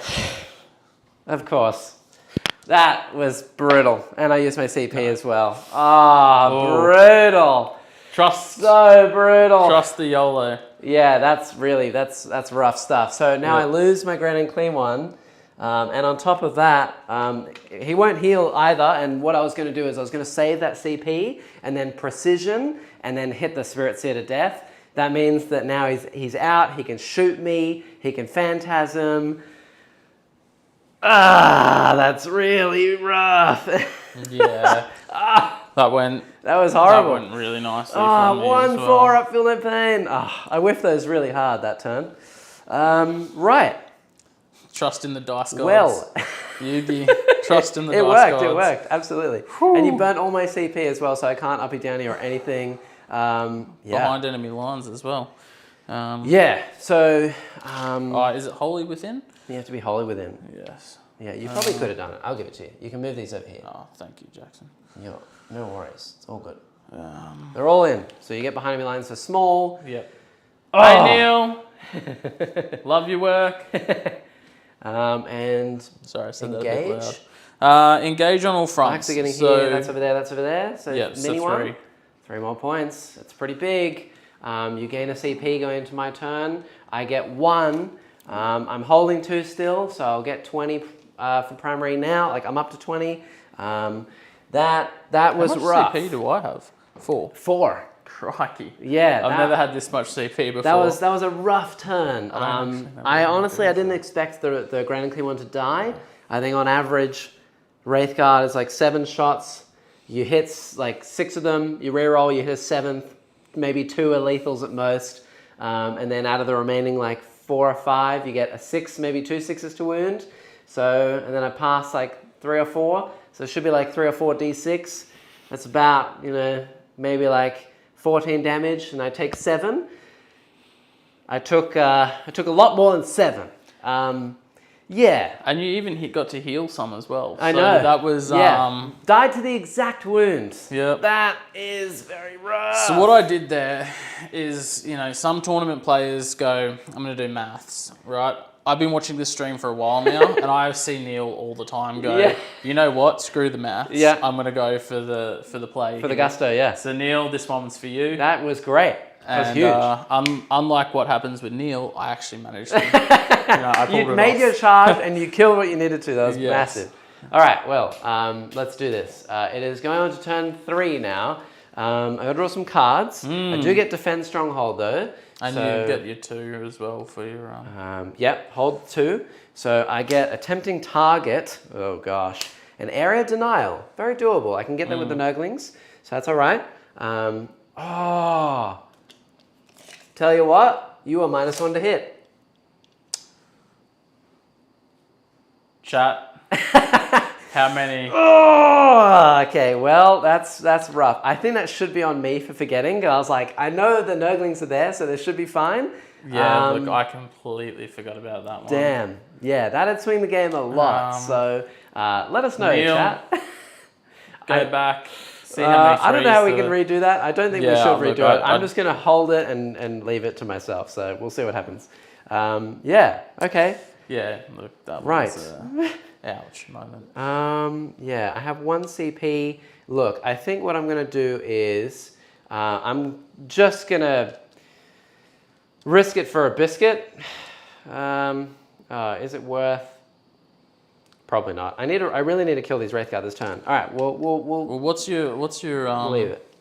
Of course. That was brutal. And I used my CP as well. Oh, brutal. Trust So brutal. Trust the YOLO. Yeah, that's rough stuff. So now I lose my Grand and Clean one. And on top of that, he won't heal either. And what I was going to do is I was going to save that CP and then precision and then hit the Spirit Seer to death. That means that now he's out. He can shoot me. He can phantasm. That's really rough. Yeah. That was horrible. That went really nicely for me 1 as well. 4 up, Feel No Pain. I whiffed those really hard that turn. Right. Trust in the dice gods. Well, Yugi, trust in the dice gods. It worked, absolutely. Whew. And you burnt all my CP as well, so I can't uppy downy or anything. Behind enemy lines as well. Yeah. So Is it wholly within? you have to be wholly within. Yes. Yeah, you probably could have done it. I'll give it to you. You can move these over here. Oh, thank you, Jackson. Yeah, no worries. It's all good. They're all in. So you get behind enemy lines are small. Yep. Oh. Hey, Neil. Love your work. And Sorry, I said engage. that a bit loud. Engage on all fronts. Actually getting so, here, that's over there, that's over there. So yeah, mini so one. 3. 3 more points. That's pretty big. You gain a CP going into my turn. I get 1. I'm holding 2 still, so I'll get 20 for primary now. Like I'm up to 20. That was How much rough. CP do I have? 4. 4. Crikey. Yeah, I've never had this much CP before. That was a rough turn. I honestly didn't expect the Grand and Clean one to die. I think on average, Wraithguard is like 7 shots. You hit like 6 of them. You reroll, you hit a 7th, maybe 2 are lethals at most, and then out of the remaining like 4 or 5, you get a 6, maybe 2 6s to wound. So and then I pass like 3 or 4. So it should be like 3 or 4 d6. That's about maybe like 14 damage, and I take 7. I took a lot more than 7. Yeah. And you even got to heal some as well. I know. That was... died to the exact wound. Yep. That is very rough. So what I did there is, some tournament players go, I'm going to do maths, right? I've been watching this stream for a while now, and I see Neil all the time go, you know what? Screw the maths. Yeah. I'm going to go for the play. For the gusto, yeah. So Neil, this one was for you. That was great. That was huge. Unlike what happens with Neil, I actually managed to. I pulled You made off. your charge and you killed what you needed to. That was massive. All right, well, let's do this. It is going on to turn 3 now. I got to draw some cards. I do get Defend Stronghold though. And you get your 2 as well for your... Yep, hold 2. So I get Attempting Target. Oh gosh. An Area Denial. Very doable. I can get that with the Nurglings. So that's all right. Tell you what, you are -1 to hit. Chat. How many? Oh, okay. Well, that's rough. I think that should be on me for forgetting. I was like, I know the Nurglings are there, so they should be fine. Yeah, look, I completely forgot about that one. Damn. Yeah, that'd swing the game a lot. So let us know, Neil, chat. Go back. See how many I don't know how we can redo that. I don't think we should redo it. I'm just going to hold it and leave it to myself. So we'll see what happens. Yeah. Okay. Yeah. Look, that was ouch moment. Yeah, I have 1 CP. Look, I think what I'm going to do is I'm just going to risk it for a biscuit. Is it worth? Probably not. I really need to kill these Wraithguard this turn. All right, we'll what's your we'll leave it.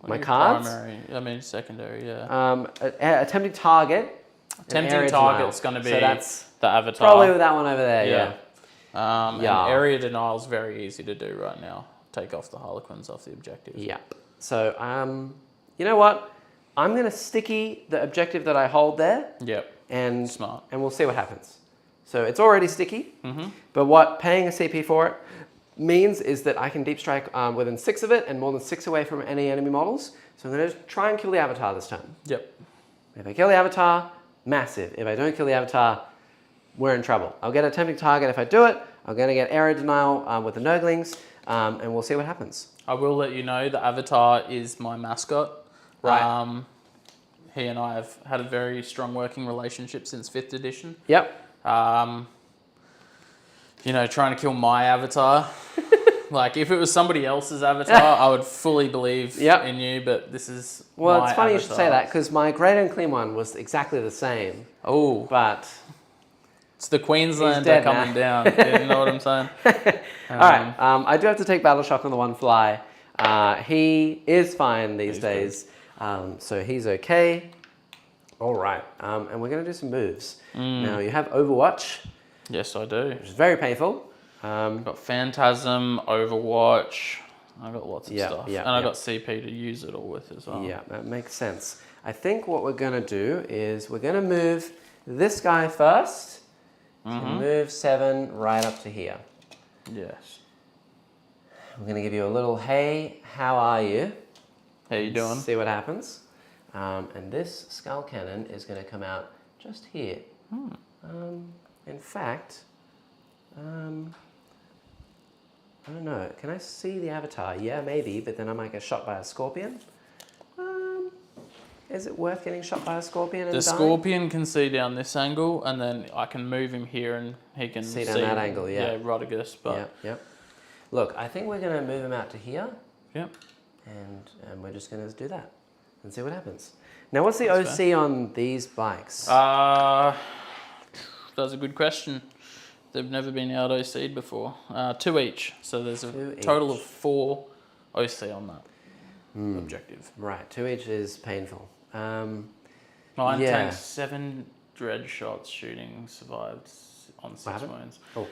My cards? Primary, secondary, yeah. Attempting Target. Attempting Target's going to be so that's the Avatar. Probably with that one over there, yeah. And Area Denial is very easy to do right now. Take off the Harlequins off the objective. Yeah. So, you know what? I'm going to sticky the objective that I hold there. Yep. And smart. And we'll see what happens. So it's already sticky, but what paying a CP for it means is that I can deep strike within 6 of it and more than 6 away from any enemy models. So I'm going to try and kill the Avatar this turn. Yep. If I kill the Avatar, massive. If I don't kill the Avatar, we're in trouble. I'll get Attempting Target if I do it. I'm going to get Area Denial with the Nurglings, and we'll see what happens. I will let you know the Avatar is my mascot. Right. He and I have had a very strong working relationship since 5th edition. Yep. Trying to kill my Avatar. Like, if it was somebody else's Avatar, I would fully believe in you, but this is Well, my it's funny Avatar. you should say that, because my Great and Clean one was exactly the same. Oh. But... It's the Queenslander coming down. You know what I'm saying? All right. I do have to take Battle Shock on the one fly. He is fine these days. So he's okay. All right. And we're going to do some moves. Now, you have Overwatch. Yes, I do. Which is very painful. I've got Phantasm, Overwatch. I've got lots of stuff. Yeah, and I've got CP to use it all with as well. Yeah, that makes sense. I think what we're going to do is we're going to move this guy first. Move 7 right up to here. Yes. I'm going to give you a little, hey, how are you? How you doing? See what happens. And this skull cannon is going to come out just here. In fact, I don't know. Can I see the avatar? Yeah, maybe, but then I might get shot by a scorpion. Is it worth getting shot by a scorpion and The dying? scorpion can see down this angle, and then I can move him here, and he can See down that angle, yeah. Yeah, Rodigus, but... Yep. Look, I think we're going to move him out to here. Yep. And we're just going to do that and see what happens. Now, what's the That's OC on these bikes? That's a good question. They've never been out OC'd before. 2 each, so there's a total of 4 OC on that objective. Right, 2 each is painful. Mine Yeah. takes 7 dread shots shooting, survived on 6 wounds. Oh,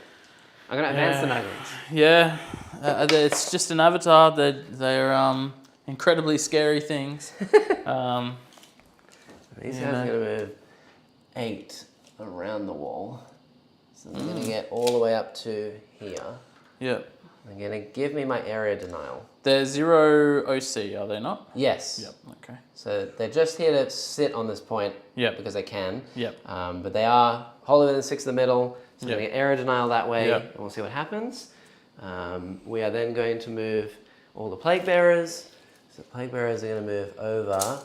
I'm going to advance the magnets. Yeah, it's just an avatar. They're incredibly scary things. These guys are going to move 8 around the wall. So they're going to get all the way up to here. Yep. They're going to give me my area denial. They're 0 OC, are they not? Yes. Yep, okay. So they're just here to sit on this point because they can. Yep. But they are wholly within 6 in the middle. So we're going to get area denial that way, Yep. and we'll see what happens. We are then going to move all the plague bearers. So the plague bearers are going to move over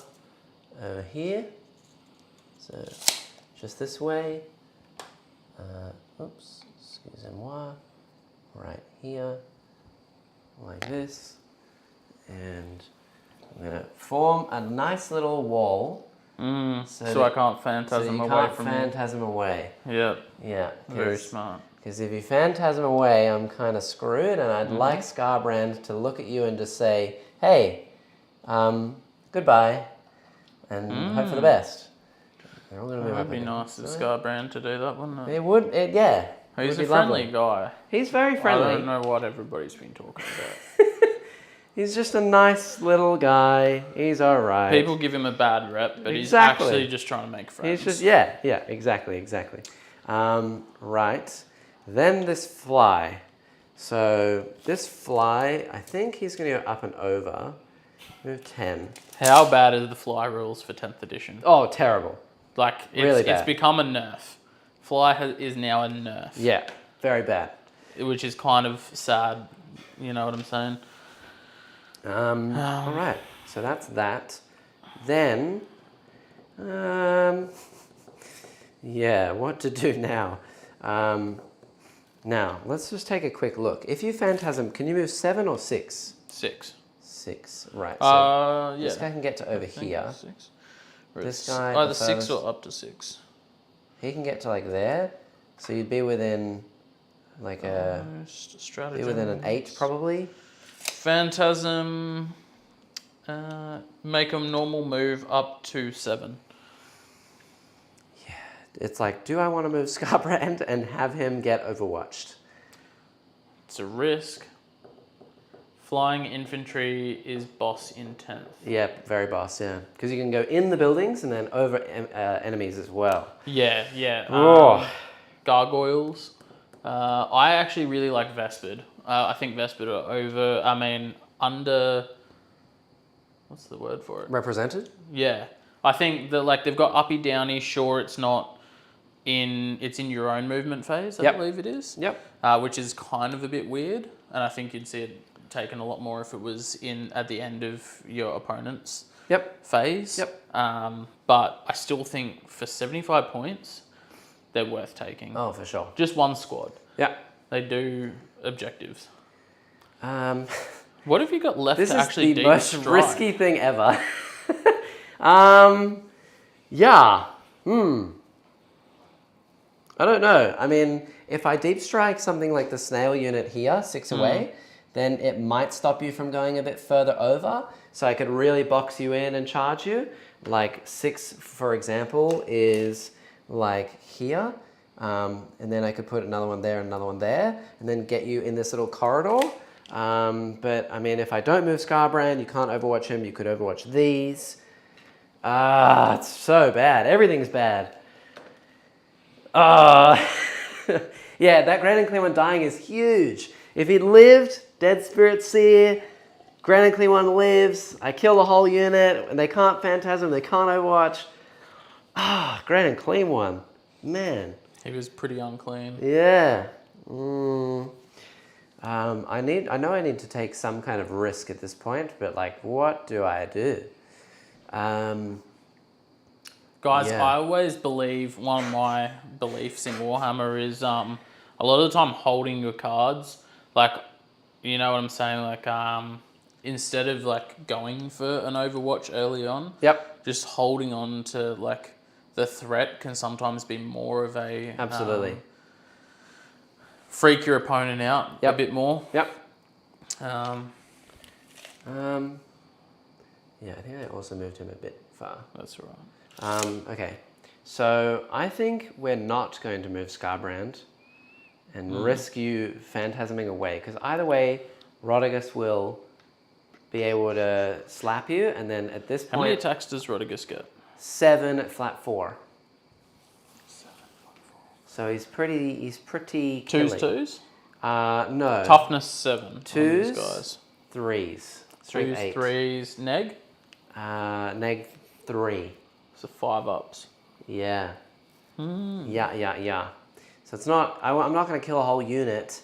here. So just this way. Oops, excusez-moi. Right here, like this. And I'm going to form a nice little wall. So I can't phantasm away can't from phantasm away. you. Yep. Yeah. Very smart. Because if you phantasm away, I'm kind of screwed, and I'd like Scarbrand to look at you and just say, hey, goodbye, and hope for the best. They're all going to move It up would be again. nice of Scarbrand to do that, wouldn't it? It would, yeah. He's would a be friendly lovely. guy. He's very I friendly. don't know what everybody's been talking about. He's just a nice little guy. He's all right. People give him a bad rep, but he's Exactly. actually just trying to make friends. He's just, yeah, exactly. Right. Then this fly. So this fly, I think he's going to go up and over. Move 10. How bad are the fly rules for 10th edition? Oh, terrible. Like, Really it's bad. become a nerf. Fly is now a nerf. Yeah, very bad. Which is kind of sad, you know what I'm saying? All right, so that's that. Then, yeah, what to do now? Now, let's just take a quick look. If you phantasm, can you move 7 or 6? 6. 6, right. So Yeah. this guy can get to over here. 6. This guy, Either the 6 furthest- or up to 6. He can get to like there. So you'd be within like Most strategy. be within an 8 probably. Phantasm. Make a normal move up to 7. It's like, do I want to move Scarbrand and have him get overwatched? It's a risk. Flying infantry is boss in 10th. Yeah, very boss, yeah. Because you can go in the buildings and then over enemies as well. Yeah. Oh. Gargoyles. I actually really like Vespid. I think Vespid are under... What's the word for it? Represented? Yeah. I think that like they've got uppy downy. Sure, it's not it's in your own movement phase, I believe it is. Yep. Which is kind of a bit weird. And I think you'd see it taken a lot more if it was at the end of your opponent's phase. Yep. But I still think for 75 points, they're worth taking. Oh, for sure. Just one squad. Yeah. They do objectives. Um, What have you got left this to is actually the deep most strike? risky thing ever. Yeah. I don't know. I mean, if I deep strike something like the snail unit here, 6 away, then it might stop you from going a bit further over. So I could really box you in and charge you. Like 6, for example, is like here. And then I could put another one there and another one there, and then get you in this little corridor. But I mean, if I don't move Scarbrand, you can't overwatch him. You could overwatch these. It's so bad. Everything's bad. Yeah, that Grand and Clear one dying is huge. If he'd lived, Dead Spirit Seer, Grand and Clean one lives. I kill the whole unit, and they can't Phantasm, they can't Overwatch. Grand and Clean one. Man. He was pretty unclean. Yeah. I know I need to take some kind of risk at this point, but like, what do I do? Guys, Yeah. I always believe one of my beliefs in Warhammer is a lot of the time holding your cards, like, you know what I'm saying, like instead of like going for an Overwatch early on, Yep. just holding on to like the threat can sometimes be more of a Absolutely. Freak your opponent out a bit more. Yep. Um, Yeah, I think I also moved him a bit far. that's right. Okay, so I think we're not going to move Scarbrand and risk you phantasming away, because either way, Rodigus will be able to slap you, and then at this How many point, attacks does Rodigus get? 7 at flat 4. 7 flat 4. So he's pretty Twos, killy. twos? No. Toughness 7. Twos, On these guys. 3s. Strength Twos, 8. 3s, neg? Neg 3. So 5 ups. Yeah. Yeah. So it's not, I'm not going to kill a whole unit,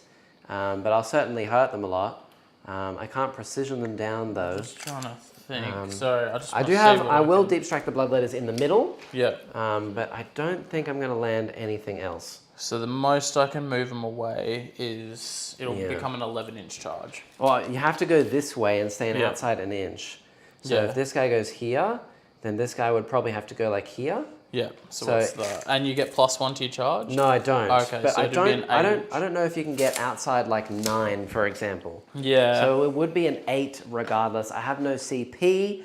but I'll certainly hurt them a lot. I can't precision them down though. Just trying to think. Sorry, I just I want do to see have, what I will can- deep strike the Bloodletters in the middle, Yeah. but I don't think I'm going to land anything else. So the most I can move them away is it'll Yeah. become an 11-inch charge. Well, you have to go this way and stay Yeah. outside an inch. So Yeah. if this guy goes here, then this guy would probably have to go like here. Yeah. So So- what's that? And you get +1 to your charge? No, I don't. Okay, but so I it'd be don't. an I don't. 8. I don't know if you can get outside like 9, for example. Yeah. So it would be an 8 regardless. I have no CP.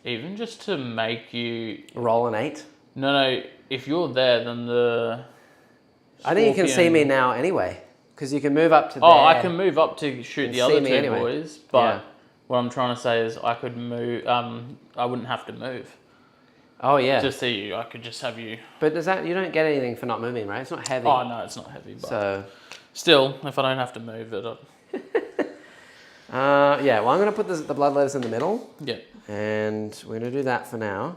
Even just to make you... Roll an 8. No, if you're there, then the... I think you can see Scorpion- me now anyway, because you can move up to there. Oh, I can move up to shoot And the other see me two anyway. boys, but Yeah. what I'm trying to say is I could move... I wouldn't have to move Oh yeah. to see you. I could just have you... But does that, you don't get anything for not moving, right? It's not heavy. Oh, no, it's not heavy, but So, still, if I don't have to move it... yeah. Well, I'm gonna put the Bloodletters in the middle, Yeah. and we're gonna do that for now.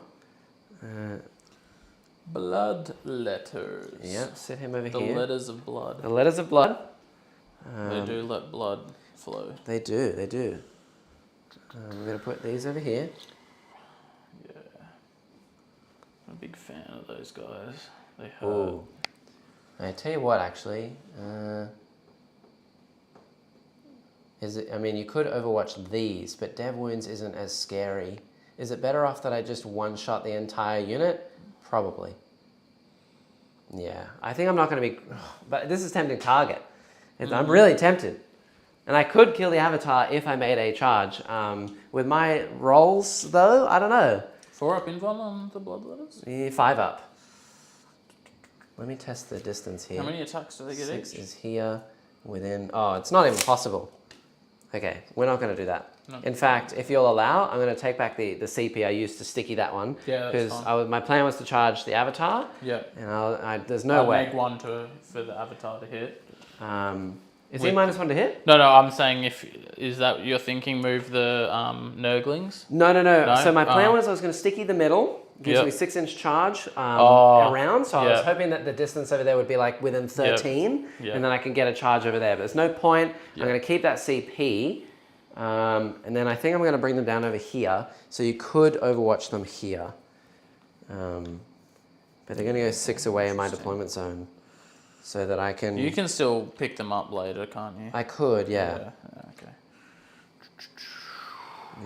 Blood letters. Yeah. Sit him over The here. letters of blood. The letters of blood. They do let blood flow. They do. They do. I'm gonna put these over here. Yeah. I'm a big fan of those guys. They hurt. Ooh. I tell you what, actually, is it? I mean, you could Overwatch these, but Dev Wounds isn't as scary. Is it better off that I just one-shot the entire unit? Probably. Yeah, I think I'm not going to be. But this is tempting target. I'm really tempted, and I could kill the Avatar if I made a charge. With my rolls, though, I don't know. 4 up invuln on the blood letters? 5 up. Let me test the distance here. How many attacks do they get 6 each? is here, within... Oh, it's not even possible. Okay, we're not going to do that. No. In fact, if you'll allow, I'm going to take back the CP I used to sticky that one. Yeah, that's Because my plan was to charge the Avatar, Yeah. and there's no I'd way. make 1 for the avatar to hit. Is he -1 to hit? No, I'm saying is that you're thinking move the Nurglings? No. No? So my plan Oh. was I was going to sticky the middle, gives Yep. me 6-inch charge Oh, around. So I was yep. hoping that the distance over there would be like within 13, Yep. and then I can get a charge over there. But there's no point. Yep. I'm going to keep that CP, and then I think I'm going to bring them down over here. So you could Overwatch them here, but they're going to go 6 away in my deployment zone, so that I can. You can still pick them up later, can't you? I could, yeah. Okay.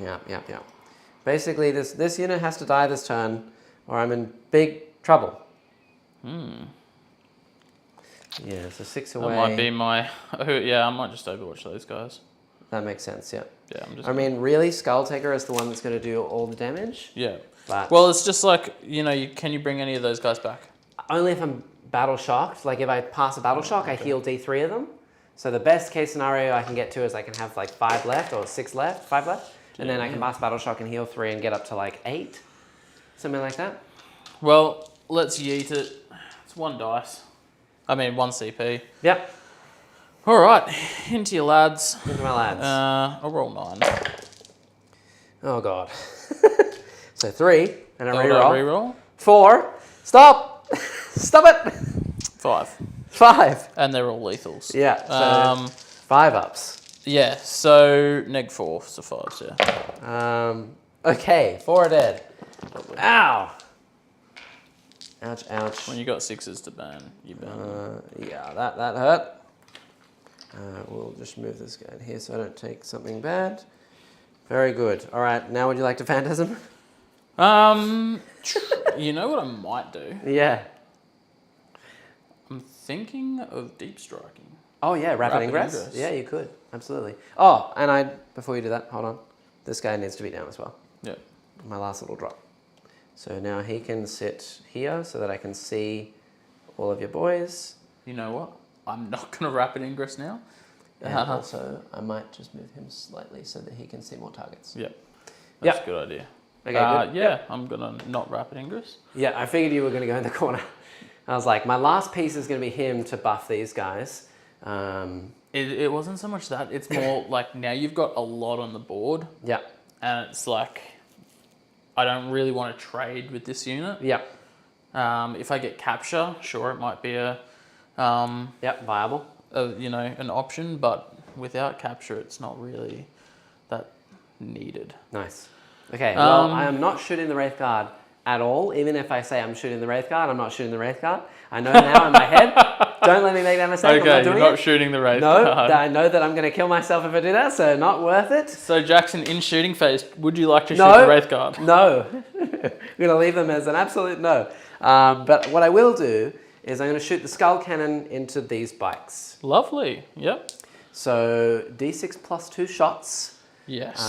Yeah. Basically, this unit has to die this turn, or I'm in big trouble. Yeah, so 6 away. That might be my... yeah, I might just Overwatch those guys. That makes sense, yeah. Yeah, I'm just... I mean, really, Skull Taker is the one that's going to do all the damage. Yeah. But Well, it's just like, can you bring any of those guys back? only if I'm battle shocked. Like if I pass a battle shock, I heal D3 of them. So the best case scenario I can get to is I can have like 5 left or 6 left, 5 left. And then I can pass battle shock and heal 3 and get up to like 8. Something like that. Well, let's yeet it. It's 1 dice. I mean, 1 CP. Yep. All right, into your lads. Into my lads. I'll roll 9. Oh, God. So 3, and a Eldar reroll. reroll. 4. Stop! Stop it! 5. 5. And they're all lethals. Yeah, so 5 ups. Yeah, so neg 4, so 5s, yeah. Okay, 4 are dead. Ow! Ouch, ouch. When you got 6s to burn, you burn. Yeah, that hurt. We'll just move this guy in here so I don't take something bad. Very good. All right, now would you like to phantasm? You know what I might do? Yeah. I'm thinking of deep striking. Oh yeah, rapid ingress. ingress. Yeah, you could absolutely. Oh, and before you do that, hold on. This guy needs to be down as well. Yeah. My last little drop. So now he can sit here so that I can see all of your boys. You know what? I'm not going to rapid ingress now. And also, I might just move him slightly so that he can see more targets. Yep. That's a good idea. Okay, good. Yeah, I'm going to not rapid ingress. Yeah, I figured you were going to go in the corner. I was like, my last piece is going to be him to buff these guys. It wasn't so much that. It's more like now you've got a lot on the board. Yeah. And it's like, I don't really want to trade with this unit. Yeah. If I get capture, sure, it might be viable. An option, but without capture, it's not really that needed. Nice. Okay, well, I am not shooting the Wraith Guard at all. Even if I say I'm shooting the Wraith Guard, I'm not shooting the Wraith Guard. I know now in my head. Don't let me make that mistake. Okay, I'm not doing you're not shooting the Wraith Guard. No, I know that I'm going to kill myself if I do that, so not worth it. So Jackson, in shooting phase, would you like to shoot the Wraith Guard? No. I'm going to leave them as an absolute no. But what I will do is I'm going to shoot the Skull Cannon into these bikes. Lovely. Yep. So D6 plus 2 shots. Yes.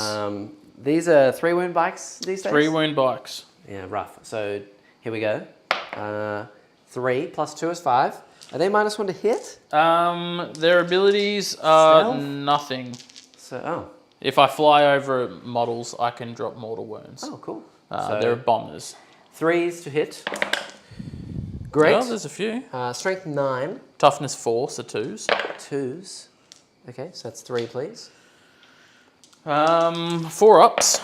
These are 3 wound bikes these days? 3 wound bikes. Yeah, rough. So here we go. 3 plus 2 is 5. Are they -1 to hit? Their abilities are Stealth? nothing. So, If I fly over models, I can drop mortal wounds. Oh, cool. They're bombers. 3s to hit. Great. Well, there's a few. Strength 9. Toughness 4, so 2s. 2s. Okay, so that's 3, please. 4 ups.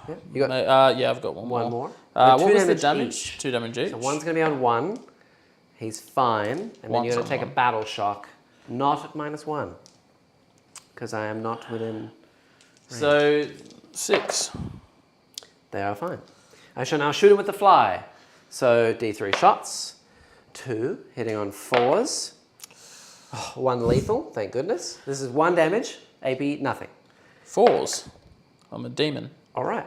Yeah, you got yeah, I've got one more. What was the damage? Each. 2 damage each. So one's going to be on 1. He's fine. And then you're going to take a battle shock. Not at -1. Because I am not within range. So 6. They are fine. I shall now shoot him with the fly. So D3 shots. 2 hitting on 4s. 1 lethal, thank goodness. This is 1 damage. AP, nothing. 4s. I'm a demon. All right.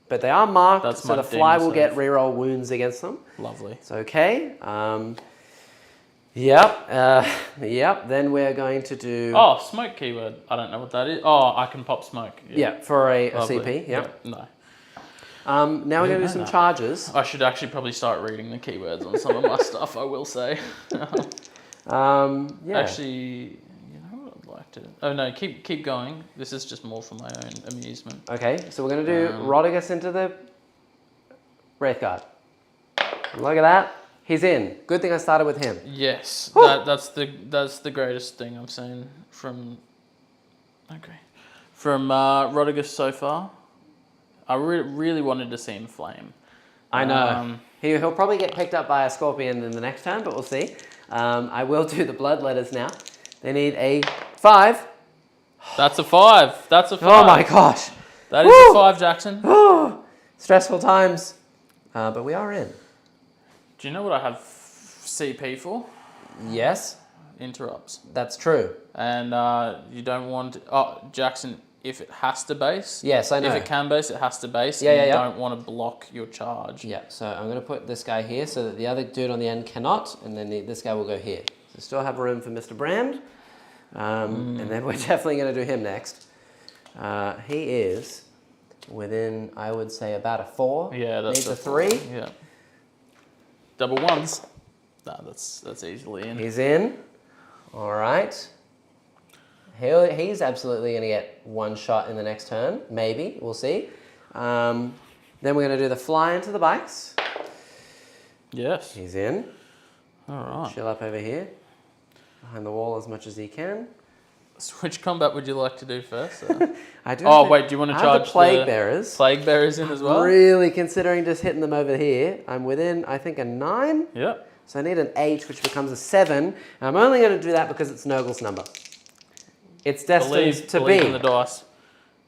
But they are marked, That's so my the fly demon will get save. reroll wounds against them. Lovely. It's okay. Yep. Then we're going to do... Oh, smoke keyword. I don't know what that is. Oh, I can pop smoke. Yeah, for a Lovely. CP. Yep. No. Now we're going to do some charges. I should actually probably start reading the keywords on some of my stuff, I will say. Yeah. Actually, you know what I'd like to... Oh, no, keep going. This is just more for my own amusement. Okay, so we're going to do Rodigus into the Wraith Guard. Look at that. He's in. Good thing I started with him. Yes, that's the greatest thing I've seen from Rodigus so far. I really wanted to see him flame. I know. He'll probably get picked up by a scorpion in the next turn, but we'll see. I will do the blood letters now. They need a 5. That's a 5. That's a 5. Oh my gosh. That is a 5, Jackson. Stressful times. But we are in. Do you know what I have CP for? Yes. Interrupts. That's true. And you don't want... Oh, Jackson, if it has to base... Yes, I know. If it can base, it has to base. Yeah. You don't want to block your charge. Yeah, so I'm going to put this guy here so that the other dude on the end cannot, and then this guy will go here. So still have room for Mr. Brand. And then we're definitely going to do him next. He is within, I would say, about a 4. Yeah, that's needs a 3. Yeah. Double 1s. No, that's easily in. He's in. All right. He's absolutely going to get 1 shot in the next turn. Maybe. We'll see. Then we're going to do the fly into the bikes. Yes. He's in. All right. Chill up over here. behind the wall as much as he can. So which combat would you like to do first? I do. Oh wait, do you want to charge the plague bearers? Plague bearers in as well? Really considering just hitting them over here. I'm within, I think, a 9. Yep. So I need an 8, which becomes a 7. And I'm only going to do that because it's Nurgle's number. It's destined to believe be. in the dice.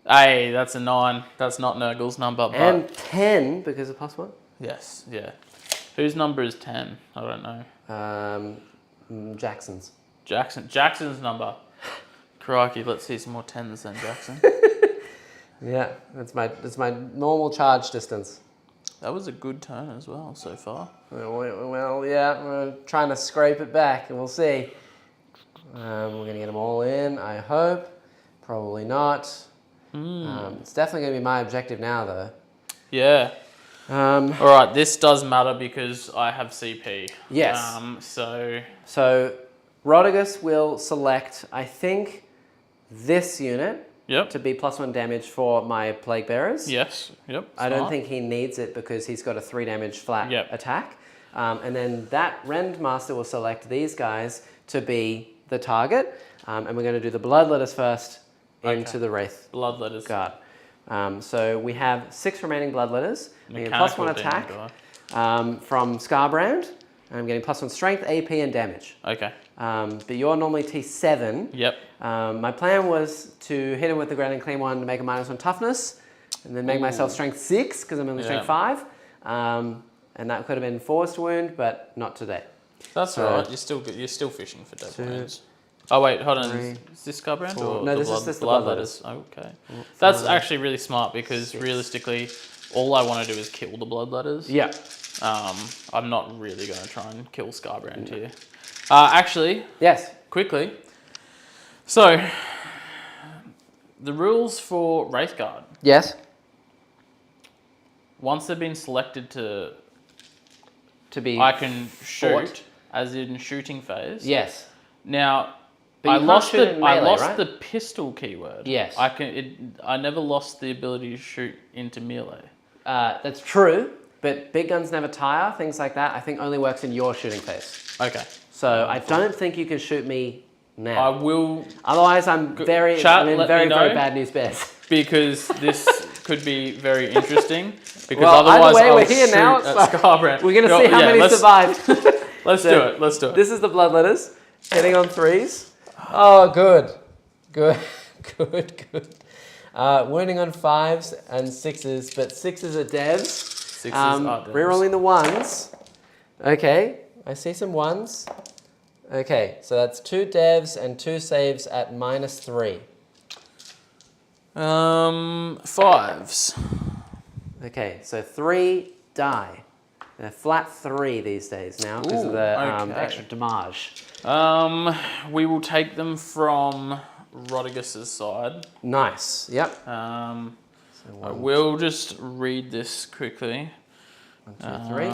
Hey, that's a 9. That's not Nurgle's number. But And 10 because of +1. yes, yeah. Whose number is 10? I don't know. Jackson's. Jackson's number. Crikey, let's see some more 10s then, Jackson. Yeah, that's my normal charge distance. That was a good turn as well so far. Well, yeah, we're trying to scrape it back, and we'll see. We're going to get them all in, I hope. Probably not. It's definitely going to be my objective now, though. Yeah. All right, this does matter because I have CP. Yes. So Rodigus will select, I think, this unit yep. to be +1 damage for my Plague Bearers. Yes. Yep. I don't think he needs it because he's got a 3 damage flat attack. And then that Rendmaster will select these guys to be the target. And we're going to do the Bloodletters first into the Wraith Bloodletters. Guard. So we have 6 remaining Bloodletters. We get +1 attack from Scarbrand. And I'm getting +1 strength, AP, and damage. Okay. But you're normally T7. Yep. My plan was to hit him with the Ground and Clean one to make a -1 toughness, and then make myself strength 6 because I'm only strength 5. And that could have been forced wound, but not today. That's all right. You're still fishing for dead wounds. Oh wait, hold on. Is this Scarbrand or no? This is the Bloodletters. Okay. That's actually really smart because realistically, all I want to do is kill the Bloodletters. Yeah. I'm not really going to try and kill Scarbrand here. Actually, yes. Quickly. So, the rules for Wraith Guard. Yes. Once they've been selected to be, I can shoot, fought. as in shooting phase. Yes. Now, But I you lost can't shoot in melee, I lost right? the pistol keyword. Yes. I never lost the ability to shoot into melee. That's true, but big guns never tire. Things like that, I think, only works in your shooting phase. Okay. So I don't think you can shoot me now. I will. Otherwise, I'm in very bad news bears. Because this could be very interesting. Because well, otherwise, either way, I'll we're here shoot now. at Scarbrand. We're going to see how many survive. Let's do it. Let's do it. This is the Bloodletters. Hitting on 3s. Oh, good. Good. Wounding on 5s and 6s, but 6s are devs. 6s are devs. Rerolling the 1s. Okay, I see some 1s. Okay, so that's 2 devs and 2 saves at -3. 5s. Okay, so 3 die. They're flat 3 these days now because of the extra damage. We will take them from Rodigus's side. Nice. Yep. I will just read this quickly. 1, 2, 3.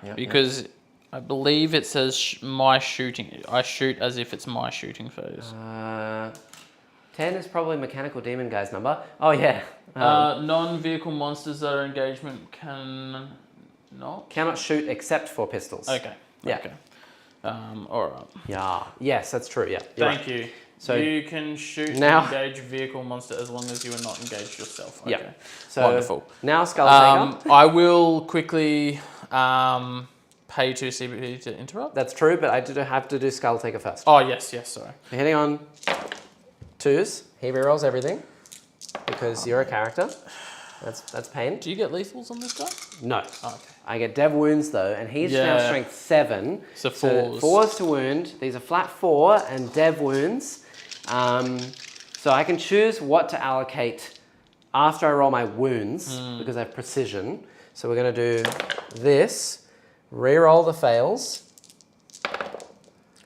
Yep, because I believe it says my shooting. I shoot as if it's my shooting phase. 10 is probably Mechanical Demon guy's number. Oh, yeah. Non-vehicle monsters that are engagement cannot shoot except for pistols. Okay. Yeah. Okay. All right. Yeah. Yes, that's true. Yeah. Thank you. So you can shoot and engage vehicle monster as long as you are not engaged yourself. Okay. Yeah. So wonderful. Now Skull Taker. I will quickly pay 2 CP to interrupt. That's true, but I do have to do Skull Taker first. Oh yes, sorry. We're hitting on 2s. He rerolls everything because you're a character. That's pain. Do you get lethals on this guy? No. Oh, okay. I get dev wounds though, and he's now strength 7. So 4s. 4s to wound. These are flat 4 and dev wounds. So I can choose what to allocate after I roll my wounds because I have precision. So we're going to do this. Reroll the fails.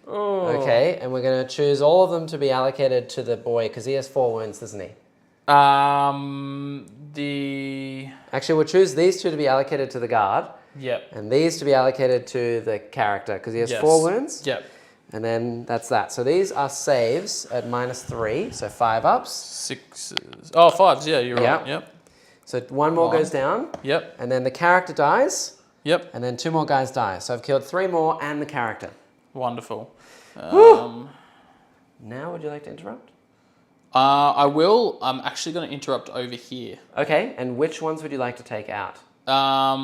Oh. Okay, and we're going to choose all of them to be allocated to the boy because he has 4 wounds, doesn't he? Actually, we'll choose these 2 to be allocated to the guard. Yep. And these to be allocated to the character because he has 4 wounds. Yep. And then that's that. So these are saves at -3, so 5 ups. 6s. Oh, 5s. Yeah, you're right. Yep. So 1 more goes down. Yep. And then the character dies. Yep. And then 2 more guys die. So I've killed 3 more and the character. Wonderful. Now, would you like to interrupt? I will. I'm actually going to interrupt over here. Okay, and which ones would you like to take out? How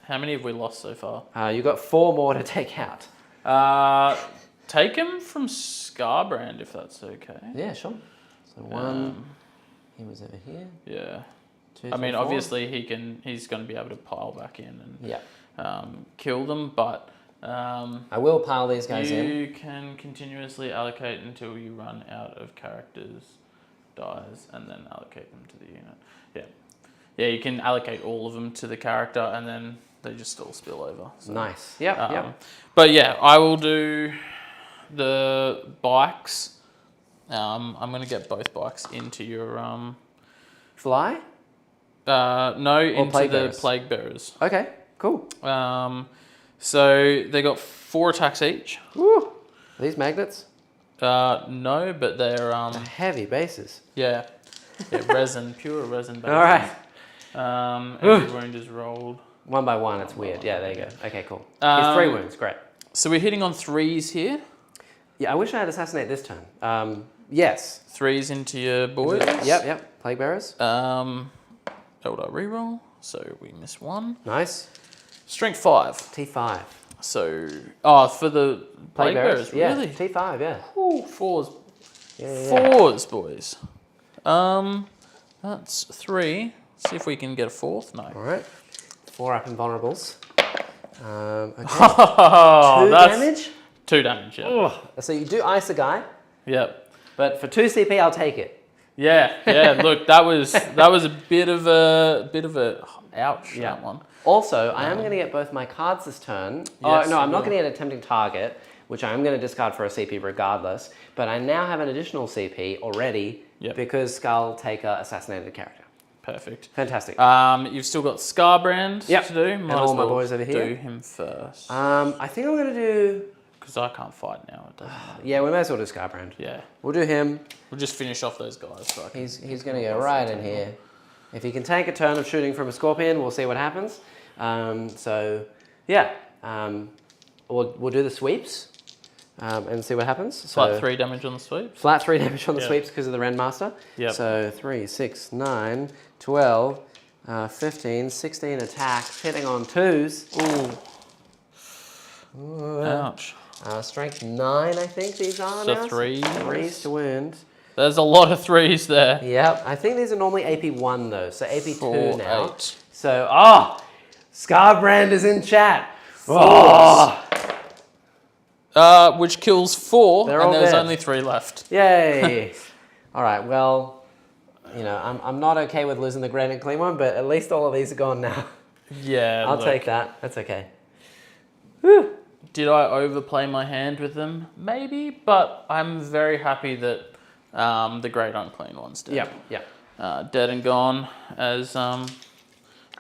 many have we lost so far? You've got 4 more to take out. Take him from Scarbrand if that's okay. Yeah, sure. So 1, he was over here. Yeah. 2, I mean, 4. obviously he's going to be able to pile back in and kill them, but I will pile these guys in. you can continuously allocate until you run out of characters, dies, and then allocate them to the unit. Yeah. Yeah, you can allocate all of them to the character and then they just all spill over. So. Nice. Yep. But yeah, I will do the bikes. I'm going to get both bikes into your... Fly? No, into plague the bearers? plague bearers. Okay, cool. So they got 4 attacks each. Woo. Are these magnets? No, but they're Heavy bases. yeah, resin, pure resin bases. All right. Every wound is rolled. 1 by 1, it's weird. Yeah, there you go. Okay, cool. He's 3 wounds, great. So we're hitting on 3s here. Yeah, I wish I had assassinate this turn. Yes. 3s into your boys. Yep. Plague bearers. Eldar reroll. So we miss 1. Nice. Strength 5. T5. So for the plague bearers, Yeah, really? T5, yeah. Ooh, 4s. Yeah. 4s, boys. That's 3. See if we can get a 4th. No. All right. 4 up invulnerables. Okay. Oh, 2 that's damage? 2 damage, yeah. Ugh. So you do ice a guy, Yep. but for 2 CP, I'll take it. Yeah. Look, that was a bit of a ouch, Yeah. that one. Also, I am going to get both my cards this turn. Yes, No, I'm you not will. going to get a tempting target, which I'm going to discard for a CP regardless. But I now have an additional CP already because Skull Taker assassinated a character. Perfect. Fantastic. You've still got Scarbrand to do. Might all as my well boys over here. do him first. I think I'm going to do... Because I can't fight now. It doesn't matter. Yeah, we may as well do Scarbrand. Yeah. We'll do him. We'll just finish off those guys. So He's going to go right in here. If he can take a turn of shooting from a scorpion, we'll see what happens. We'll do the sweeps and see what happens. Flat 3 damage on the sweeps. Flat 3 damage on the sweeps because of the Rendmaster. Yep. So 3, 6, 9, 12, 15, 16 attacks, hitting on 2s. Ooh. Ouch. Strength 9, I think these are So now. 3s. 3s to wound. There's a lot of 3s there. Yep. I think these are normally AP 1 though, so AP 2 4, now. 8. So, Scarbrand is in chat. Which kills 4, They're and all there's dead. only 3 left. Yay! All right, well, I'm not okay with losing the Grand and Clean one, but at least all of these are gone now. Yeah, I'll take that. That's okay. Did I overplay my hand with them? Maybe, but I'm very happy that the Great Unclean one's dead. Yep. Dead and gone, as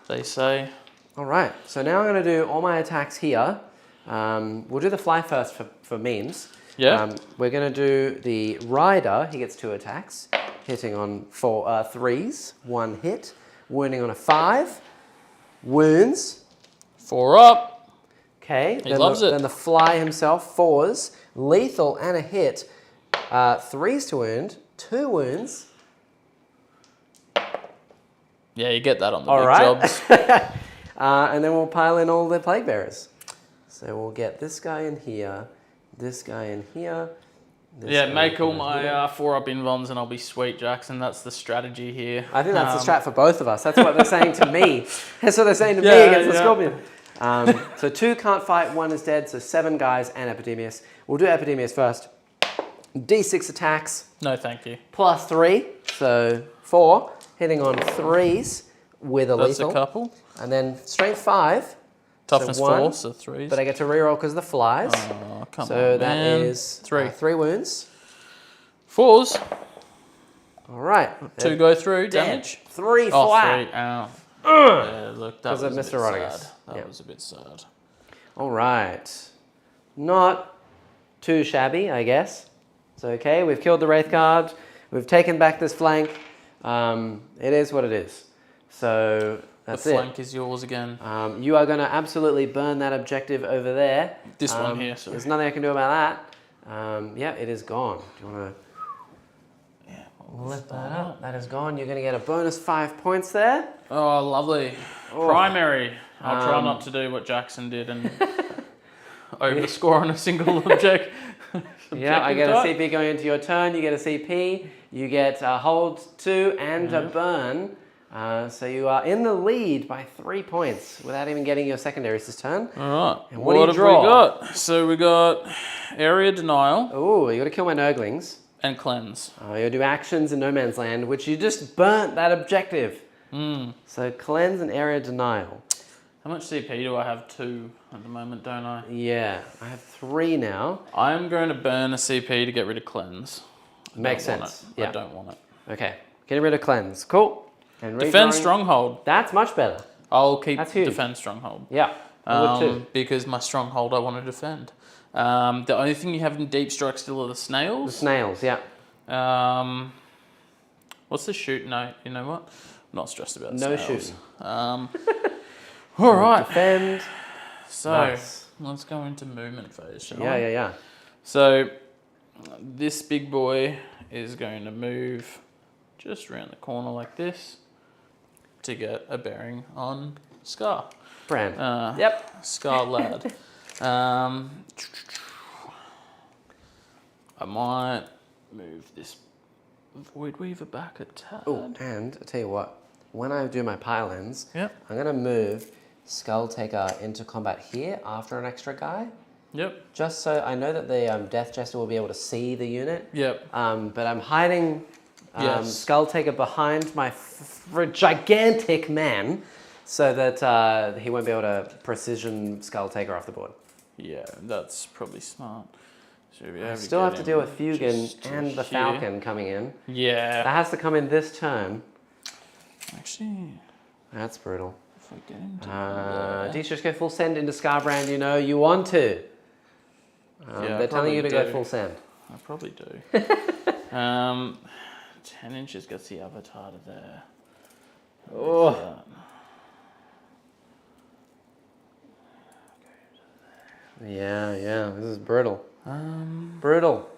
they say. All right, so now I'm going to do all my attacks here. We'll do the fly first for memes. Yeah. We're going to do the Rider. He gets 2 attacks, hitting on 3s, 1 hit, wounding on a 5, wounds. 4 up. Okay, He loves it. Then the Fly himself, 4s, lethal and a hit, 3s to wound, 2 wounds. Yeah, you get that on the All big right. jobs. And then we'll pile in all the Plague Bearers. So we'll get this guy in here, this guy in here. Yeah, make all my 4-up invons and I'll be sweet, Jackson. That's the strategy here. I think that's the strat for both of us. That's what they're saying to me. That's what they're saying to me against the Scorpion. So 2 can't fight, 1 is dead, so 7 guys and Epidemius. We'll do Epidemius first. D6 attacks. No, thank you. Plus 3, so 4, hitting on 3s with a That's lethal. a couple. And then strength 5. Toughness so 1, 4, so 3s. But I get to reroll because of the flies. Oh, come so on, that man. is 3. 3 wounds. 4s. All right. 2 go through, Dead. damage. 3 Oh, flat. 3, ow. Yeah, look, that was Because a of bit Mr. Rodriguez. sad. That Yep. was a bit sad. All right. Not too shabby, I guess. It's okay. We've killed the Wraith Guard. We've taken back this flank. It is what it is. So That's the it. flank is yours again. You are going to absolutely burn that objective over there. This one here, sorry. There's nothing I can do about that. Yeah, it is gone. Do you want to lift that up? That is gone. You're going to get a bonus 5 points there. Oh, lovely. Oh. Primary. I'll try not to do what Jackson did and overscore on a single object. Yeah, I get a CP going into your turn. You get a CP. You get a hold 2 and a burn. So you are in the lead by 3 points without even getting your secondaries this turn. All right. And what do you have draw? we got? So we got area denial Oh, you got to kill my Nurglings. and cleanse. You got to do actions in No Man's Land, which you just burnt that objective. So cleanse and area denial. How much CP do I have? 2 at the moment, don't I? Yeah, I have 3 now. I'm going to burn a CP to get rid of cleanse. Makes sense. I don't want it. Okay, getting rid of cleanse. Cool. And Defend redrawing. stronghold. That's much better. I'll keep That's huge. defend stronghold. Yeah, I would too. Because my stronghold I want to defend. The only thing you have in deep strike still are the The snails. snails, yeah. What's the shoot? No, you know what? I'm not stressed about No snails. shooting. All right. Defend. So Nice. let's go into movement phase, shall Yeah, we? yeah, yeah. So this big boy is going to move just around the corner like this to get a bearing on Scar. Brand. Yep. Scar lad. I might move this Void Weaver back a tad. Oh, and I tell you what, when I do my pylons, Yep. I'm going to move Skull Taker into combat here after an extra guy. Yep. Just so I know that the Death Jester will be able to see the unit. Yep. But I'm hiding Yes. Skull Taker behind my gigantic man so that he won't be able to precision Skull Taker off the board. Yeah, that's probably smart. So we I still have to deal with Fugan and the Falcon coming in. Yeah. That has to come in this turn. Actually, That's brutal. if I get him to Do you just go full send into Scarbrand? You know you want to. I They're telling you to go do. full send. I probably do. 10 inches gets the avatar to there. Oh. Yeah, yeah. This is brutal. Brutal.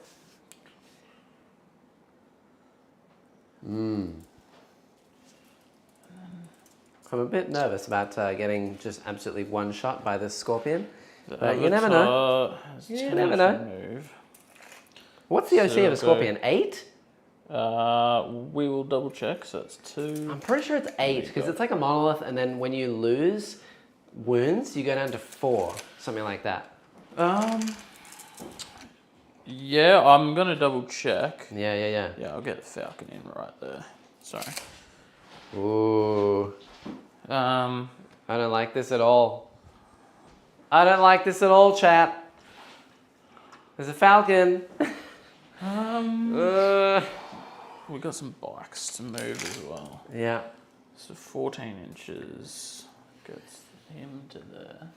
I'm a bit nervous about getting just absolutely one shot by this scorpion. But you never know. You never know. Move. What's the OC So of a scorpion? 8? We will double check. So that's 2. I'm pretty sure it's 8 because it's like a monolith, and then when you lose wounds, you go down to 4, something like that. Yeah, I'm gonna double check. Yeah, yeah, yeah. Yeah, I'll get the Falcon in right there. Sorry. Ooh. Um, I don't like this at all. I don't like this at all, chat. There's a falcon. we got some bikes to move as well. Yeah. So 14 inches gets him to there.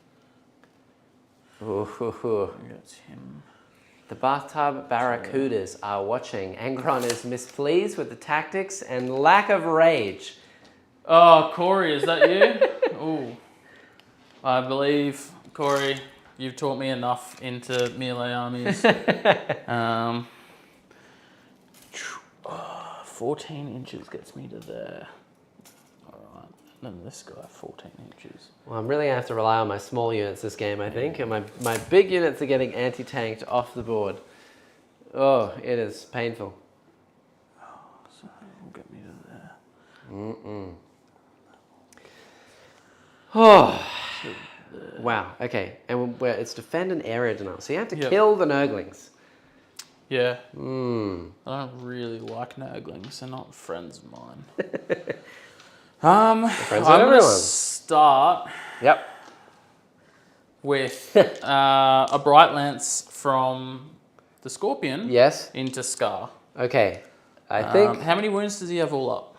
Ooh. Gets him. The bathtub barracudas are watching. Angron is mispleased with the tactics and lack of rage. Oh, Corey, is that you? Ooh. I believe, Corey, you've taught me enough into melee armies. 14 inches gets me to there. Alright, and then this guy, 14 inches. Well, I'm really going to have to rely on my small units this game, I think. And my big units are getting anti-tanked off the board. Oh, it is painful. So will get me to there. Oh. Wow, okay. And it's defend an area denial. So you have to kill the Nurglings. Yeah. I don't really like Nurglings. They're not friends of mine. I'm going to start with a Bright Lance from the Scorpion into Scar. Okay. I think... how many wounds does he have all up?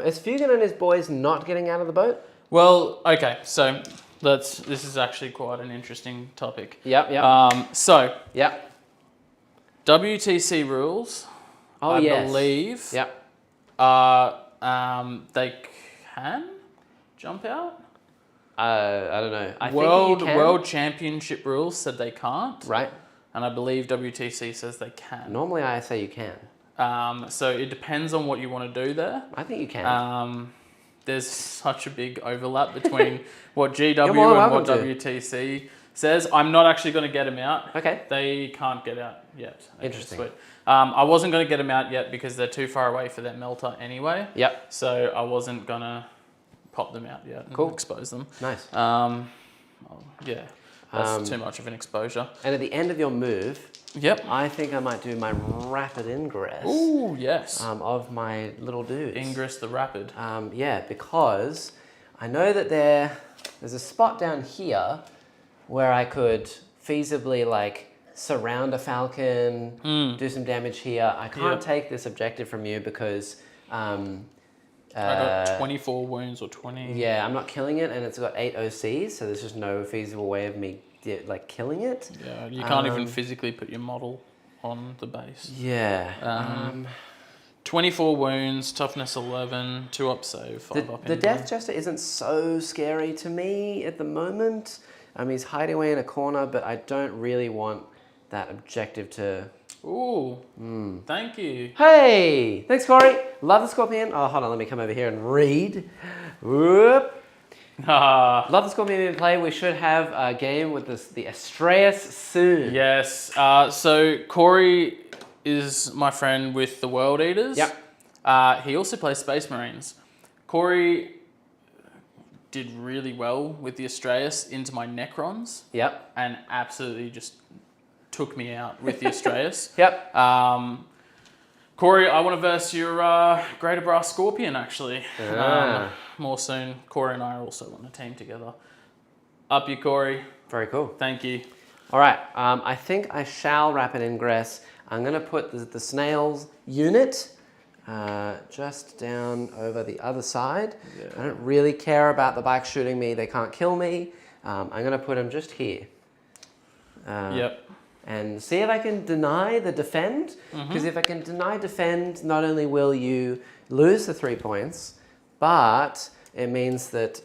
Is Fugan and his boys not getting out of the boat? Well, okay, so this is actually quite an interesting topic. Yep. WTC rules, I believe, they can jump out? I don't know. I think you can. World Championship rules said they can't. Right. And I believe WTC says they can. Normally I say you can. So it depends on what you want to do there. I think you can. There's such a big overlap between what GW more and than what welcome to. WTC says. I'm not actually going to get them out. Okay. They can't get out yet. Okay, Interesting. Sweet. I wasn't going to get them out yet because they're too far away for their melter anyway. Yep. So I wasn't going to pop them out yet and expose them. Nice. Yeah, that's too much of an exposure. And at the end of your move, Yep. I think I might do my rapid ingress. Ooh, yes. Of my little dudes. Ingress the rapid. Yeah, because I know that there's a spot down here where I could feasibly like surround a falcon, do some damage here. I can't take this objective from you because I got 24 wounds or 20. yeah, I'm not killing it, and it's got 8 OCs, so there's just no feasible way of me like killing it. Yeah, you can't even physically put your model on the base. Yeah. 24 wounds, toughness 11, 2 up save, 5 up The Death Jester isn't so scary to me at the moment. He's hiding away in a corner, but I don't really want that objective to... Ooh, thank you. Hey! Thanks, Corey. Love the Scorpion. Oh, hold on, let me come over here and read. Whoop. Love the Scorpion in play. We should have a game with the Astraeus soon. Yes, so Corey is my friend with the World Eaters. Yep. He also plays Space Marines. Corey did really well with the Astraeus into my Necrons. Yep. And absolutely just took me out with the Astraeus. Yep. Corey, I want to verse your Greater Brass Scorpion, actually. More soon. Corey and I are also on a team together. Up you, Corey. Very cool. Thank you. All right. I think I shall rapid ingress. I'm going to put the snails unit just down over the other side. Yeah. I don't really care about the bike shooting me. They can't kill me. I'm going to put them just here. Yep. And see if I can deny the defend. Because if I can deny defend, not only will you lose the 3 points, but it means that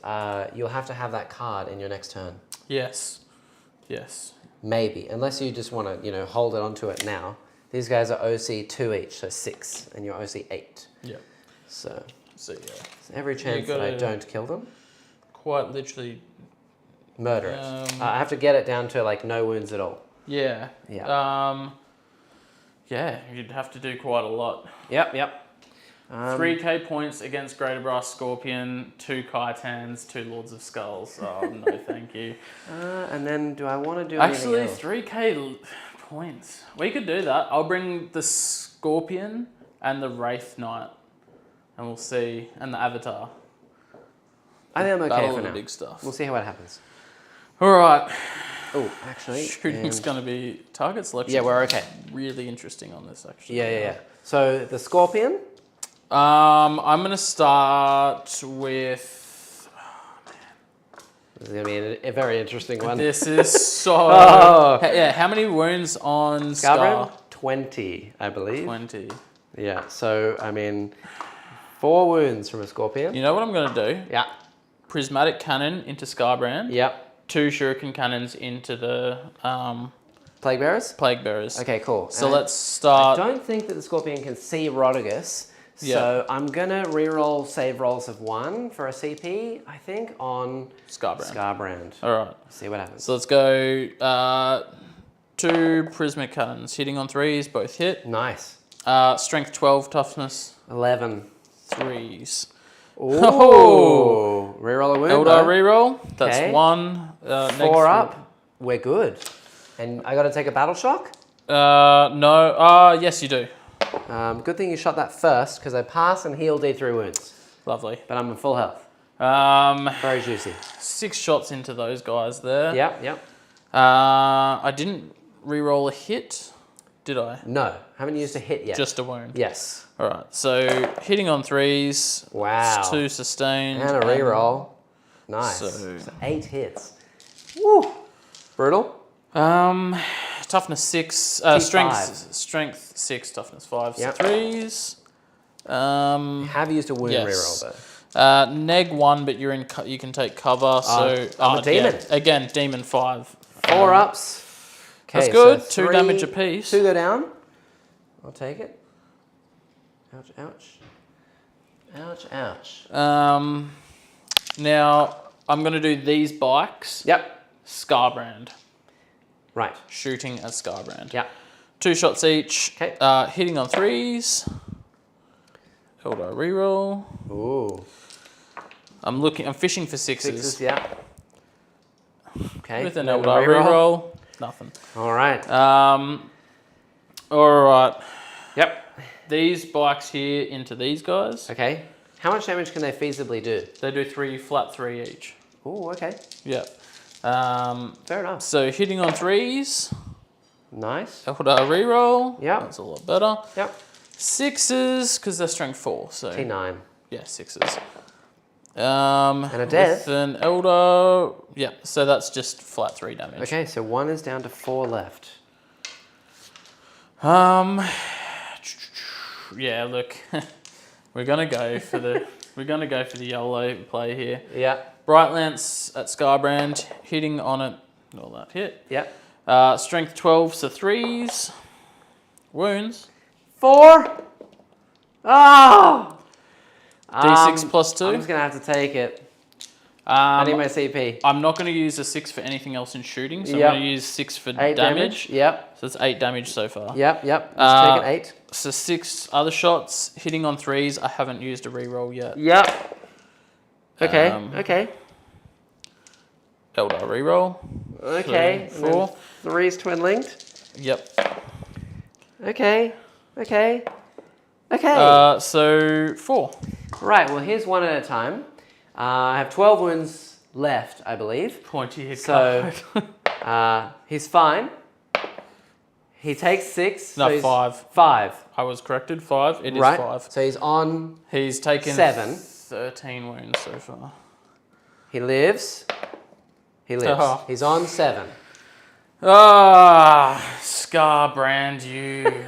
you'll have to have that card in your next turn. Yes. Yes. Maybe, unless you just want to, hold it onto it now. These guys are OC 2 each, so 6, and you're OC 8. Yeah. So yeah. there's every chance that I don't kill them. Quite literally. Murder it. I have to get it down to like no wounds at all. Yeah. Yeah. Yeah, you'd have to do quite a lot. Yep. 3k points against Greater Brass Scorpion, 2 Kaitans, 2 Lords of Skulls. Oh, no, thank you. And then do I want to do anything Actually, else? 3k points. We could do that. I'll bring the Scorpion and the Wraith Knight, and we'll see, and the Avatar. I think I'm okay Battle for of the now. big stuff. We'll see how it happens. All right. Oh, actually. Shooting's going to be target selection. Yeah, we're okay. Really interesting on this, actually. Yeah. So the Scorpion. I'm going to start with... This is going to be a very interesting one. This is so... Yeah, how many wounds on Scar? 20, I believe. 20. Yeah, so, 4 wounds from a Scorpion. You know what I'm going to do? Yeah. Prismatic Cannon into Scarbrand. Yep. 2 Shuriken Cannons into the... Plague Bearers? Plague Bearers. Okay, cool. So let's start... I don't think that the Scorpion can see Rotigus. So I'm going to reroll save rolls of 1 for a CP, I think, on Scarbrand. All right. See what happens. So let's go 2 Prismatic Cannons. Hitting on 3s, both hit. Nice. Strength 12, toughness 11. 3s. Oh! Reroll a wound. Eldar reroll. That's Okay. 1. 4 up. We're good. And I got to take a battle shock? No. Yes, you do. Good thing you shot that first, because I pass and heal D3 wounds. Lovely. But I'm in full health. Very juicy. 6 shots into those guys there. Yep. I didn't reroll a hit, did I? No, haven't used a hit yet. Just a wound. Yes. All right. So hitting on 3s. Wow. 2 sustained. And a reroll. Nice. So 8 hits. Woo! Brutal. Toughness 6. Strength 6. Toughness 5. Yep. So 3s. Have used a wound reroll though. Neg 1, but you're in. You can take cover. So I'm a demon. Yeah. Again, demon 5. 4 ups. Okay, That's good. So 2 damage apiece. 2 go down. I'll take it. Ouch! Ouch! Ouch! Ouch! Now I'm going to do these bikes. Yep. Scarbrand. Right. Shooting as Scarbrand. Yep. 2 shots each. Okay. Hitting on 3s. Eldar reroll. Ooh. I'm fishing for 6s. 6s, yeah. Okay. With an then Eldar reroll. Nothing. All right. All right. Yep. These bikes here into these guys. Okay. How much damage can they feasibly do? They do flat 3 each. Ooh, okay. Yeah. Fair enough. So hitting on 3s. Nice. Eldar reroll. Yep. That's a lot better. Yep. 6s, because they're strength 4. So T9. yeah, 6s. And a death. With an Eldar. Yeah, so that's just flat 3 damage. Okay, so 1 is down to 4 left. Yeah, look. we're gonna go for the YOLO play here. Yeah. Bright Lance at Scarbrand, hitting on it. All that hit. Yeah. Strength 12, so 3s. Wounds. 4. Oh! D6 plus 2. I'm just going to have to take it. I I need my CP. I'm not going to use a 6 for anything else in shooting, so Yep. I'm going to use 6 for 8 damage. Yep. So it's 8 damage so far. Yep. Let's take it 8. So 6 other shots, hitting on 3s. I haven't used a reroll yet. Yep. Okay. Okay. Eldar reroll. Okay. 3, 4. 3's twin linked. Yep. Okay. So 4. Right. Well, here's one at a time. I have 12 wounds left, I believe. Pointy hit So card. he's fine. He takes 6. No, so he's 5. 5. I was corrected. 5. It is Right. 5. So he's on. He's taken 7. 13 wounds so far. He lives. Oh. He's on 7. Scarbrand, you.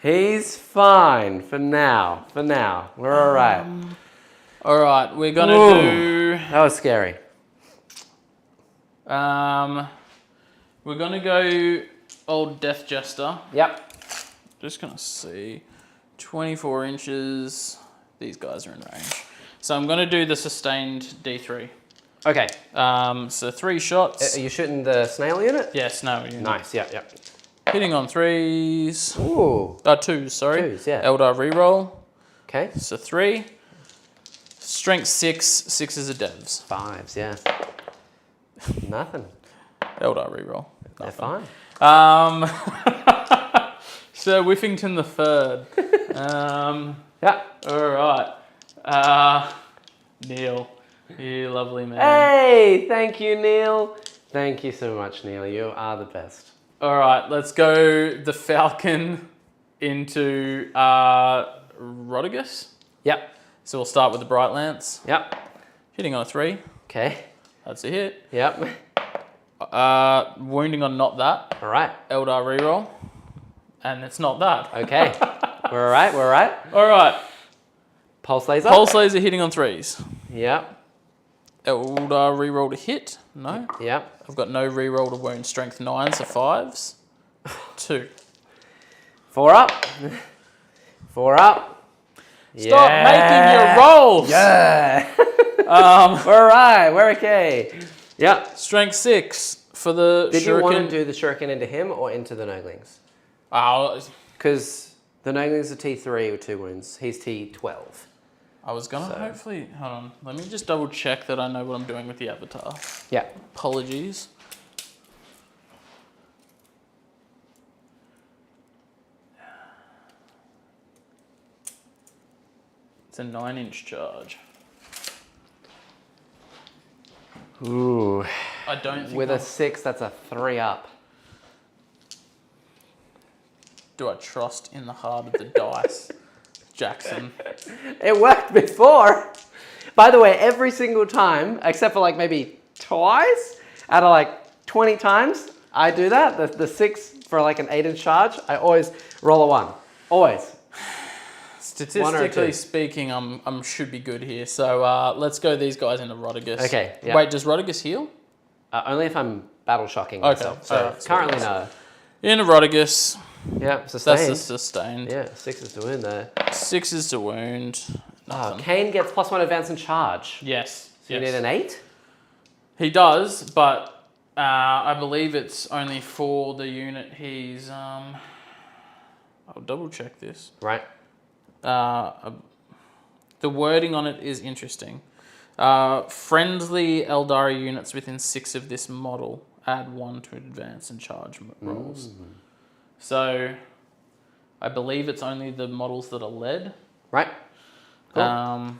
He's fine for now. We're all right. All right, we're gonna do. That was scary. We're gonna go old Death Jester. Yep. Just gonna see, 24 inches. These guys are in range. So I'm gonna do the sustained D3. Okay. So 3 shots. Are you shooting the snail unit? Yes, no. Nice. Yep. Hitting on 3s. Ooh. 2s, sorry. 2s, yeah. Eldar reroll. Okay. So 3. Strength 6. 6 are devs. 5s, yeah. Nothing. Eldar reroll. They're fine. Sir Whiffington the Third. Yeah. All right. Neil, you lovely man. Hey, thank you, Neil. Thank you so much, Neil. You are the best. All right, let's go the Falcon into Rodigus. Yep. So we'll start with the Bright Lance. Yep. Hitting on a 3. Okay. That's a hit. Yep. Wounding on not that. All right. Eldar reroll. And it's not that. Okay. We're all right. All right. Pulse laser. Pulse laser hitting on 3s. Yep. Eldar reroll to hit. No. Yep. I've got no reroll to wound. Strength 9, so 5s. 2. 4 up. 4 up. Stop making your rolls. Yeah. We're all right. We're okay. Yep. Strength 6 for the Did shuriken. you want to do the shuriken into him or into the Noglings? Because the Noglings are T3 with 2 wounds. He's T12. I was going to hopefully... Hold on. Let me just double check that I know what I'm doing with the avatar. Yeah. Apologies. It's a 9-inch charge. Ooh. I don't think With a 6, that's a 3 up. Do I trust in the heart of the dice, Jackson? It worked before. By the way, every single time, except for like maybe twice, out of like 20 times, I do that. The 6 for like an 8-inch charge, I always roll a 1. Always. Statistically speaking, I'm should be good here. So let's go these guys into Rodigus. Okay. Yeah. Wait, does Rodigus heal? Only if I'm battle shocking myself. So currently no. Into Rodigus. Yeah, sustained. That's a sustained. Yeah, 6 is to wound there. 6 is to wound. Oh, Kane gets +1 advance and charge. Yes. So you need an 8? He does, but I believe it's only for the unit he's... I'll double check this. Right. The wording on it is interesting. Friendly Eldari units within 6 of this model add 1 to advance and charge rolls. So I believe it's only the models that are led. Right. Cool. All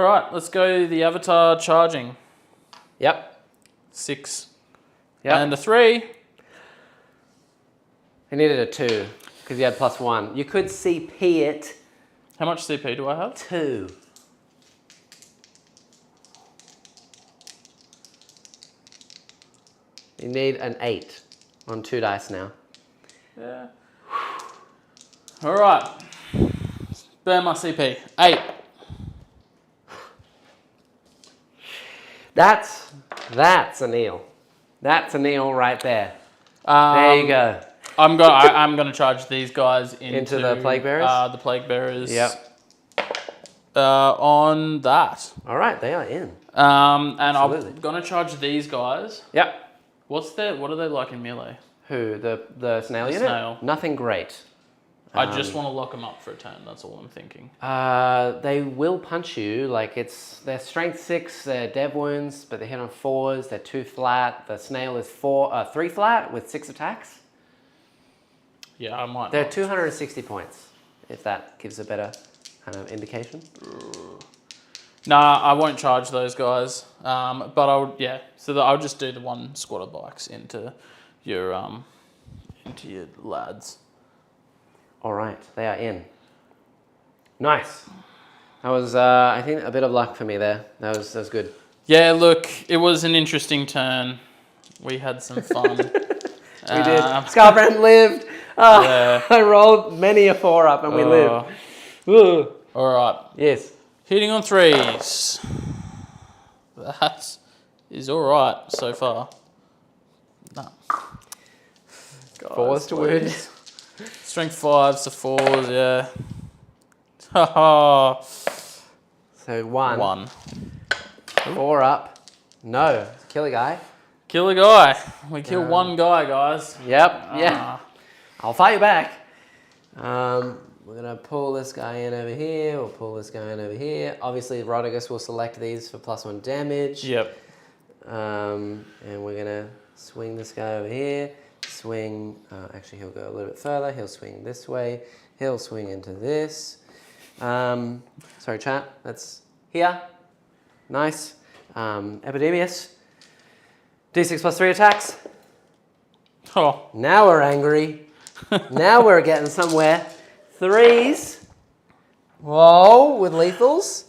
right, let's go the Avatar charging. Yep. 6. Yep. And a 3. He needed a 2 because he had +1. You could CP it. How much CP do I have? 2. You need an 8 on 2 dice now. Yeah. All right. Burn my CP. 8. That's a kneel. That's a kneel right there. There you go. I'm gonna charge these guys into the Plague Bearers? The Plague Bearers. Yep. On that. All right, they are in. And Absolutely. I'm gonna charge these guys. Yep. What are they like in melee? Who? The snail unit? Snail. Nothing great. I just want to lock them up for a turn. That's all I'm thinking. They will punch you. Like they're strength 6, they're dev wounds, but they hit on 4s. They're 2 flat. The snail is 3 flat with 6 attacks. Yeah, I might. They're 260 points. If that gives a better kind of indication. Nah, I won't charge those guys. But I'll I'll just do the 1 squad of bikes into your lads. All right, they are in. Nice. That was, I think, a bit of luck for me there. That was good. Yeah, look, it was an interesting turn. We had some fun. We did. Scarbrand lived. Yeah. I rolled many a 4 up and we lived. Ooh. All right. Yes. Hitting on 3s. That is all right so far. No. 4s to wound. Strength 5s to 4s, yeah. So 1. 1. 4 up. No. Kill a guy. Kill a guy. We kill 1 guy, guys. Yep. Yeah. I'll fight you back. We're going to pull this guy in over here. We'll pull this guy in over here. Obviously, Rodigus will select these for +1 damage. Yep. And we're going to swing this guy over here. Swing. Actually, he'll go a little bit further. He'll swing this way. He'll swing into this. Sorry, chat. That's here. Nice. Epidemius. D6 +3 attacks. Oh. Now we're angry. Now we're getting somewhere. 3s. Whoa, with lethals.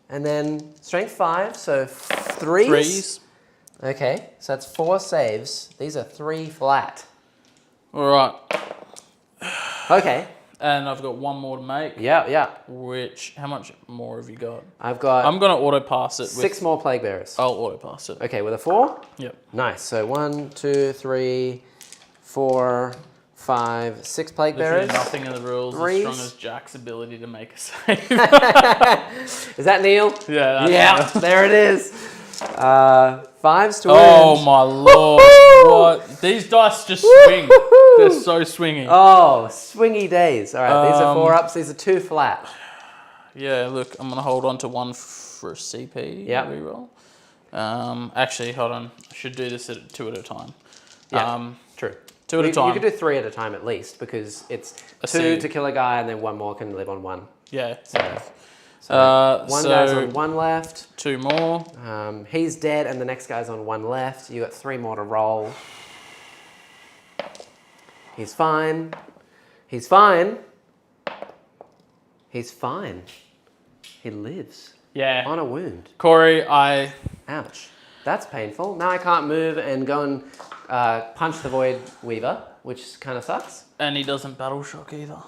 And then strength 5, so 3s. 3s. Okay, so that's 4 saves. These are 3 flat. All right. Okay. And I've got 1 more to make. Yeah. How much more have you got? I've got... I'm going to auto pass it. 6 more Plague Bearers. I'll auto pass it. Okay, with a 4? Yep. Nice. So 1, 2, 3, 4, 5, 6 Plague Literally Bearers. nothing in the rules 3s. as strong as Jack's ability to make a save. Is that Neil? Yeah. Yeah, there it is. 5s to Oh wound. my lord. What? These dice just swing. They're so swingy. Oh, swingy days. All right, these are 4 ups. These are 2 flat. Yeah, look, I'm going to hold on to 1 for a CP reroll. Actually, hold on. I should do this at 2 at a time. Yeah, true. 2 at a time. You could do 3 at a time at least because it's 2 to kill a guy and then 1 more can live on 1. Yeah. So 1 guy's on 1 left. 2 more. He's dead and the next guy's on 1 left. You got 3 more to roll. He's fine. He's fine. He's fine. He lives. Yeah. On a wound. Corey, Ouch. That's painful. Now I can't move and go and punch the Void Weaver, which kind of sucks. And he doesn't battle shock either.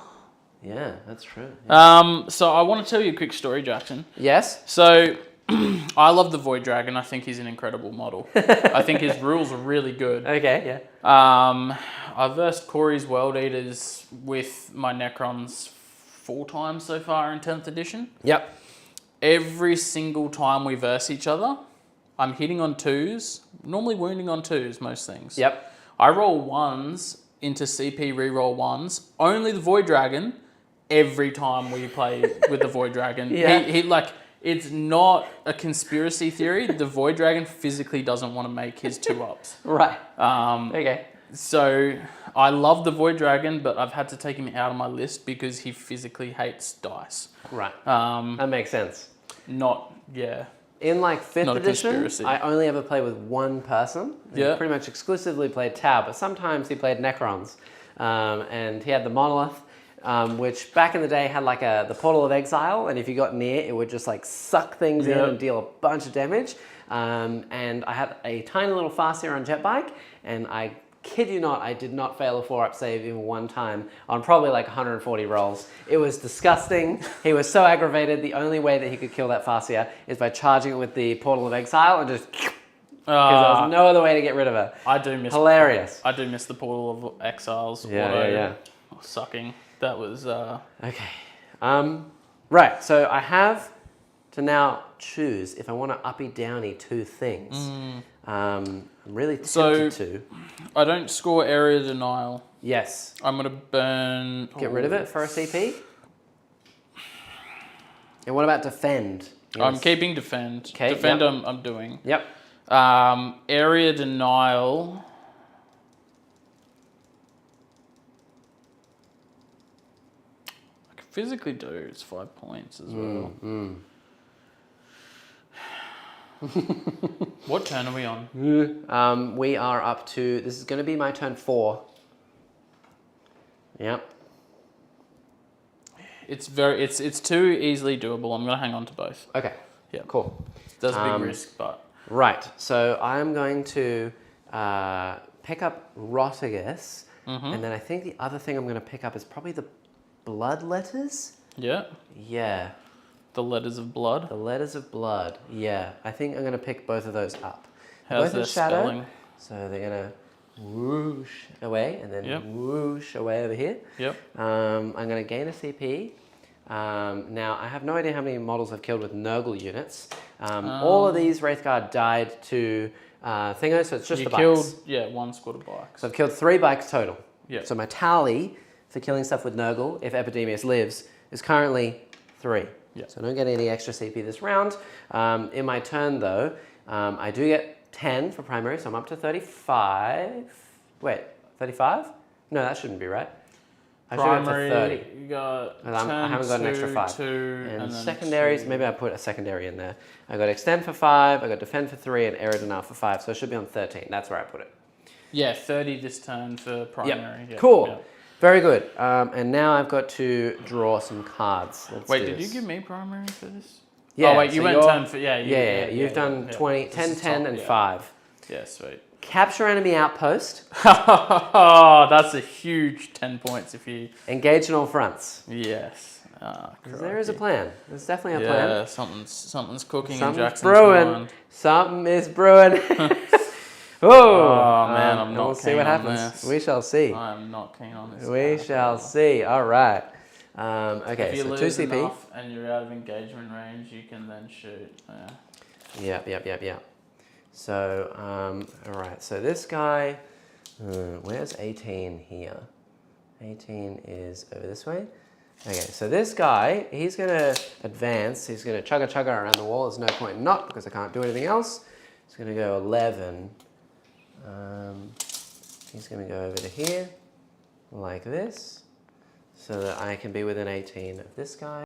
Yeah, that's true. So I want to tell you a quick story, Jackson. Yes. So I love the Void Dragon. I think he's an incredible model. I think his rules are really good. Okay. Yeah. I've versed Corey's World Eaters with my Necrons 4 times so far in 10th edition. Yep. Every single time we verse each other, I'm hitting on 2s, normally wounding on 2s, most things. Yep. I roll 1s into CP reroll 1s, only the Void Dragon, every time we play with the Void Dragon. Yeah. He like, it's not a conspiracy theory. The Void Dragon physically doesn't want to make his 2-ups. Right. Okay. So I love the Void Dragon, but I've had to take him out of my list because he physically hates dice. Right. That makes sense. In like 5th Not a edition, conspiracy. I only ever played with one person. Yeah. He pretty much exclusively played Tau, but sometimes he played Necrons. And he had the Monolith, which back in the day had like the Portal of Exile, and if you got near, it would just like suck things in and deal a bunch of damage. And I had a tiny little Farseer on Jetbike, and I kid you not, I did not fail a 4-up save even one time on probably like 140 rolls. It was disgusting. He was so aggravated. The only way that he could kill that Farseer is by charging it with the Portal of Exile and just... Because there was no other way to get rid of her. I do miss... Hilarious. I do miss the Portal of Exiles. Yeah. Sucking. That was... Okay. Right, so I have to now choose if I want to uppy-downy 2 things. I'm really tempted to. I don't score area denial. Yes. I'm going to burn... Get rid of it for a CP? And what about defend? Yes. I'm keeping defend. Okay, Defend yep. I'm doing. Yep. Area denial... I can physically do. It's 5 points as well. What turn are we on? We are up to... This is going to be my turn 4. Yep. It's too easily doable. I'm going to hang on to both. Okay. Yeah. Cool. There's a big risk, but... Right. So I'm going to pick up Rotigus. And then I think the other thing I'm going to pick up is probably the Blood Letters. Yeah. Yeah. The Letters of Blood. The Letters of Blood. Yeah. I think I'm going to pick both of those up. How's both in their shadow. spelling? So they're going to whoosh away and then whoosh away over here. Yep. I'm going to gain a CP. Now, I have no idea how many models I've killed with Nurgle units. All of these Wraithguard died to Thingo, so it's just the bikes. You killed, 1 squad of bikes. So I've killed 3 bikes total. Yep. So my tally for killing stuff with Nurgle, if Epidemius lives, is currently 3. Yep. So I don't get any extra CP this round. In my turn, though, I do get 10 for primary, so I'm up to 35. Wait, 35? No, that shouldn't be right. I should have to 30. You got I haven't got an extra 5. 2, and then secondaries, 2. maybe I put a secondary in there. I got extend for 5, I got defend for 3, and area denial for 5. So it should be on 13. That's where I put it. Yeah, 30 this turn for primary. Yep. Cool. Yep. Very good. And now I've got to draw some cards. Wait, did you give me primary for this? Yeah. Oh, wait, you so went turn for... Yeah, You've done 20, 10, 10, and 5. Yeah, sweet. Capture enemy outpost. Oh, that's a huge 10 points if you... Engage on all fronts. Yes. There is a plan. There's definitely a plan. Yeah, something's cooking in Jackson's brewing. mind. Something is brewing. Oh, man, I'm not we'll see what happens. We shall see. I'm not keen on this. We shall see. All right. Okay, if you so lose 2 CP. enough and you're out of engagement range, you can then shoot. Yeah. Yep. So, all right. So this guy, where's 18 here? 18 is over this way. Okay, so this guy, he's going to advance. He's going to chugga around the wall. There's no point not because I can't do anything else. He's going to go 11. He's going to go over to here like this so that I can be within 18 of this guy.